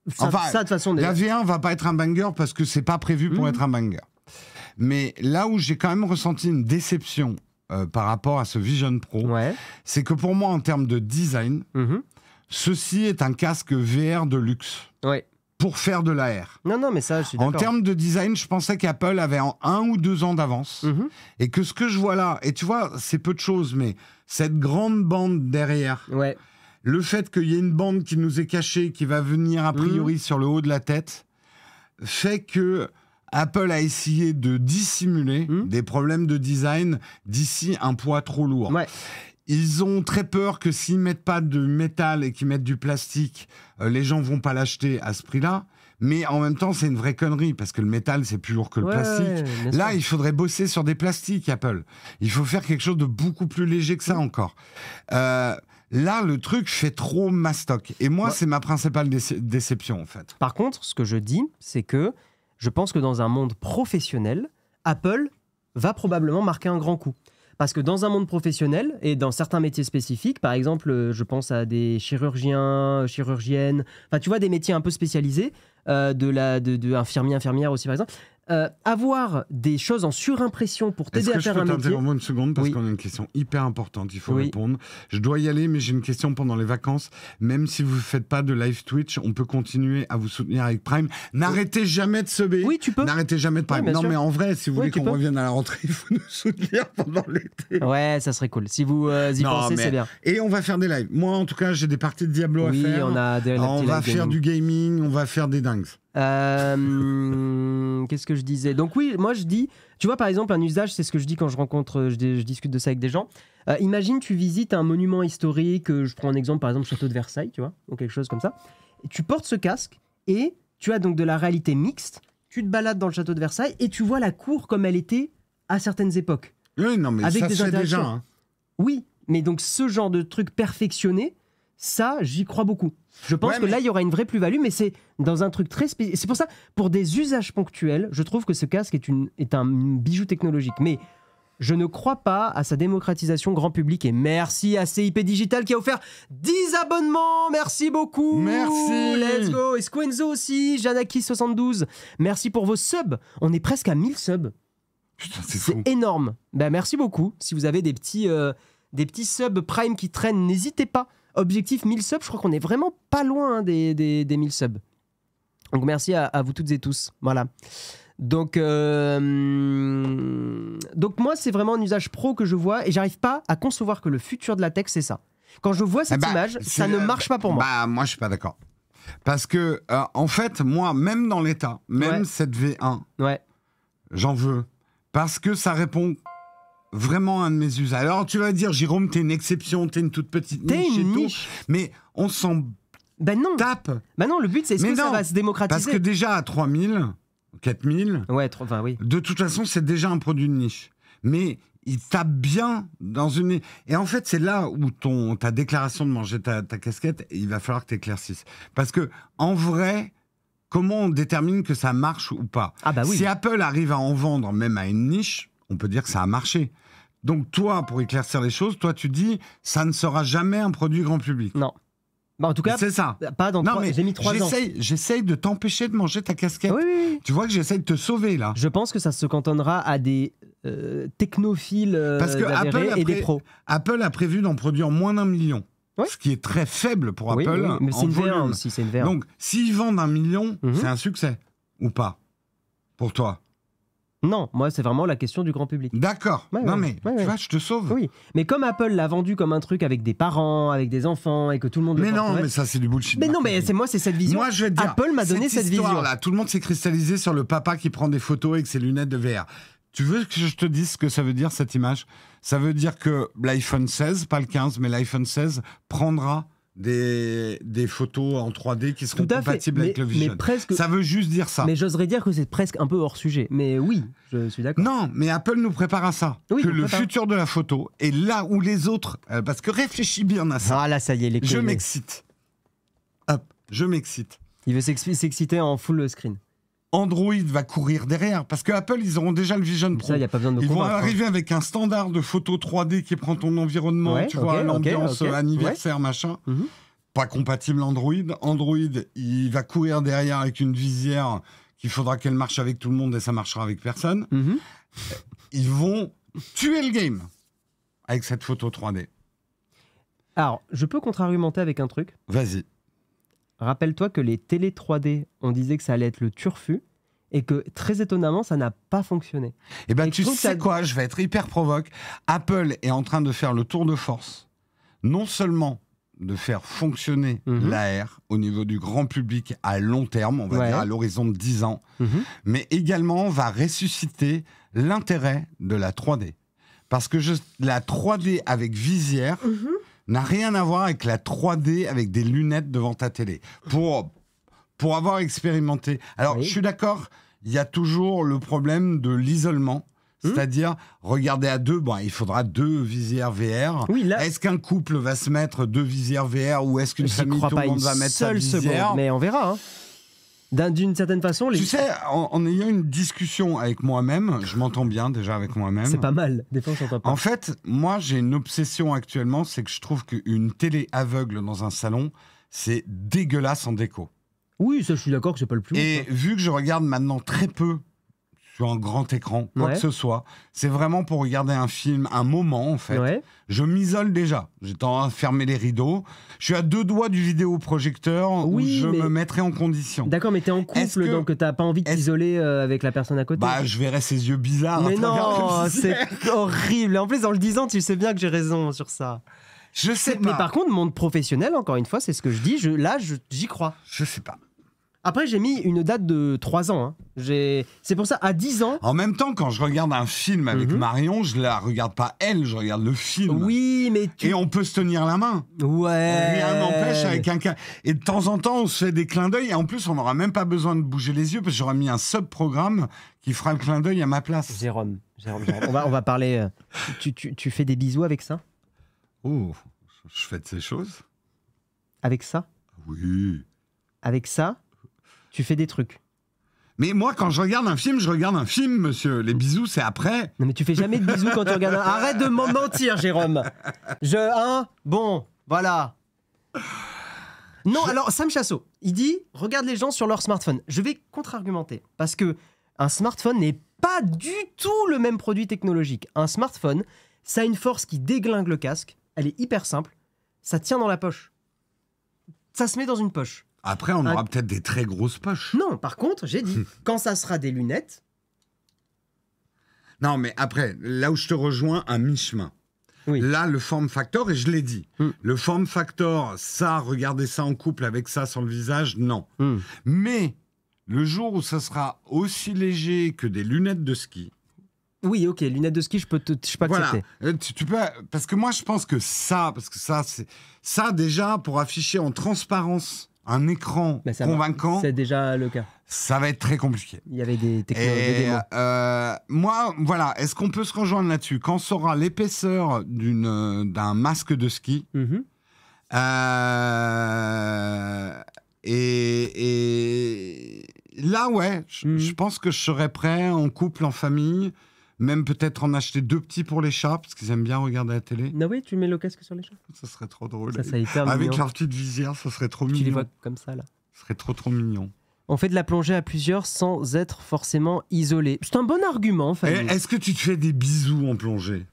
Ça, de toute façon, la V1 va pas être un banger parce que c'est pas prévu pour être un banger. Mais là où j'ai quand même ressenti une déception par rapport à ce Vision Pro, c'est que pour moi, en termes de design, ceci est un casque VR de luxe. Pour faire de l'AR. Non, mais ça, je suis d'accord. En termes de design, je pensais qu'Apple avait 1 ou 2 ans d'avance. Et que ce que je vois là, et tu vois, c'est peu de choses, mais cette grande bande derrière, le fait qu'il y ait une bande qui nous est cachée, qui va venir a priori sur le haut de la tête, fait que Apple a essayé de dissimuler des problèmes de design d'ici un poids trop lourd. Ils ont très peur que s'ils mettent pas de métal et qu'ils mettent du plastique, les gens vont pas l'acheter à ce prix-là. Mais en même temps, c'est une vraie connerie parce que le métal, c'est plus lourd que le plastique. Là, il faudrait bosser sur des plastiques, Apple. Il faut faire quelque chose de beaucoup plus léger que ça encore. Là, le truc fait trop mastoc. Et moi, c'est ma principale déception, en fait. Par contre, ce que je dis, c'est que je pense que dans un monde professionnel, Apple va probablement marquer un grand coup. Parce que dans un monde professionnel et dans certains métiers spécifiques, par exemple, je pense à des chirurgiens, chirurgiennes, enfin tu vois, des métiers un peu spécialisés, infirmiers, infirmières aussi par exemple, avoir des choses en surimpression pour t'aider à faire un métier. Est-ce que je peux t'interrompre une seconde parce qu'on a une question hyper importante, il faut répondre. Je dois y aller, mais j'ai une question pendant les vacances. Même si vous ne faites pas de live Twitch, on peut continuer à vous soutenir avec Prime. N'arrêtez jamais de subber. Oui, tu peux. N'arrêtez jamais de Prime. Non, mais en vrai, si vous voulez qu'on revienne à la rentrée, il faut nous soutenir pendant l'été. Ouais, ça serait cool. Si vous y pensez, c'est bien. Et on va faire des lives. Moi, en tout cas, j'ai des parties de Diablo à faire. On va faire du gaming, on va faire des dingues. Qu'est-ce que je disais? Donc oui, moi je dis, tu vois par exemple un usage, c'est ce que je dis quand je discute de ça avec des gens. Imagine tu visites un monument historique, je prends un exemple par exemple Château de Versailles, tu vois, ou quelque chose comme ça. Et tu portes ce casque et tu as donc de la réalité mixte. Tu te balades dans le Château de Versailles et tu vois la cour comme elle était à certaines époques. Oui, non mais avec ça se fait déjà. Hein. Oui, mais donc ce genre de truc perfectionné, ça j'y crois beaucoup. Je pense que là, il y aura une vraie plus-value, mais c'est dans un truc très spécifique. C'est pour ça, pour des usages ponctuels, je trouve que ce casque est un bijou technologique. Mais je ne crois pas à sa démocratisation grand public. Et merci à CIP Digital qui a offert 10 abonnements. Merci beaucoup. Merci. Let's go. Et Squenzo aussi, Janaki72. Merci pour vos subs. On est presque à 1000 subs. Putain, c'est énorme. Ben, merci beaucoup. Si vous avez des petits subs Prime qui traînent, n'hésitez pas. Objectif 1000 subs, je crois qu'on est vraiment pas loin des 1000 subs. Donc merci à vous toutes et tous. Voilà. Donc moi, c'est vraiment un usage pro que je vois et j'arrive pas à concevoir que le futur de la tech, c'est ça. Quand je vois cette image, ça ne marche pas pour moi. Bah, moi, je suis pas d'accord. Parce que, en fait, moi, même dans l'état, même cette V1, j'en veux. Parce que ça répond vraiment à un de mes usages. Alors, tu vas dire, Jérôme, t'es une exception, t'es une toute petite niche et tout. Mais on s'en tape. Bah non, le but, c'est que ça va se démocratiser. Parce que déjà, à 3000, 4000, de toute façon, c'est déjà un produit de niche. Mais il tape bien dans une... Et en fait, c'est là où ta déclaration de manger ta casquette, il va falloir que tu éclaircisses. Parce que, en vrai, comment on détermine que ça marche ou pas ? Si Apple arrive à en vendre même à une niche, on peut dire que ça a marché. Donc toi, pour éclaircir les choses, toi, tu dis, ça ne sera jamais un produit grand public. Non. Bah en tout cas, c'est ça. Pas dans j'ai mis 3 ans. J'essaye de t'empêcher de manger ta casquette. Oui. Tu vois que j'essaye de te sauver, là. Je pense que ça se cantonnera à des technophiles parce que et des pros. Apple a prévu d'en produire moins d'1 million. Ce qui est très faible pour Apple. Oui, mais c'est une V1 aussi, c'est une V1. Donc, s'ils vendent 1 million, c'est un succès. Ou pas ? Pour toi ? Non, moi, c'est vraiment la question du grand public. D'accord. Tu vois, je te sauve. Oui, mais comme Apple l'a vendu comme un truc avec des parents, avec des enfants, et que tout le monde... mais ça, c'est du bullshit. Mais non, mais c'est cette vision. Moi, je vais te dire, Apple m'a donné cette vision. Là, tout le monde s'est cristallisé sur le papa qui prend des photos avec ses lunettes de VR. Tu veux que je te dise ce que ça veut dire, cette image ? Ça veut dire que l'iPhone 16, pas le 15, mais l'iPhone 16 prendra des photos en 3D qui seront compatibles avec le Vision. Ça veut juste dire ça. Mais j'oserais dire que c'est presque un peu hors sujet. Mais oui, je suis d'accord. Non, mais Apple nous prépare à ça. Oui, que le futur de la photo est là où les autres... parce que réfléchis bien à ça. Ah là, ça y est, je m'excite. Hop, je m'excite. Il veut s'exciter en full screen. Android va courir derrière, parce que Apple, ils auront déjà le Vision Pro. Ça, y a pas besoin de ils vont arriver avec un standard de photo 3D qui prend ton environnement, tu vois, l'ambiance anniversaire, machin. Pas compatible Android. Android, il va courir derrière avec une visière qu'il faudra qu'elle marche avec tout le monde et ça marchera avec personne. Ils vont tuer le game avec cette photo 3D. Alors, je peux contre-argumenter avec un truc. Vas-y. Rappelle-toi que les télé 3D, on disait que ça allait être le turfu et que, très étonnamment, ça n'a pas fonctionné. Eh bien, tu sais quoi ? Je vais être hyper provoque. Apple est en train de faire le tour de force, non seulement de faire fonctionner l'AR au niveau du grand public à long terme, on va dire à l'horizon de 10 ans, mais également va ressusciter l'intérêt de la 3D. Parce que la 3D avec visière... n'a rien à voir avec la 3D avec des lunettes devant ta télé. Pour avoir expérimenté... Alors, je suis d'accord, il y a toujours le problème de l'isolement. C'est-à-dire, regarder à deux, il faudra 2 visières VR. Oui, là... Est-ce qu'un couple va se mettre 2 visières VR ou est-ce qu'une famille, tout le monde va mettre sa visière ? Mais on verra, d'une certaine façon... Tu sais, en ayant une discussion avec moi-même, je m'entends bien déjà avec moi-même. C'est pas mal, des fois on s'entend pas. En fait, moi j'ai une obsession actuellement, c'est que je trouve qu'une télé aveugle dans un salon, c'est dégueulasse en déco. Oui, ça je suis d'accord que c'est pas le plus... Et vu que je regarde maintenant très peu sur un grand écran, quoi que ce soit, c'est vraiment pour regarder un film, un moment en fait. Je m'isole déjà, j'ai tendance à fermer les rideaux, je suis à 2 doigts du vidéoprojecteur où je me mettrai en condition. D'accord, mais t'es en couple, donc t'as pas envie de t'isoler avec la personne à côté. Je verrai ses yeux bizarres. Mais non, c'est horrible. En plus, en le disant, tu sais bien que j'ai raison sur ça. Je sais pas. Mais par contre, monde professionnel, encore une fois, c'est ce que je dis, j'y crois. Je sais pas. Après, j'ai mis une date de 3 ans. C'est pour ça, à 10 ans... En même temps, quand je regarde un film avec Marion, je la regarde pas elle, je regarde le film. Oui, mais Et on peut se tenir la main. Ouais. Rien n'empêche avec un... Et de temps en temps, on se fait des clins d'œil. Et en plus, on n'aura même pas besoin de bouger les yeux parce que j'aurais mis un sub-programme qui fera le clin d'œil à ma place. Jérôme. On va parler... Tu fais des bisous avec ça ? Oh, je fais de ces choses. Avec ça ? Oui. Avec ça ? Tu fais des trucs. Mais moi, quand je regarde un film, monsieur. Les bisous, c'est après. Non, mais tu fais jamais de bisous quand tu regardes un... Arrête de m'en mentir, Jérôme. Bon, voilà. Non, alors, Sam Chasso, il dit, regarde les gens sur leur smartphone. Je vais contre-argumenter. Parce que un smartphone n'est pas du tout le même produit technologique. Un smartphone, ça a une force qui déglingue le casque. Elle est hyper simple. Ça tient dans la poche. Ça se met dans une poche. Après, on aura peut-être des très grosses poches. Non, par contre, j'ai dit, quand ça sera des lunettes, Non, mais après, là où je te rejoins, à mi-chemin. Oui. Là, le form factor, et je l'ai dit, le form factor, ça, regarder ça en couple avec ça sur le visage, non. Mais le jour où ça sera aussi léger que des lunettes de ski... Oui, ok, lunettes de ski, je peux accepter. Voilà, tu peux, parce que moi, je pense que ça, ça, déjà, pour afficher en transparence un écran convaincant... C'est déjà le cas. Ça va être très compliqué. Il y avait des technologies, des démos. Moi, voilà, est-ce qu'on peut se rejoindre là-dessus? Quand on saura l'épaisseur d'un masque de ski, et là, ouais, je pense que je serais prêt, en couple, en famille, même peut-être en acheter 2 petits pour les chats, parce qu'ils aiment bien regarder la télé. Ah oui, tu mets le casque sur les chats? Ça serait trop drôle. Ça serait hyper avec mignon. leur petite visière, ça serait trop mignon. Tu les vois comme ça, là. Ça serait trop mignon. On fait de la plongée à plusieurs sans être forcément isolé. C'est un bon argument, Fanny. Est-ce que tu te fais des bisous en plongée?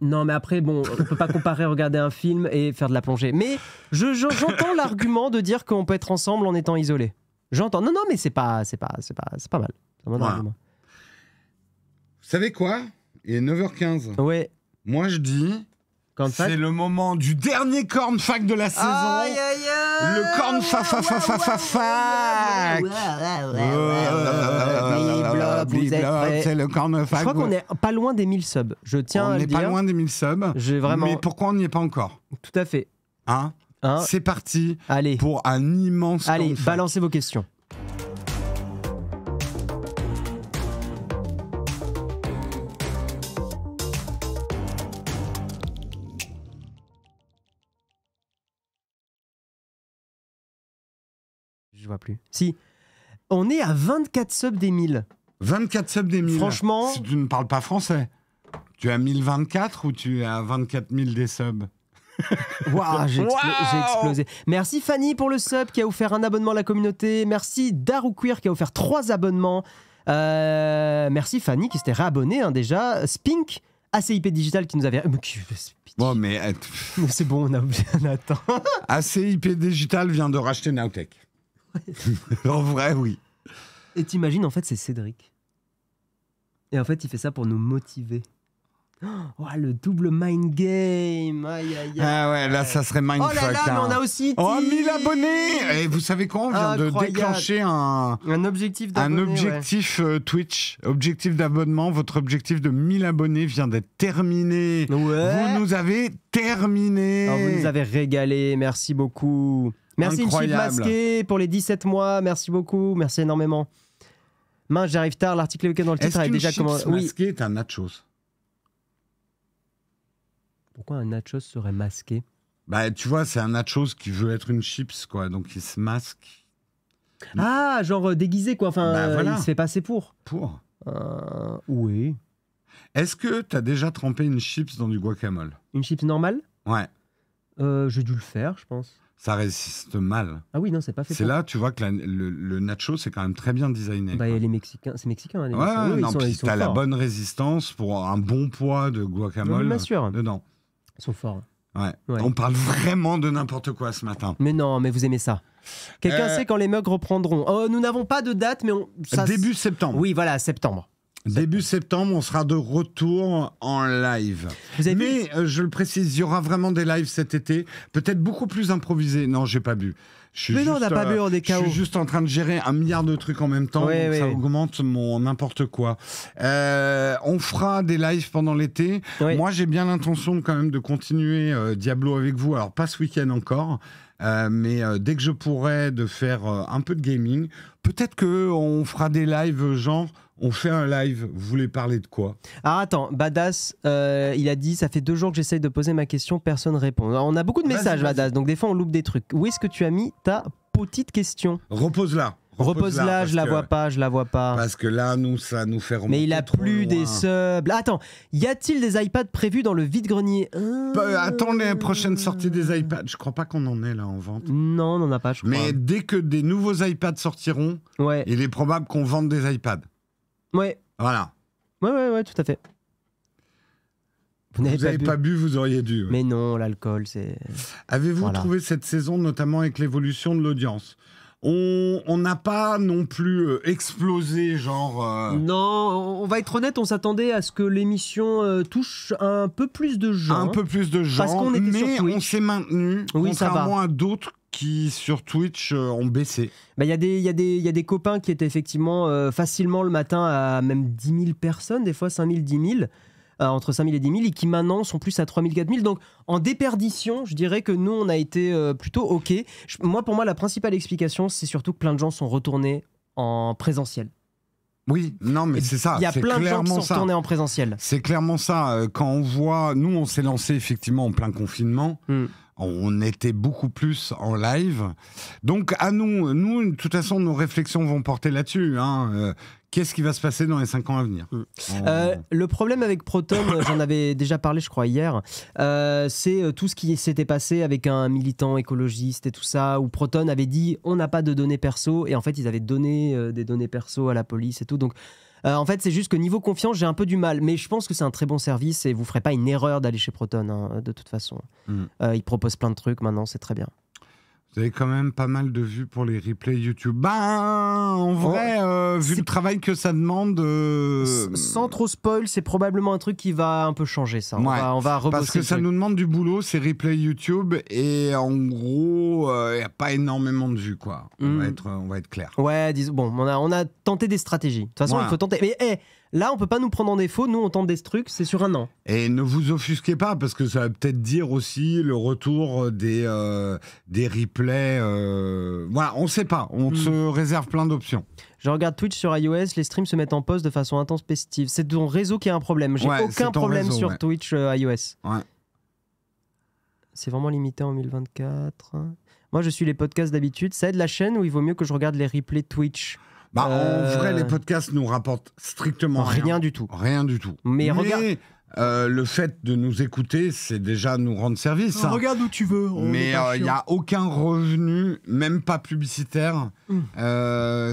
Non, mais après, bon, on peut pas comparer regarder un film et faire de la plongée. Mais j'entends l'argument de dire qu'on peut être ensemble en étant isolé. J'entends. Non, mais c'est pas mal. C'est un bon argument. Vous savez quoi? Il est 9h15. Ouais. Moi, je dis... C'est le moment du dernier corn fac de la saison. Aïe, aïe, aïe. Le corn fac. C'est le corn fac. Je crois qu'on est pas loin des 1000 subs. Je tiens à le dire. On n'est pas loin des 1000 subs. Mais pourquoi on n'y est pas encore? Tout à fait. C'est parti. Allez. Pour un immense corn fac. Allez, balancez vos questions. Je vois plus. Si, on est à 24 subs des 1000. 24 subs des 1000. Franchement... Si tu ne parles pas français, tu es à 1024 ou tu es à 24 000 des subs? Waouh, j'ai explosé. Merci Fanny pour le sub qui a offert un abonnement à la communauté. Merci Daruqueer qui a offert 3 abonnements. Merci Fanny qui s'était réabonnée déjà. Spink, ACIP Digital qui nous avait... Bon, mais... C'est bon, on a oublié. Attends. ACIP Digital vient de racheter Nowtech. En vrai, oui. Et t'imagines, en fait, c'est Cédric. Et en fait, il fait ça pour nous motiver. Oh, le double mind game. Aïe, aïe, aïe. Ah ouais, là, ça serait mindfuck. Oh là là, mais on a aussi... 1000 abonnés. Et vous savez quoi? On vient de déclencher un objectif d'abonnés. Un objectif Twitch, objectif d'abonnement. Votre objectif de 1000 abonnés vient d'être terminé. Ouais. Vous nous avez terminé. Oh, vous nous avez régalé. Merci beaucoup. Merci Inchip Masqué pour les 17 mois. Merci beaucoup. Merci énormément. Mince, j'arrive tard. L'article week-end dans le titre avait déjà commencé. Est-ce que masqué est un nachos? Pourquoi un nachos serait masqué? Bah, tu vois, c'est un nachos qui veut être une chips, quoi. Donc, il se masque. Ah, genre déguisé, quoi. Enfin, voilà. Il se fait passer pour. Oui. Est-ce que tu as déjà trempé une chips dans du guacamole? Une chips normale? Ouais. J'ai dû le faire, je pense. Ça résiste mal. Ah oui, non, c'est pas fait. C'est là, tu vois, que le nacho, c'est quand même très bien designé. Bah, les Mexicains, c'est mexicain. Les ouais, non, puis t'as la bonne résistance pour un bon poids de guacamole dedans. Ils sont forts. Ouais. On parle vraiment de n'importe quoi ce matin. Mais non, mais vous aimez ça. Quelqu'un sait quand les mugs reprendront? Nous n'avons pas de date, mais début septembre. Oui, voilà, septembre. Début septembre, on sera de retour en live. Mais je le précise, il y aura vraiment des lives cet été, peut-être beaucoup plus improvisés. Non, j'ai pas bu. Mais non, on n'a pas bu, on est KO. Je suis juste en train de gérer 1 milliard de trucs en même temps, donc ça augmente mon n'importe quoi. On fera des lives pendant l'été. Oui. Moi, j'ai bien l'intention quand même de continuer Diablo avec vous. Alors, pas ce week-end encore, mais dès que je pourrai de faire un peu de gaming, peut-être qu'on fera des lives genre... On fait un live, vous voulez parler de quoi? Ah attends, Badass, il a dit, ça fait 2 jours que j'essaye de poser ma question, personne répond. Alors, on a beaucoup de messages, Badass, donc des fois on loupe des trucs. Où est-ce que tu as mis ta petite question? Repose-la. Repose-la, je la vois pas. Parce que là, ça nous fait remonter. Mais il a plus des subs. Attends, y a-t-il des iPads prévus dans le vide-grenier? Attends les prochaines sorties des iPads. Je crois pas qu'on en ait là en vente. Non, on n'en a pas, je crois. Mais dès que des nouveaux iPads sortiront, il est probable qu'on vende des iPads. Ouais. Voilà. Ouais, tout à fait. Vous n'avez pas bu, vous auriez dû. Ouais. Mais non, l'alcool, c'est... Avez-vous trouvé cette saison, notamment avec l'évolution de l'audience? On n'a pas non plus explosé, genre... Non, on va être honnête, on s'attendait à ce que l'émission touche un peu plus de gens. Un peu plus de gens, parce qu'on était mais sur Twitch. on s'est maintenu, oui, contrairement à d'autres qui, sur Twitch, ont baissé. Il y a des copains qui étaient effectivement facilement le matin à même 10 000 personnes, des fois 5 000, 10 000. Entre 5 000 et 10 000, et qui maintenant sont plus à 3 000, 4 000. Donc, en déperdition, je dirais que nous, on a été plutôt OK. Pour moi, la principale explication, c'est surtout que plein de gens sont retournés en présentiel. Oui, non, mais c'est ça. Il y a plein de gens qui sont retournés en présentiel. C'est clairement ça. Quand on voit... Nous, on s'est lancé effectivement en plein confinement. On était beaucoup plus en live. Donc, à nous, de toute façon, nos réflexions vont porter là-dessus. Qu'est-ce qui va se passer dans les 5 ans à venir? Le problème avec Proton, j'en avais déjà parlé, je crois, hier, c'est tout ce qui s'était passé avec un militant écologiste et tout ça, où Proton avait dit on n'a pas de données perso, et en fait, ils avaient donné des données perso à la police et tout. Donc, en fait, c'est juste que niveau confiance, j'ai un peu du mal. Mais je pense que c'est un très bon service et vous ne ferez pas une erreur d'aller chez Proton, de toute façon. Ils proposent plein de trucs maintenant, c'est très bien. Vous avez quand même pas mal de vues pour les replays YouTube. En vrai, vu le travail que ça demande... Sans trop spoil, c'est probablement un truc qui va un peu changer, ça. Ouais, on va rebosser. parce que ça nous demande du boulot, ces replays YouTube, et en gros, il n'y a pas énormément de vues, quoi. On va être clair. Ouais, bon, on a tenté des stratégies. De toute façon, il faut tenter. Mais là, on peut pas nous prendre en défaut. Nous, on tente des trucs, c'est sur 1 an. Et ne vous offusquez pas, parce que ça va peut-être dire aussi le retour des replays. Voilà, on sait pas. On se réserve plein d'options. Je regarde Twitch sur iOS, les streams se mettent en pause de façon intempestive. C'est ton réseau qui a un problème. J'ai aucun problème réseau, sur Twitch iOS. Ouais. C'est vraiment limité en 2024. Moi, je suis les podcasts d'habitude. Ça aide la chaîne ou il vaut mieux que je regarde les replays Twitch? En vrai, les podcasts nous rapportent strictement rien du tout. Rien du tout. Mais regarde... le fait de nous écouter, c'est déjà nous rendre service. Regarde où tu veux. Mais il n'y a aucun revenu, même pas publicitaire,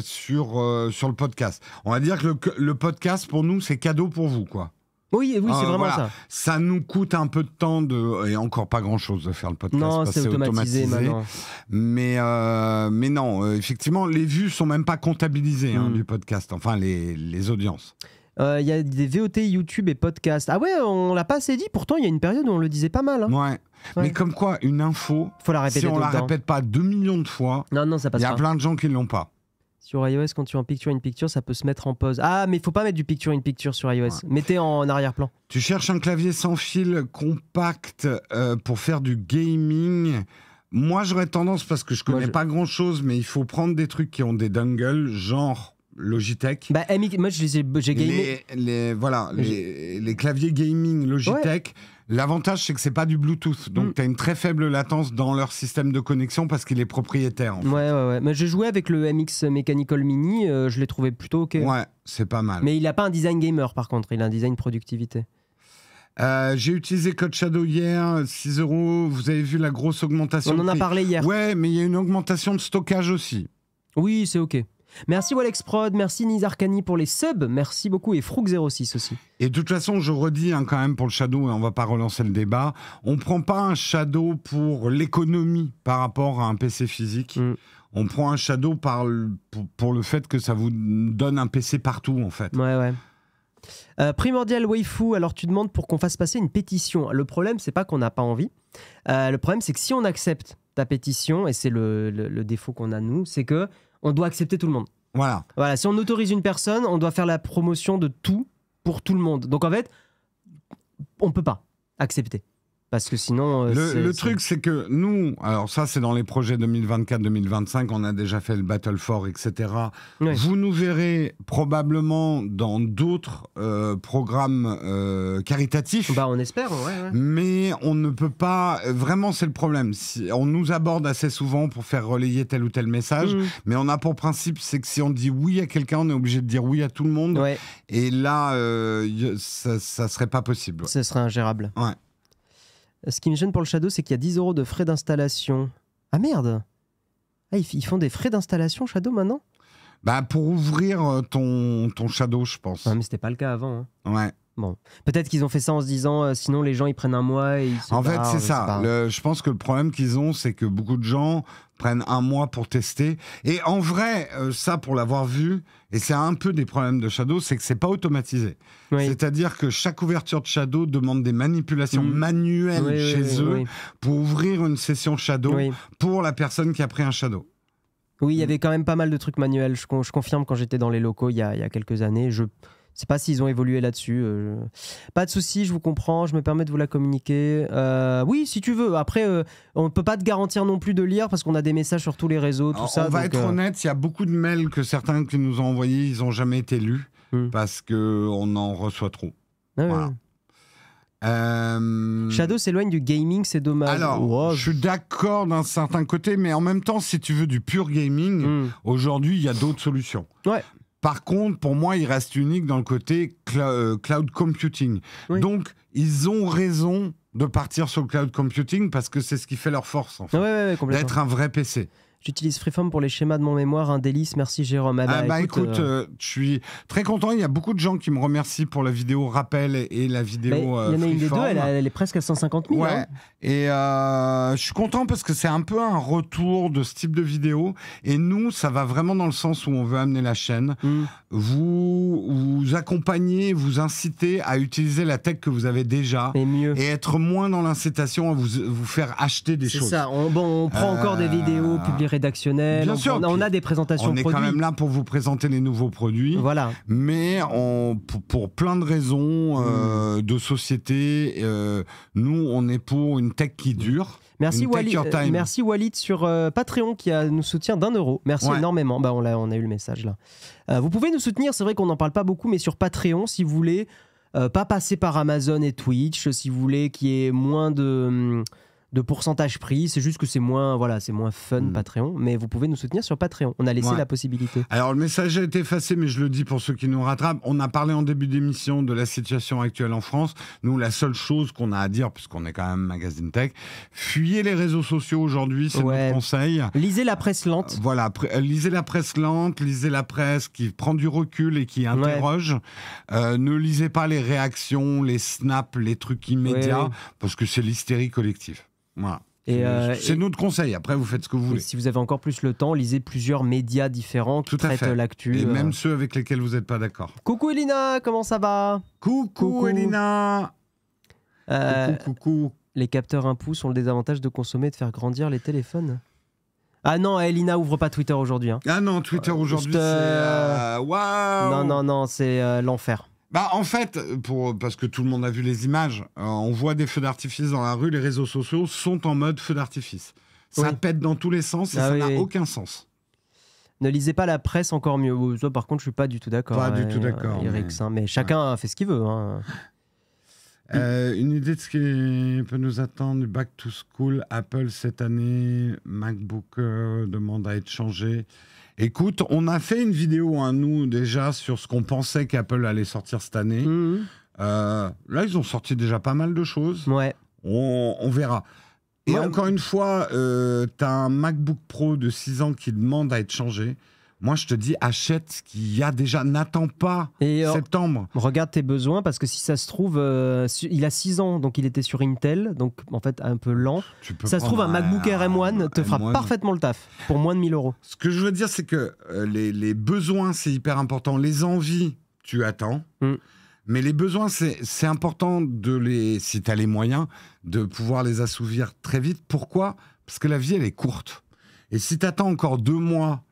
sur le podcast. On va dire que le podcast, pour nous, c'est cadeau pour vous, quoi. Oui, c'est vraiment ça. Ça nous coûte un peu de temps, et encore pas grand-chose de faire le podcast. Non, c'est automatisé maintenant. Mais non, effectivement, les vues sont même pas comptabilisées du podcast, enfin les audiences. Il y a des VOT YouTube et podcast. Ah ouais, on l'a pas assez dit, pourtant il y a une période où on le disait pas mal. Ouais. Mais comme quoi, une info, faut la répéter si on la répète pas 2 millions de fois, ça passe pas. Il y a plein de gens qui l'ont pas. Sur iOS, quand tu es en picture-in-picture, ça peut se mettre en pause. Ah, mais il faut pas mettre du picture-in-picture sur iOS. Ouais. Mettez en arrière-plan. Tu cherches un clavier sans fil compact pour faire du gaming. Moi, j'aurais tendance, parce que je connais pas grand-chose, mais il faut prendre des trucs qui ont des dongles, genre Logitech. Moi, j'ai gamé. Les claviers gaming Logitech. Ouais. L'avantage, c'est que c'est pas du Bluetooth, donc tu as une très faible latence dans leur système de connexion parce qu'il est propriétaire. En fait. Ouais. Mais j'ai joué avec le MX Mechanical Mini, je l'ai trouvé plutôt ok. Ouais, c'est pas mal. Mais il a pas un design gamer par contre, il a un design productivité. J'ai utilisé Code Shadow hier, 6 €. Vous avez vu la grosse augmentation? On en a parlé hier. Ouais, mais il y a une augmentation de stockage aussi. Oui, c'est ok. Merci Walex Prod, merci Nizarkani pour les subs, merci beaucoup, et Frouk06 aussi. Et de toute façon, je redis quand même pour le Shadow, et on va pas relancer le débat, on prend pas un Shadow pour l'économie par rapport à un PC physique. On prend un Shadow pour le fait que ça vous donne un PC partout en fait. Ouais. Primordial Waifu, alors tu demandes pour qu'on fasse passer une pétition. Le problème, c'est pas qu'on n'a pas envie. Le problème, c'est que si on accepte ta pétition, et c'est le défaut qu'on a nous, c'est que on doit accepter tout le monde. Voilà, si on autorise une personne, on doit faire la promotion de tout pour tout le monde. Donc en fait, on peut pas accepter. Parce que sinon... Le truc, c'est que nous, alors ça, c'est dans les projets 2024-2025, on a déjà fait le Battle for, etc. Oui. Vous nous verrez probablement dans d'autres programmes caritatifs. On espère, ouais. Mais on ne peut pas... Vraiment, c'est le problème. On nous aborde assez souvent pour faire relayer tel ou tel message, mais on a pour principe, c'est que si on dit oui à quelqu'un, on est obligé de dire oui à tout le monde. Ouais. Et là, ça serait pas possible. Ce serait ingérable. Ouais. Ce qui me gêne pour le Shadow, c'est qu'il y a 10 € de frais d'installation. Ah merde! Ils font des frais d'installation Shadow maintenant? Pour ouvrir ton Shadow, je pense. Ah, mais c'était pas le cas avant. Ouais. Bon, peut-être qu'ils ont fait ça en se disant sinon les gens ils prennent un mois et ils se En fait, c'est ça. Je pense que le problème qu'ils ont, c'est que beaucoup de gens prennent un mois pour tester. Et en vrai, ça, pour l'avoir vu, et c'est un peu des problèmes de Shadow, c'est que c'est pas automatisé. Oui. C'est-à-dire que chaque ouverture de Shadow demande des manipulations manuelles chez eux pour ouvrir une session Shadow pour la personne qui a pris un Shadow. Oui, il y avait quand même pas mal de trucs manuels. Je confirme, quand j'étais dans les locaux il y a quelques années, je sais pas s'ils ont évolué là-dessus. Pas de souci, je vous comprends, je me permets de vous la communiquer. Oui, si tu veux. Après, on ne peut pas te garantir non plus de lire parce qu'on a des messages sur tous les réseaux, tout ça. On va être honnête, il y a beaucoup de mails que certains qui nous ont envoyés, ils n'ont jamais été lus parce qu'on en reçoit trop. Ah, voilà. Shadow s'éloigne du gaming, c'est dommage. Alors, je suis d'accord d'un certain côté, mais en même temps, si tu veux du pur gaming, aujourd'hui, il y a d'autres solutions. Ouais. Par contre, pour moi, il reste unique dans le côté cloud computing. Oui. Donc, ils ont raison de partir sur le cloud computing parce que c'est ce qui fait leur force, en fait, d'être un vrai PC. J'utilise Freeform pour les schémas de mon mémoire, un délice, merci Jérôme. Écoute, je suis très content, il y a beaucoup de gens qui me remercient pour la vidéo rappel et la vidéo il y en a une des deux, elle est presque à 150 000. Ouais. Hein. Et je suis content parce que c'est un peu un retour de ce type de vidéo. Et nous, ça va vraiment dans le sens où on veut amener la chaîne. Vous accompagner, vous inciter à utiliser la tech que vous avez déjà. Et être moins dans l'incitation à vous faire acheter des choses. C'est ça, on prend encore des vidéos publiées rédactionnelles. Bien sûr, on a des présentations de produits. On est quand même là pour vous présenter les nouveaux produits. Voilà. Mais pour plein de raisons de société, nous, on est pour une tech qui dure. Merci Walid sur Patreon qui nous soutient d'1 €. Merci énormément. On a eu le message là. Vous pouvez nous soutenir, c'est vrai qu'on n'en parle pas beaucoup, mais sur Patreon, si vous voulez, pas passer par Amazon et Twitch, si vous voulez qu'il y ait moins de pourcentage pris, c'est juste que c'est moins fun Patreon, mais vous pouvez nous soutenir sur Patreon, on a laissé la possibilité. Alors le message a été effacé, mais je le dis pour ceux qui nous rattrapent, on a parlé en début d'émission de la situation actuelle en France. Nous, la seule chose qu'on a à dire, puisqu'on est quand même magazine tech, fuyez les réseaux sociaux aujourd'hui, c'est notre conseil. Lisez la presse lente. Lisez la presse lente, lisez la presse qui prend du recul et qui interroge. Ne lisez pas les réactions, les snaps, les trucs immédiats, parce que c'est l'hystérie collective. Voilà. C'est notre conseil. Après, vous faites ce que vous voulez. Si vous avez encore plus le temps, lisez plusieurs médias différents qui traitent l'actu. Et même ceux avec lesquels vous n'êtes pas d'accord. Coucou Elina, comment ça va? Coucou Elina. Coucou. Les capteurs 1 pouce ont le désavantage de consommer et de faire grandir les téléphones. Ah non, Elina, ouvre pas Twitter aujourd'hui. Hein. Ah non, Twitter aujourd'hui, c'est... Waouh. Non, c'est l'enfer. En fait, parce que tout le monde a vu les images, on voit des feux d'artifice dans la rue, les réseaux sociaux sont en mode feu d'artifice. Ça pète dans tous les sens et ça n'a aucun sens. Ne lisez pas la presse, encore mieux. Ça, par contre, je suis pas du tout d'accord. Pas du tout d'accord. Eric, mais chacun fait ce qu'il veut. Hein. Une idée de ce qui peut nous attendre, back to school, Apple cette année, MacBook demande à être changé. Écoute, on a fait une vidéo, nous, déjà, sur ce qu'on pensait qu'Apple allait sortir cette année. Là, ils ont sorti déjà pas mal de choses. Ouais. On verra. Et encore une fois, tu as un MacBook Pro de 6 ans qui demande à être changé. Moi, je te dis, achète ce qu'il y a déjà. N'attends pas septembre. Regarde tes besoins, parce que si ça se trouve, il a 6 ans, donc il était sur Intel, donc en fait un peu lent. Ça se trouve, un MacBook Air M1 te fera parfaitement le taf, pour moins de 1 000 €. Ce que je veux dire, c'est que les besoins, c'est hyper important. Les envies, tu attends. Mais les besoins, c'est important si tu as les moyens, de pouvoir les assouvir très vite. Pourquoi? Parce que la vie, elle est courte. Et si tu attends encore 2 mois...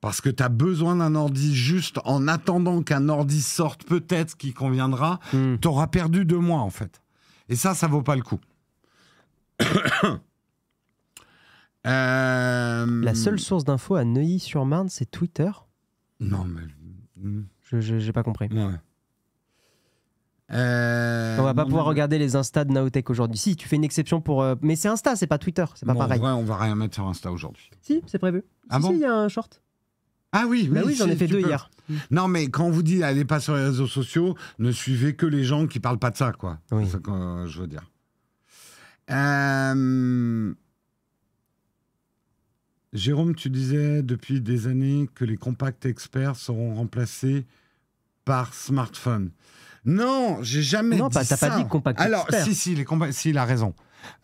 parce que tu as besoin d'un ordi juste en attendant qu'un ordi sorte peut-être qui conviendra, tu auras perdu 2 mois en fait. Et ça vaut pas le coup. La seule source d'infos à Neuilly-sur-Marne, c'est Twitter? Non, mais... J'ai pas compris. Ouais. On va pas pouvoir regarder les Insta de Naotech aujourd'hui. Si, tu fais une exception pour... Mais c'est Insta, c'est pas Twitter, c'est pas pareil. En vrai, on va rien mettre sur Insta aujourd'hui. Si, c'est prévu. Bon, il y a un short. Ah oui, j'en ai fait 2 hier. Non, mais quand on vous dit allez pas sur les réseaux sociaux, ne suivez que les gens qui parlent pas de ça, quoi. Oui. C'est ça que je veux dire. Jérôme, tu disais depuis des années que les compacts experts seront remplacés par smartphones. Non, j'ai jamais dit ça. Non, t'as pas dit compact expert. Alors, si, il a raison.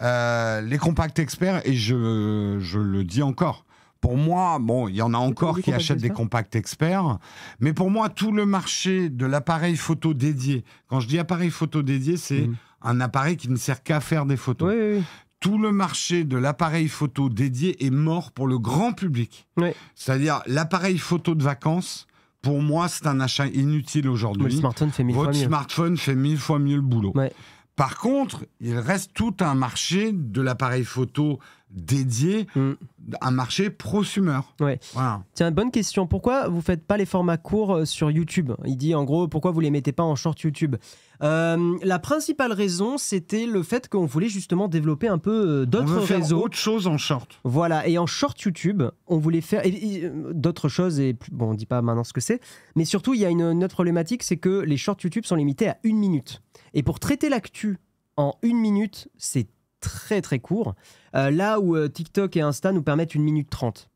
Les compacts experts, et je le dis encore, pour moi, bon, il y en a encore qui achètent des compacts experts, mais pour moi, tout le marché de l'appareil photo dédié, quand je dis appareil photo dédié, c'est un appareil qui ne sert qu'à faire des photos. Oui. Tout le marché de l'appareil photo dédié est mort pour le grand public. Oui. C'est-à-dire, l'appareil photo de vacances, pour moi, c'est un achat inutile aujourd'hui. Le smartphone fait 1000 fois mieux. Votre smartphone fait 1000 fois mieux le boulot. Ouais. Par contre, il reste tout un marché de l'appareil photo dédié, un marché prosumer. Ouais. Voilà. Tiens, bonne question. Pourquoi vous faites pas les formats courts sur YouTube? Il dit en gros, pourquoi vous les mettez pas en short YouTube? La principale raison, c'était le fait qu'on voulait justement développer un peu d'autres réseaux. Autre chose en short. Voilà, et en short YouTube, on voulait faire d'autres choses, et bon, on dit pas maintenant ce que c'est, mais surtout, il y a une autre problématique, c'est que les shorts YouTube sont limités à 1 minute. Et pour traiter l'actu en 1 minute, c'est très très court, là où TikTok et Insta nous permettent 1 minute 30.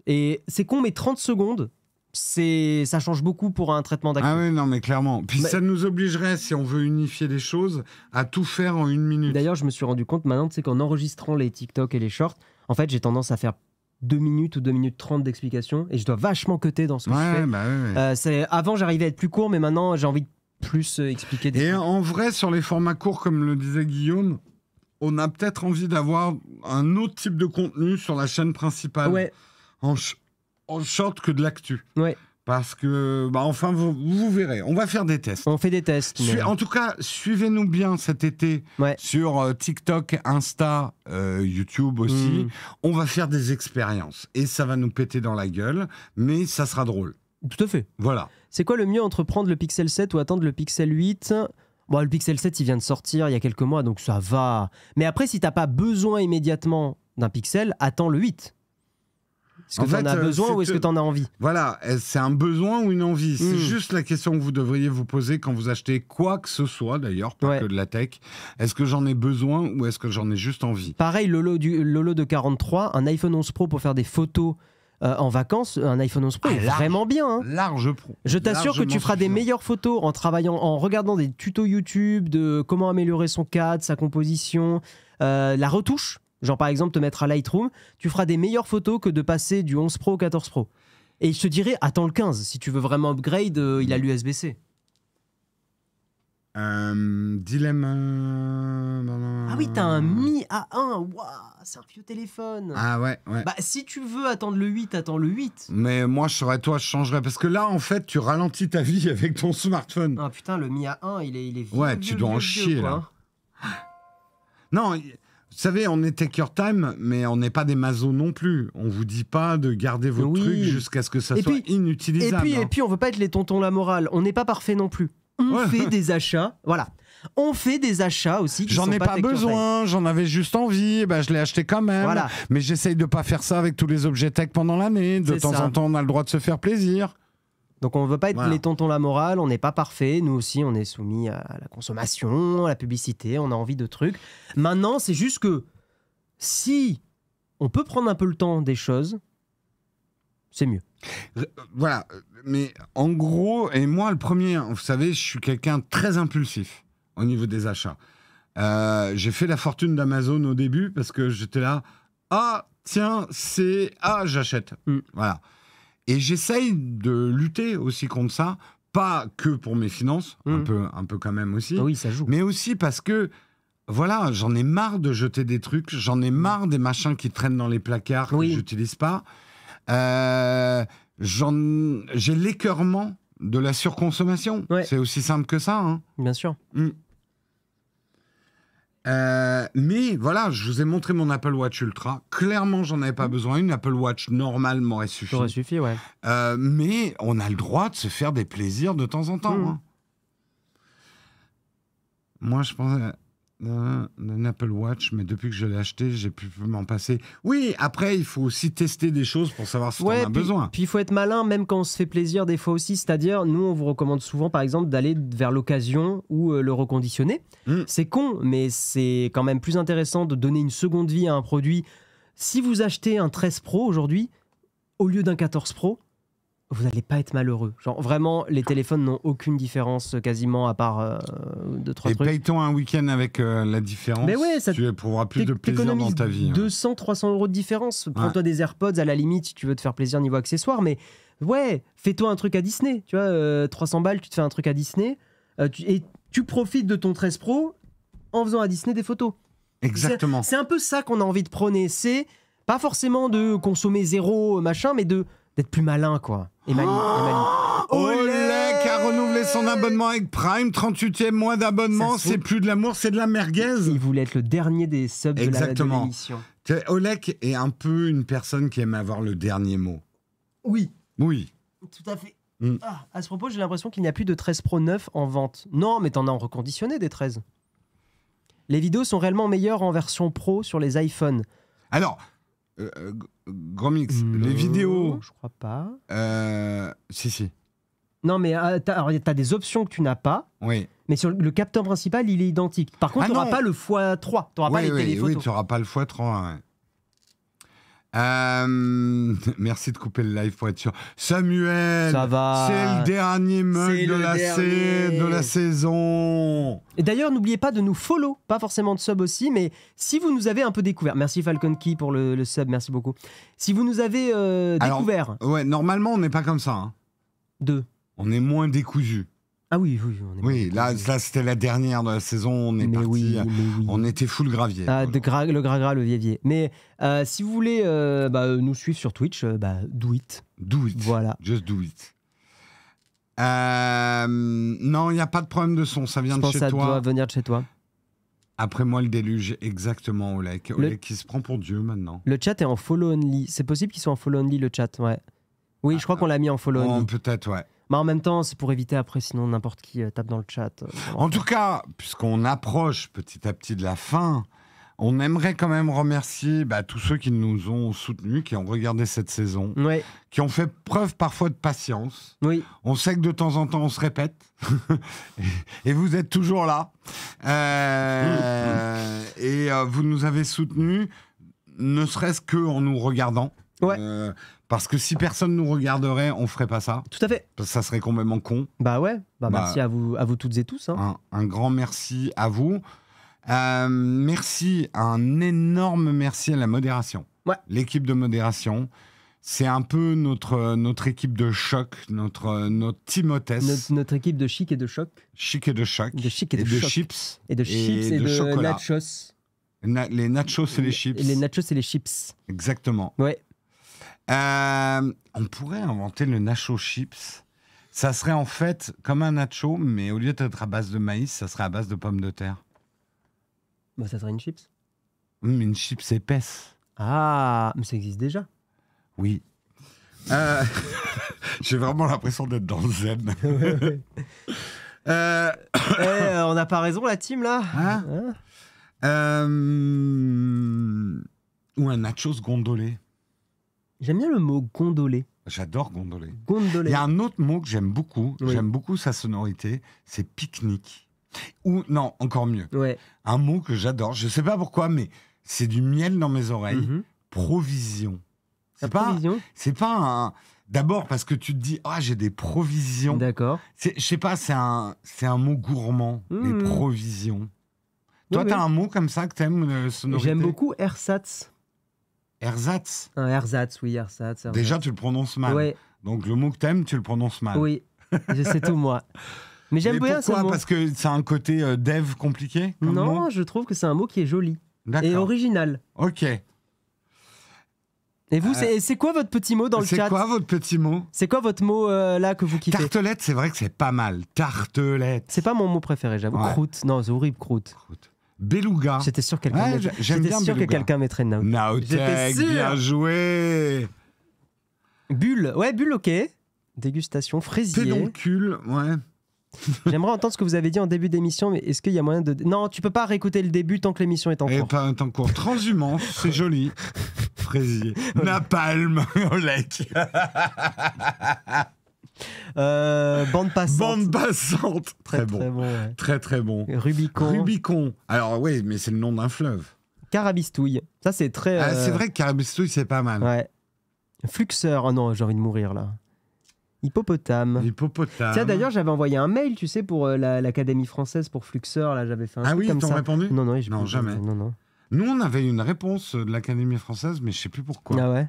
Et c'est con, mais 30 secondes, ça change beaucoup pour un traitement d'actu. Ah oui, non, mais clairement. Puis ça nous obligerait, si on veut unifier les choses, à tout faire en 1 minute. D'ailleurs, je me suis rendu compte maintenant, tu sais, qu'en enregistrant les TikTok et les shorts, en fait, j'ai tendance à faire 2 minutes ou 2 minutes 30 d'explication, et je dois vachement cutter dans ce que je fais. Bah oui. Avant, j'arrivais à être plus court, mais maintenant, j'ai envie de plus expliquer des trucs. Et trucs. en vrai, sur les formats courts, comme le disait Guillaume, on a peut-être envie d'avoir un autre type de contenu sur la chaîne principale, en short que de l'actu. Ouais. Parce que, enfin, vous verrez. On va faire des tests. On fait des tests. En tout cas, suivez-nous bien cet été sur TikTok, Insta, YouTube aussi. On va faire des expériences. Et ça va nous péter dans la gueule, mais ça sera drôle. Tout à fait. Voilà. C'est quoi le mieux entre prendre le Pixel 7 ou attendre le Pixel 8 ? Bon, le Pixel 7, il vient de sortir il y a quelques mois, donc ça va. Mais après, si tu n'as pas besoin immédiatement d'un Pixel, attends le 8. Est-ce que tu en as besoin ou est-ce que tu en as envie? Voilà, c'est un besoin ou une envie. C'est juste la question que vous devriez vous poser quand vous achetez quoi que ce soit, d'ailleurs, pas que de la tech. Est-ce que j'en ai besoin ou est-ce que j'en ai juste envie? Pareil, le lot de 43, un iPhone 11 Pro pour faire des photos en vacances, un iPhone 11 Pro est vraiment bien. Hein. Large Pro. Je t'assure que tu feras des meilleures photos en travaillant, en regardant des tutos YouTube de comment améliorer son cadre, sa composition, la retouche. Genre par exemple te mettre à Lightroom, tu feras des meilleures photos que de passer du 11 Pro au 14 Pro. Et je te dirais, attends le 15, si tu veux vraiment upgrade, il a l'USB-C. Dilemme. Ah oui, t'as un Mi A1, waouh, c'est un vieux téléphone. Ah ouais. Bah si tu veux attendre le 8, attends le 8. Mais moi, je serais toi, je changerais. Parce que là, en fait, tu ralentis ta vie avec ton smartphone. Ah putain, le Mi A1, il est vieux. Ouais, tu dois en chier, là. Non, vous savez, on est Take Your Time, mais on n'est pas des masos non plus. On vous dit pas de garder vos trucs jusqu'à ce que ça soit inutilisable. Et puis, on veut pas être les tontons la morale. On n'est pas parfait non plus. On fait des achats, voilà. On fait des achats aussi qui j'en ai pas besoin, j'en avais juste envie, je l'ai acheté quand même. Voilà. Mais j'essaye de pas faire ça avec tous les objets tech pendant l'année. De temps en temps, on a le droit de se faire plaisir. Donc on veut pas être les tontons la morale, on n'est pas parfait. Nous aussi, on est soumis à la consommation, à la publicité, on a envie de trucs. Maintenant, c'est juste que si on peut prendre un peu le temps des choses, c'est mieux. Voilà, mais en gros, et moi le premier, vous savez, je suis quelqu'un de très impulsif au niveau des achats. J'ai fait la fortune d'Amazon au début parce que j'étais là, j'achète. Voilà. Et j'essaye de lutter aussi contre ça, pas que pour mes finances, un peu quand même aussi, oui, ça joue. Mais aussi parce que voilà, j'en ai marre de jeter des trucs, j'en ai marre des machins qui traînent dans les placards que j'utilise pas. J'ai l'écœurement de la surconsommation. C'est aussi simple que ça. Hein. Bien sûr. Mais voilà, je vous ai montré mon Apple Watch Ultra. Clairement, j'en avais pas besoin. Une Apple Watch normale m'aurait suffi. Ça aurait suffi, ouais. Mais on a le droit de se faire des plaisirs de temps en temps. Hein. Moi, je pense d'un Apple Watch, mais depuis que je l'ai acheté, j'ai pu m'en passer. Oui, après, il faut aussi tester des choses pour savoir si on a besoin. Puis il faut être malin, même quand on se fait plaisir des fois aussi. C'est-à-dire, nous, on vous recommande souvent, par exemple, d'aller vers l'occasion ou le reconditionner. C'est con, mais c'est quand même plus intéressant de donner une seconde vie à un produit. Si vous achetez un 13 Pro aujourd'hui, au lieu d'un 14 Pro, vous n'allez pas être malheureux. Genre, vraiment, les téléphones n'ont aucune différence quasiment à part 2-3 trucs. Et paye-toi un week-end avec la différence. Mais ouais, tu éprouveras plus de plaisir dans ta vie. 200-300 € de différence. Prends-toi des AirPods à la limite si tu veux te faire plaisir niveau accessoires. Mais ouais, fais-toi un truc à Disney. Tu vois, 300 balles, tu te fais un truc à Disney. Et tu profites de ton 13 Pro en faisant à Disney des photos. Exactement. C'est un peu ça qu'on a envie de prôner. C'est pas forcément de consommer zéro, machin, mais d'être plus malin, quoi. Et Mali. Oleg a renouvelé son abonnement avec Prime, 38e mois d'abonnement. C'est plus de l'amour, c'est de la merguez. Il voulait être le dernier des subs de l'émission. Oleg est un peu une personne qui aime avoir le dernier mot. Oui. Oui. Tout à fait. À ce propos, j'ai l'impression qu'il n'y a plus de 13 Pro 9 en vente. Non, mais t'en as en reconditionné des 13. Les vidéos sont réellement meilleures en version Pro sur les iPhones. Alors, Gromix, les vidéos... Je crois pas. Si. Non, mais t'as des options que tu n'as pas. Oui. Mais sur le capteur principal, il est identique. Par contre, tu n'auras pas le x3. Tu n'auras pas les téléphotos. Oui, tu n'auras pas le x3. Ouais. Merci de couper le live pour être sûr. Samuel, ça va. C'est le dernier mug de la saison. Et d'ailleurs, n'oubliez pas de nous follow, pas forcément de sub aussi, mais si vous nous avez un peu découvert, merci Falcon Key pour le sub, merci beaucoup. Si vous nous avez découvert. Ouais, normalement, on n'est pas comme ça. Hein. On est moins décousu. Ah oui. Là c'était la dernière de la saison, on est parti, on était full gravier. Le gras, le vievier. Mais si vous voulez nous suivre sur Twitch, do it. Do it. Voilà. Just do it. Non, il n'y a pas de problème de son, ça vient de chez toi. Ça doit venir de chez toi. Après moi, le déluge, exactement, Oleg. Oleg qui se prend pour Dieu maintenant. Le chat est en follow only. C'est possible qu'il soit en follow only, le chat, ouais. Oui, je crois qu'on l'a mis en follow only. Peut-être, ouais. Mais en même temps, c'est pour éviter après, sinon n'importe qui tape dans le chat. En tout cas, puisqu'on approche petit à petit de la fin, on aimerait quand même remercier tous ceux qui nous ont soutenus, qui ont regardé cette saison, qui ont fait preuve parfois de patience. Oui. On sait que de temps en temps, on se répète. Et vous êtes toujours là. Et vous nous avez soutenus, ne serait-ce qu'en nous regardant. Ouais. Parce que si personne nous regarderait, on ferait pas ça. Tout à fait. Parce que ça serait complètement con. Merci à vous toutes et tous. Hein. Un grand merci à vous. Merci, un énorme merci à la modération. Ouais. L'équipe de modération. C'est un peu notre équipe de choc, notre team hôtesse. Notre équipe de chic et de choc. Chic et de choc. De chic et de choc. Chips. Et de chips et de chocolat. nachos. Les nachos et les chips. Et les nachos et les chips. Exactement. Ouais. On pourrait inventer le nacho chips. Ça serait en fait comme un nacho, mais au lieu d'être à base de maïs, ça serait à base de pommes de terre. Ça serait une chips. Une chips épaisse. Ah, mais ça existe déjà. Oui. J'ai vraiment l'impression d'être dans le zen. On n'a pas raison, la team, là. Ou un nachos gondolé. J'aime bien le mot gondolé. J'adore gondolé. Gondolé. Il y a un autre mot que j'aime beaucoup. Oui. J'aime beaucoup sa sonorité. C'est pique-nique. Ou non, encore mieux. Ouais. Un mot que j'adore. Je ne sais pas pourquoi, mais c'est du miel dans mes oreilles. Provision. C'est pas un... D'abord parce que tu te dis, j'ai des provisions. D'accord. Je sais pas, c'est un mot gourmand, les provisions. Toi, t'as un mot comme ça que t'aimes, sonorité? J'aime beaucoup ersatz. Ersatz. Ersatz, oui, ersatz. Déjà, tu le prononces mal. Ouais. Donc, le mot que t'aimes, tu le prononces mal. Oui, je sais tout, moi. Mais j'aime bien ce mot. Pourquoi? Parce que ça a un côté dev compliqué comme Non, mot? Je trouve que c'est un mot qui est joli. D'accord. Et original. Ok. Et vous, c'est quoi votre petit mot dans le chat? C'est quoi votre petit mot? C'est quoi votre mot là que vous kiffez? Tartelette, c'est vrai que c'est pas mal. Tartelette. C'est pas mon mot préféré, j'avoue. Ouais. Croûte. Non, c'est horrible, croûte. Beluga. J'étais sûr que quelqu'un mettrait Naotech. Naotech, bien joué. Bulle, ouais, bulle, ok. Dégustation, fraisier. Pédoncule, ouais. J'aimerais entendre ce que vous avez dit en début d'émission, mais est-ce qu'il y a moyen de... Non, tu peux pas réécouter le début tant que l'émission est en cours. Et pas en cours. Transhumance, c'est joli. Fraisier. Napalm, Oleg. Bande passante. Bande passante. Très bon. Très bon, ouais. Très bon. Rubicon. Alors oui, mais c'est le nom d'un fleuve. Carabistouille. Ça, c'est très... C'est vrai que Carabistouille, c'est pas mal. Ouais. Fluxeur. Oh non, j'ai envie de mourir, là. Hippopotame. Hippopotame. Tiens, d'ailleurs, j'avais envoyé un mail, tu sais, pour l'Académie française pour Fluxeur. Là, j'avais fait un truc comme ça. Ah oui, ils t'ont répondu? Non, jamais. Non. Nous, on avait une réponse de l'Académie française, mais je sais plus pourquoi. Ah ouais.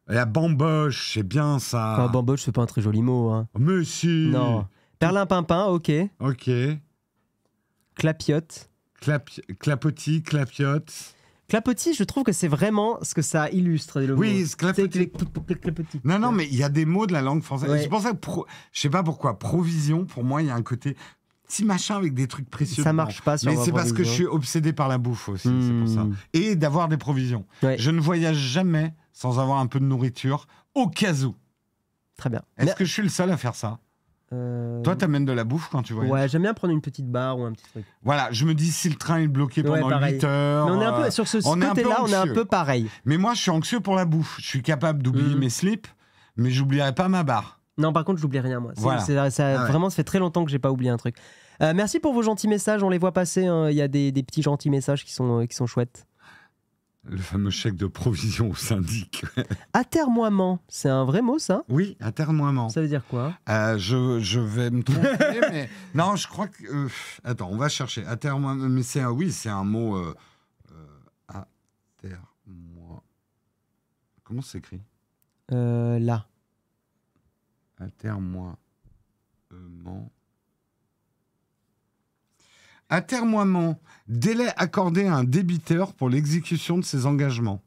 La bamboche, c'est bien ça. Enfin, bamboche, c'est pas un très joli mot. Hein. Mais si. Non. Perlimpinpin, ok. Ok. Clapiote. Clapotis, clapiote. Clapotis, je trouve que c'est vraiment ce que ça illustre. Le oui, mot. clapotis. Non, mais il y a des mots de la langue française. Ouais. C'est pour ça que, je sais pas pourquoi, provision, pour moi, il y a un côté petit machin avec des trucs précieux. Ça marche pas sur mais c'est parce que je suis obsédé par la bouffe aussi, c'est pour ça. Et d'avoir des provisions. Ouais. Je ne voyage jamais sans avoir un peu de nourriture, au cas où. Très bien. Est-ce que je suis le seul à faire ça? Toi, t'amènes de la bouffe quand tu voyages? Ouais, j'aime bien prendre une petite barre ou un petit truc. Voilà, je me dis si le train est bloqué pendant 8 heures... Mais on est un peu, sur ce côté-là, on est un peu pareil. Mais moi, je suis anxieux pour la bouffe. Je suis capable d'oublier mes slips, mais j'oublierai pas ma barre. Non, par contre, j'oublie rien, moi. Voilà. Vraiment, ça fait très longtemps que j'ai pas oublié un truc. Merci pour vos gentils messages, on les voit passer. Hein. Il y a des petits gentils messages qui sont chouettes. Le fameux chèque de provision au syndic. Atermoiement, c'est un vrai mot, ça? Oui, atermoiement. Ça veut dire quoi? Je vais me tromper, mais non, je crois que... attends, on va chercher. Atermoiement, mais c'est un mot... atermoiement. Comment c'est écrit? Là. Atermoiement. Atermoiement, délai accordé à un débiteur pour l'exécution de ses engagements.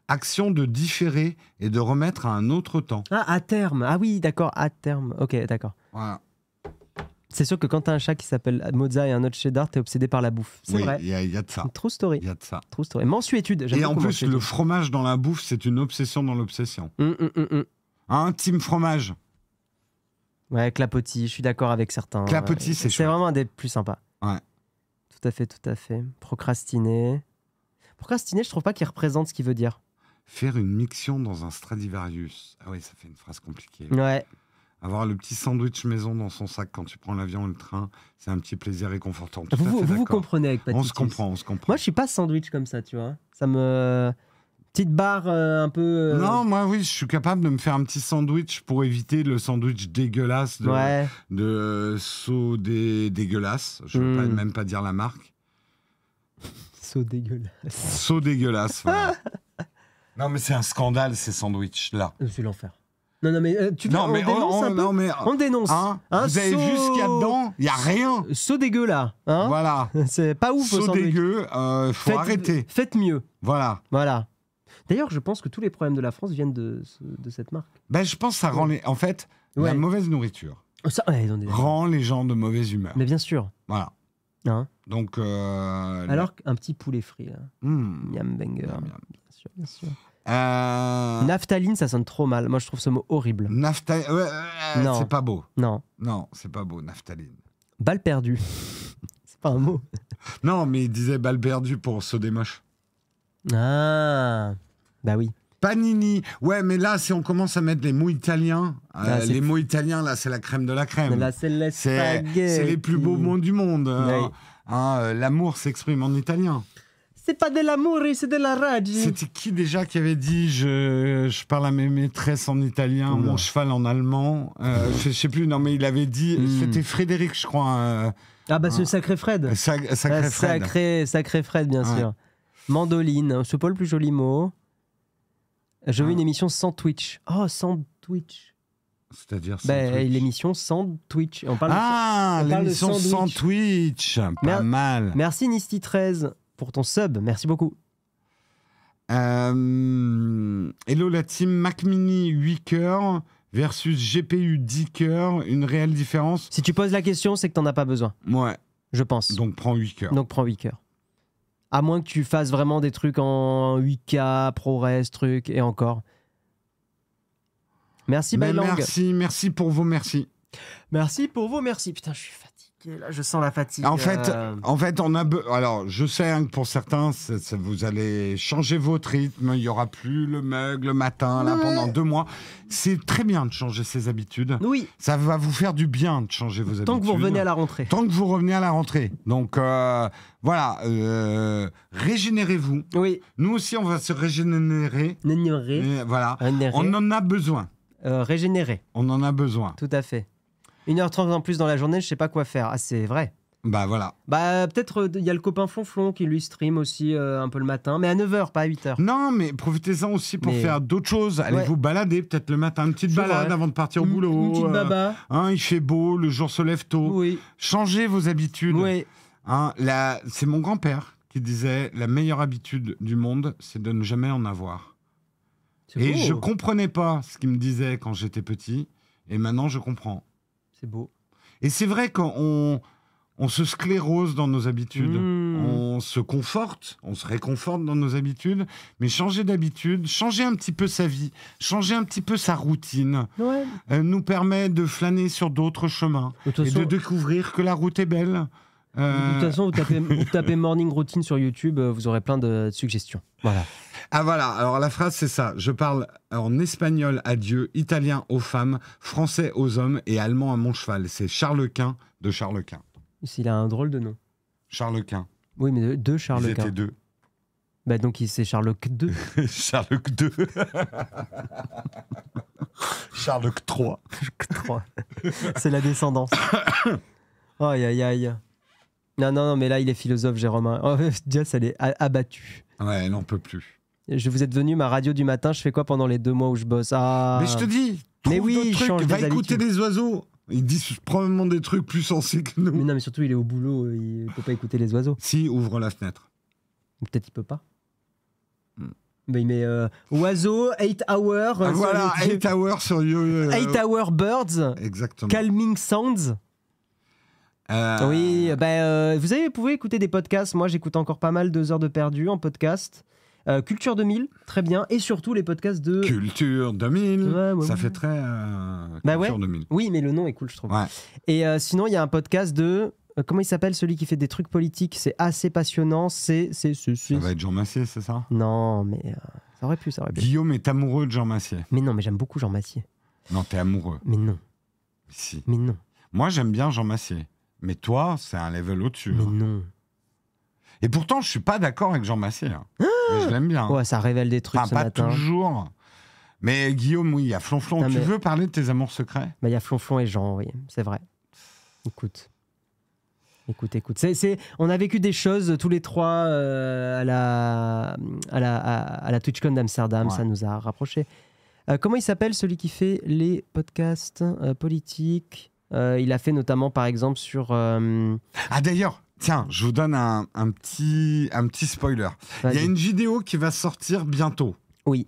Action de différer et de remettre à un autre temps. Ah, à terme. Ah oui, d'accord, à terme. Ok, d'accord. Voilà. C'est sûr que quand t'as un chat qui s'appelle Mozza et un autre cheddar, t'es obsédé par la bouffe. C'est vrai. Il y a de ça. True story. Il y a de ça. True story. Mensuétude. Et en plus, le fromage dans la bouffe, c'est une obsession dans l'obsession. Un team fromage. Ouais, clapotis, je suis d'accord avec certains. Clapotis, c'est chouette. C'est vraiment un des plus sympas. Ouais. Tout à fait. Procrastiner, je trouve pas qu'il représente ce qu'il veut dire. Faire une miction dans un Stradivarius. Ah oui, ça fait une phrase compliquée. Ouais. Avoir le petit sandwich maison dans son sac quand tu prends l'avion ou le train, c'est un petit plaisir réconfortant. Vous comprenez avec Patrick. On se comprend. Moi, je suis pas sandwich comme ça, tu vois. Ça me... Petite barre un peu... Non, moi, oui, je suis capable de me faire un petit sandwich pour éviter le sandwich dégueulasse de Sodé dégueulasse. Je ne veux même pas dire la marque. Sodé dégueulasse, voilà. Non, mais c'est un scandale, ces sandwichs-là. C'est l'enfer. Non, mais on dénonce. Hein, vous avez vu ce qu'il y a dedans? Il n'y a rien. Saut dégueu, là. Hein, voilà. C'est pas ouf, saut dégueu, faut arrêter. Faites mieux. Voilà. D'ailleurs, je pense que tous les problèmes de la France viennent de cette marque. Ben, je pense que ça rend En fait, la mauvaise nourriture rend les gens de mauvaise humeur. Mais bien sûr. Voilà. Hein, donc... alors qu'un petit poulet frit, là. Miam banger. Bien sûr. Naphtaline, ça sonne trop mal. Moi, je trouve ce mot horrible. Naphtaline, c'est pas beau. Non, c'est pas beau, naphtaline. Balle perdue. C'est pas un mot. Non, mais il disait balle perdue pour se démoche. Ah, bah oui. Panini. Ouais, mais là, si on commence à mettre les mots italiens, les mots italiens, là, c'est la crème de la crème. Là, c'est les spaghettis. C'est les plus beaux mots du monde. L'amour s'exprime en italien. C'est pas de l'amour, c'est de la rage. C'était qui déjà qui avait dit je parle à mes maîtresses en italien, mon cheval en allemand. Je sais plus, non, mais il avait dit, c'était Frédéric, je crois. Ce sacré Fred. Sacré Fred, bien sûr. Mandoline, c'est pas le plus joli mot. Je veux une émission sans Twitch. Oh, sans Twitch. C'est-à-dire sans Twitch. L'émission sans Twitch. L'émission sans Twitch. Pas mal. Merci Nisty13 pour ton sub. Merci beaucoup. Hello la team, Mac Mini 8 cœurs versus GPU 10 cœurs. Une réelle différence? Si tu poses la question, c'est que t'en as pas besoin. Ouais. Je pense. Donc prends 8 cœurs. À moins que tu fasses vraiment des trucs en 8K, ProRes, trucs, et encore. Merci, Bailang. Merci pour vos merci. Merci pour vos merci. Putain, je suis fatigué, là, je sens la fatigue. En fait, on a... Alors, je sais que pour certains, vous allez changer votre rythme, il n'y aura plus le mug le matin, là, pendant 2 mois. C'est très bien de changer ses habitudes. Oui. Ça va vous faire du bien de changer vos habitudes. Tant que vous revenez à la rentrée. Donc, voilà, régénérez-vous. Oui. Nous aussi, on va se régénérer. Voilà. On en a besoin. régénérer. On en a besoin. Tout à fait. 1h30 en plus dans la journée, je sais pas quoi faire. Ah, c'est vrai. Bah voilà. Bah peut-être il y a le copain Flonflon qui lui stream aussi un peu le matin, mais à 9h, pas à 8h. Non, mais profitez-en aussi pour faire d'autres choses. Allez vous balader, peut-être le matin, une petite balade avant de partir au boulot. Une petite baba. Il fait beau, le jour se lève tôt. Oui. Changez vos habitudes. Oui. C'est mon grand-père qui disait la meilleure habitude du monde, c'est de ne jamais en avoir. Et je comprenais pas ce qu'il me disait quand j'étais petit, et maintenant je comprends. C'est beau. Et c'est vrai qu'on se sclérose dans nos habitudes, on se réconforte dans nos habitudes, mais changer d'habitude, changer un petit peu sa vie, changer un petit peu sa routine, nous permet de flâner sur d'autres chemins et de découvrir que la route est belle. De toute façon, vous tapez morning routine sur YouTube, vous aurez plein de suggestions. Voilà. Ah voilà, alors la phrase c'est ça. Je parle en espagnol à Dieu, italien aux femmes, français aux hommes et allemand à mon cheval. C'est Charles Quint de Charles Quint. Il a un drôle de nom. Charles Quint. Oui, mais deux Charles Quint. Ils étaient deux. Bah donc c'est Charles II. Charles II. Charles III. C'est la descendance. Aïe, aïe, aïe. Non, mais là, il est philosophe, Jérôme. Oh, Jess, elle est abattue. Ouais, elle n'en peut plus. Vous êtes venu, ma radio du matin, je fais quoi pendant les 2 mois où je bosse? Mais je te dis, mais oui, va écouter les oiseaux. Ils disent probablement des trucs plus sensés que nous. Mais non, mais surtout, il est au boulot, il peut pas écouter les oiseaux. Si, ouvre la fenêtre. Peut-être il peut pas. Mais il met oiseaux, 8 hours. Voilà, 8 hours sur 8 hour birds. Exactement. Calming sounds. Oui, vous pouvez écouter des podcasts. Moi, j'écoute encore pas mal 2 heures de perdu en podcast. Culture 2000, très bien. Et surtout les podcasts de... Culture 2000, ça fait très... Culture 2000. Oui, mais le nom est cool, je trouve. Ouais. Et sinon, il y a un podcast de... comment il s'appelle, celui qui fait des trucs politiques? C'est assez passionnant. Ça va être Jean Massier, c'est ça? Non, mais ça aurait pu. Guillaume est amoureux de Jean Massier. Mais non, mais j'aime beaucoup Jean Massier. Non, t'es amoureux. Mais non. Si. Mais non. Moi, j'aime bien Jean Massier. Mais toi, c'est un level au-dessus. Mais non. Et pourtant, je suis pas d'accord avec Jean Massier. Mais je l'aime bien. Ouais, ça révèle des trucs ce matin. Pas toujours. Mais Guillaume, oui, il y a Flonflon. Non, tu veux parler de tes amours secrets? Il y a Flonflon et Jean, oui, c'est vrai. Écoute. On a vécu des choses tous les trois à la TwitchCon d'Amsterdam. Ouais. Ça nous a rapprochés. Comment il s'appelle, celui qui fait les podcasts politiques? Il a fait notamment, par exemple, sur... Ah d'ailleurs, tiens, je vous donne un petit spoiler. Il y a une vidéo qui va sortir bientôt. Oui.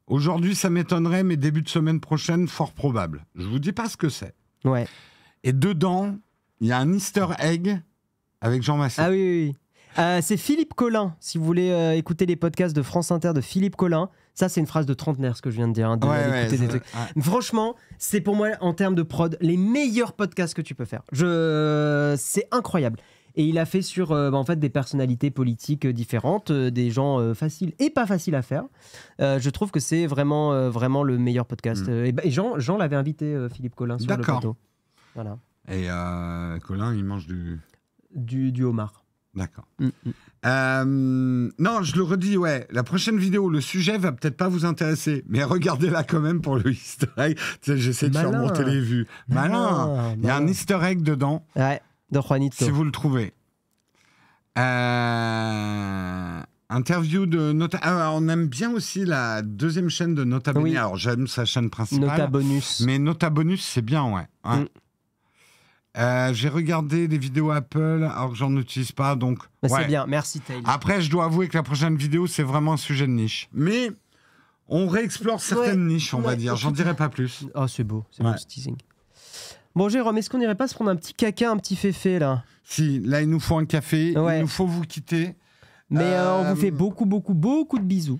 Aujourd'hui, ça m'étonnerait, mais début de semaine prochaine, fort probable. Je vous dis pas ce que c'est. Ouais. Et dedans, il y a un easter egg avec Jean Massier. Ah oui. C'est Philippe Collin, si vous voulez écouter les podcasts de France Inter de Philippe Collin. Ça, c'est une phrase de trentenaire, ce que je viens de dire. Des trucs. Ouais. Franchement, c'est pour moi, en termes de prod, les meilleurs podcasts que tu peux faire. C'est incroyable. Et il a fait sur en fait, des personnalités politiques différentes, des gens faciles et pas faciles à faire. Je trouve que c'est vraiment, vraiment le meilleur podcast. Et Jean l'avait invité, Philippe Collin, sur le plateau. Voilà. Et Collin, il mange du homard. D'accord. Non, je le redis, ouais. La prochaine vidéo, le sujet va peut-être pas vous intéresser, mais regardez-la quand même pour le easter egg. J'essaie de faire monter les vues. Malin. Il y a un easter egg dedans. Ouais, de Juanito. Si vous le trouvez. Interview de Nota... on aime bien aussi la deuxième chaîne de Nota Bene. Oui. Alors, j'aime sa chaîne principale. Nota Bonus. Mais Nota Bonus, c'est bien, ouais. J'ai regardé des vidéos Apple, alors que j'en utilise pas, donc... C'est bien, merci Taylor. Après, je dois avouer que la prochaine vidéo, c'est vraiment un sujet de niche. Mais on réexplore certaines niches, on va dire. J'en dirai pas plus. Oh, c'est beau, c'est beau ce teasing. Bon, Jérôme, est-ce qu'on n'irait pas se prendre un petit caca, un petit féfé, là? Si, là, il nous faut un café, il nous faut vous quitter. Mais on vous fait beaucoup de bisous.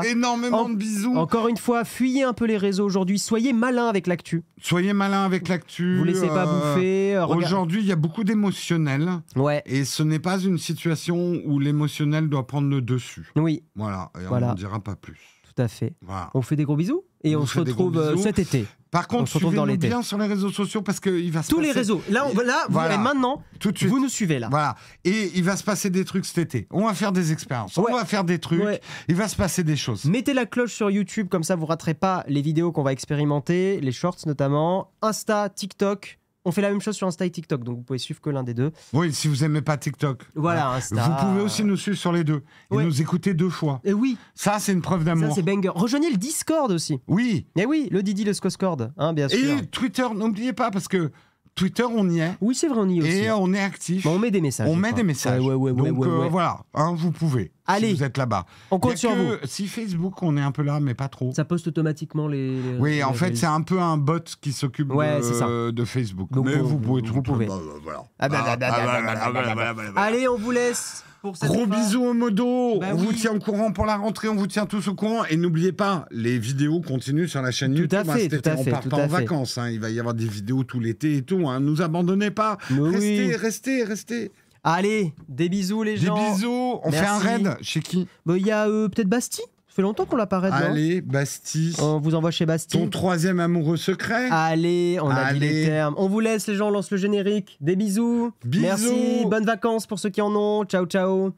Énormément de bisous. Encore une fois, fuyez un peu les réseaux aujourd'hui. Soyez malin avec l'actu. Vous laissez pas bouffer. Aujourd'hui, il y a beaucoup d'émotionnel. Ouais. Et ce n'est pas une situation où l'émotionnel doit prendre le dessus. Oui. Voilà. Et on n'en dira pas plus. Tout à fait. Voilà. On fait des gros bisous. Et on se retrouve cet été. Par contre, suivez-nous bien sur les réseaux sociaux parce qu'il va se passer... Tous les réseaux. Là, maintenant, tout de suite. Vous nous suivez là. Voilà. Et il va se passer des trucs cet été. On va faire des expériences. On va faire des trucs. Il va se passer des choses. Mettez la cloche sur YouTube, comme ça vous raterez pas les vidéos qu'on va expérimenter, les shorts notamment, Insta, TikTok. On fait la même chose sur Insta et TikTok, donc vous pouvez suivre que l'un des deux. Oui, si vous aimez pas TikTok. Voilà, Insta. Vous pouvez aussi nous suivre sur les deux et nous écouter 2 fois. Et oui. Ça, c'est une preuve d'amour. Ça, c'est banger. Rejoignez le Discord aussi. Oui. Et oui, le Didi, le Scoscord, hein, bien sûr. Et Twitter, n'oubliez pas, parce que Twitter, on y est. Oui, c'est vrai, on y est aussi. Et on est actif. Bon, on met des messages. On met des messages. Donc voilà, hein, vous pouvez. Allez, si vous êtes là-bas. On compte sur vous. Si Facebook, on est un peu là, mais pas trop. Ça poste automatiquement les oui, en fait, c'est un peu un bot qui s'occupe de Facebook. Donc mais vous pouvez tout. Vous pouvez. Allez, on vous laisse. Gros bisous au modo. On vous tient au courant pour la rentrée, on vous tient tous au courant. Et n'oubliez pas, les vidéos continuent sur la chaîne YouTube. On part pas en vacances. Il va y avoir des vidéos tout l'été et tout. Ne nous abandonnez pas. Restez. Allez, des bisous les gens. Des bisous. On fait un raid chez qui? Il y a peut-être Bastille. Ça fait longtemps qu'on l'a pas raid. Allez, Bastille. On vous envoie chez Bastille. Ton 3e amoureux secret. Allez, on a dit les termes. On vous laisse les gens, on lance le générique. Des bisous. Merci, bonnes vacances pour ceux qui en ont. Ciao, ciao.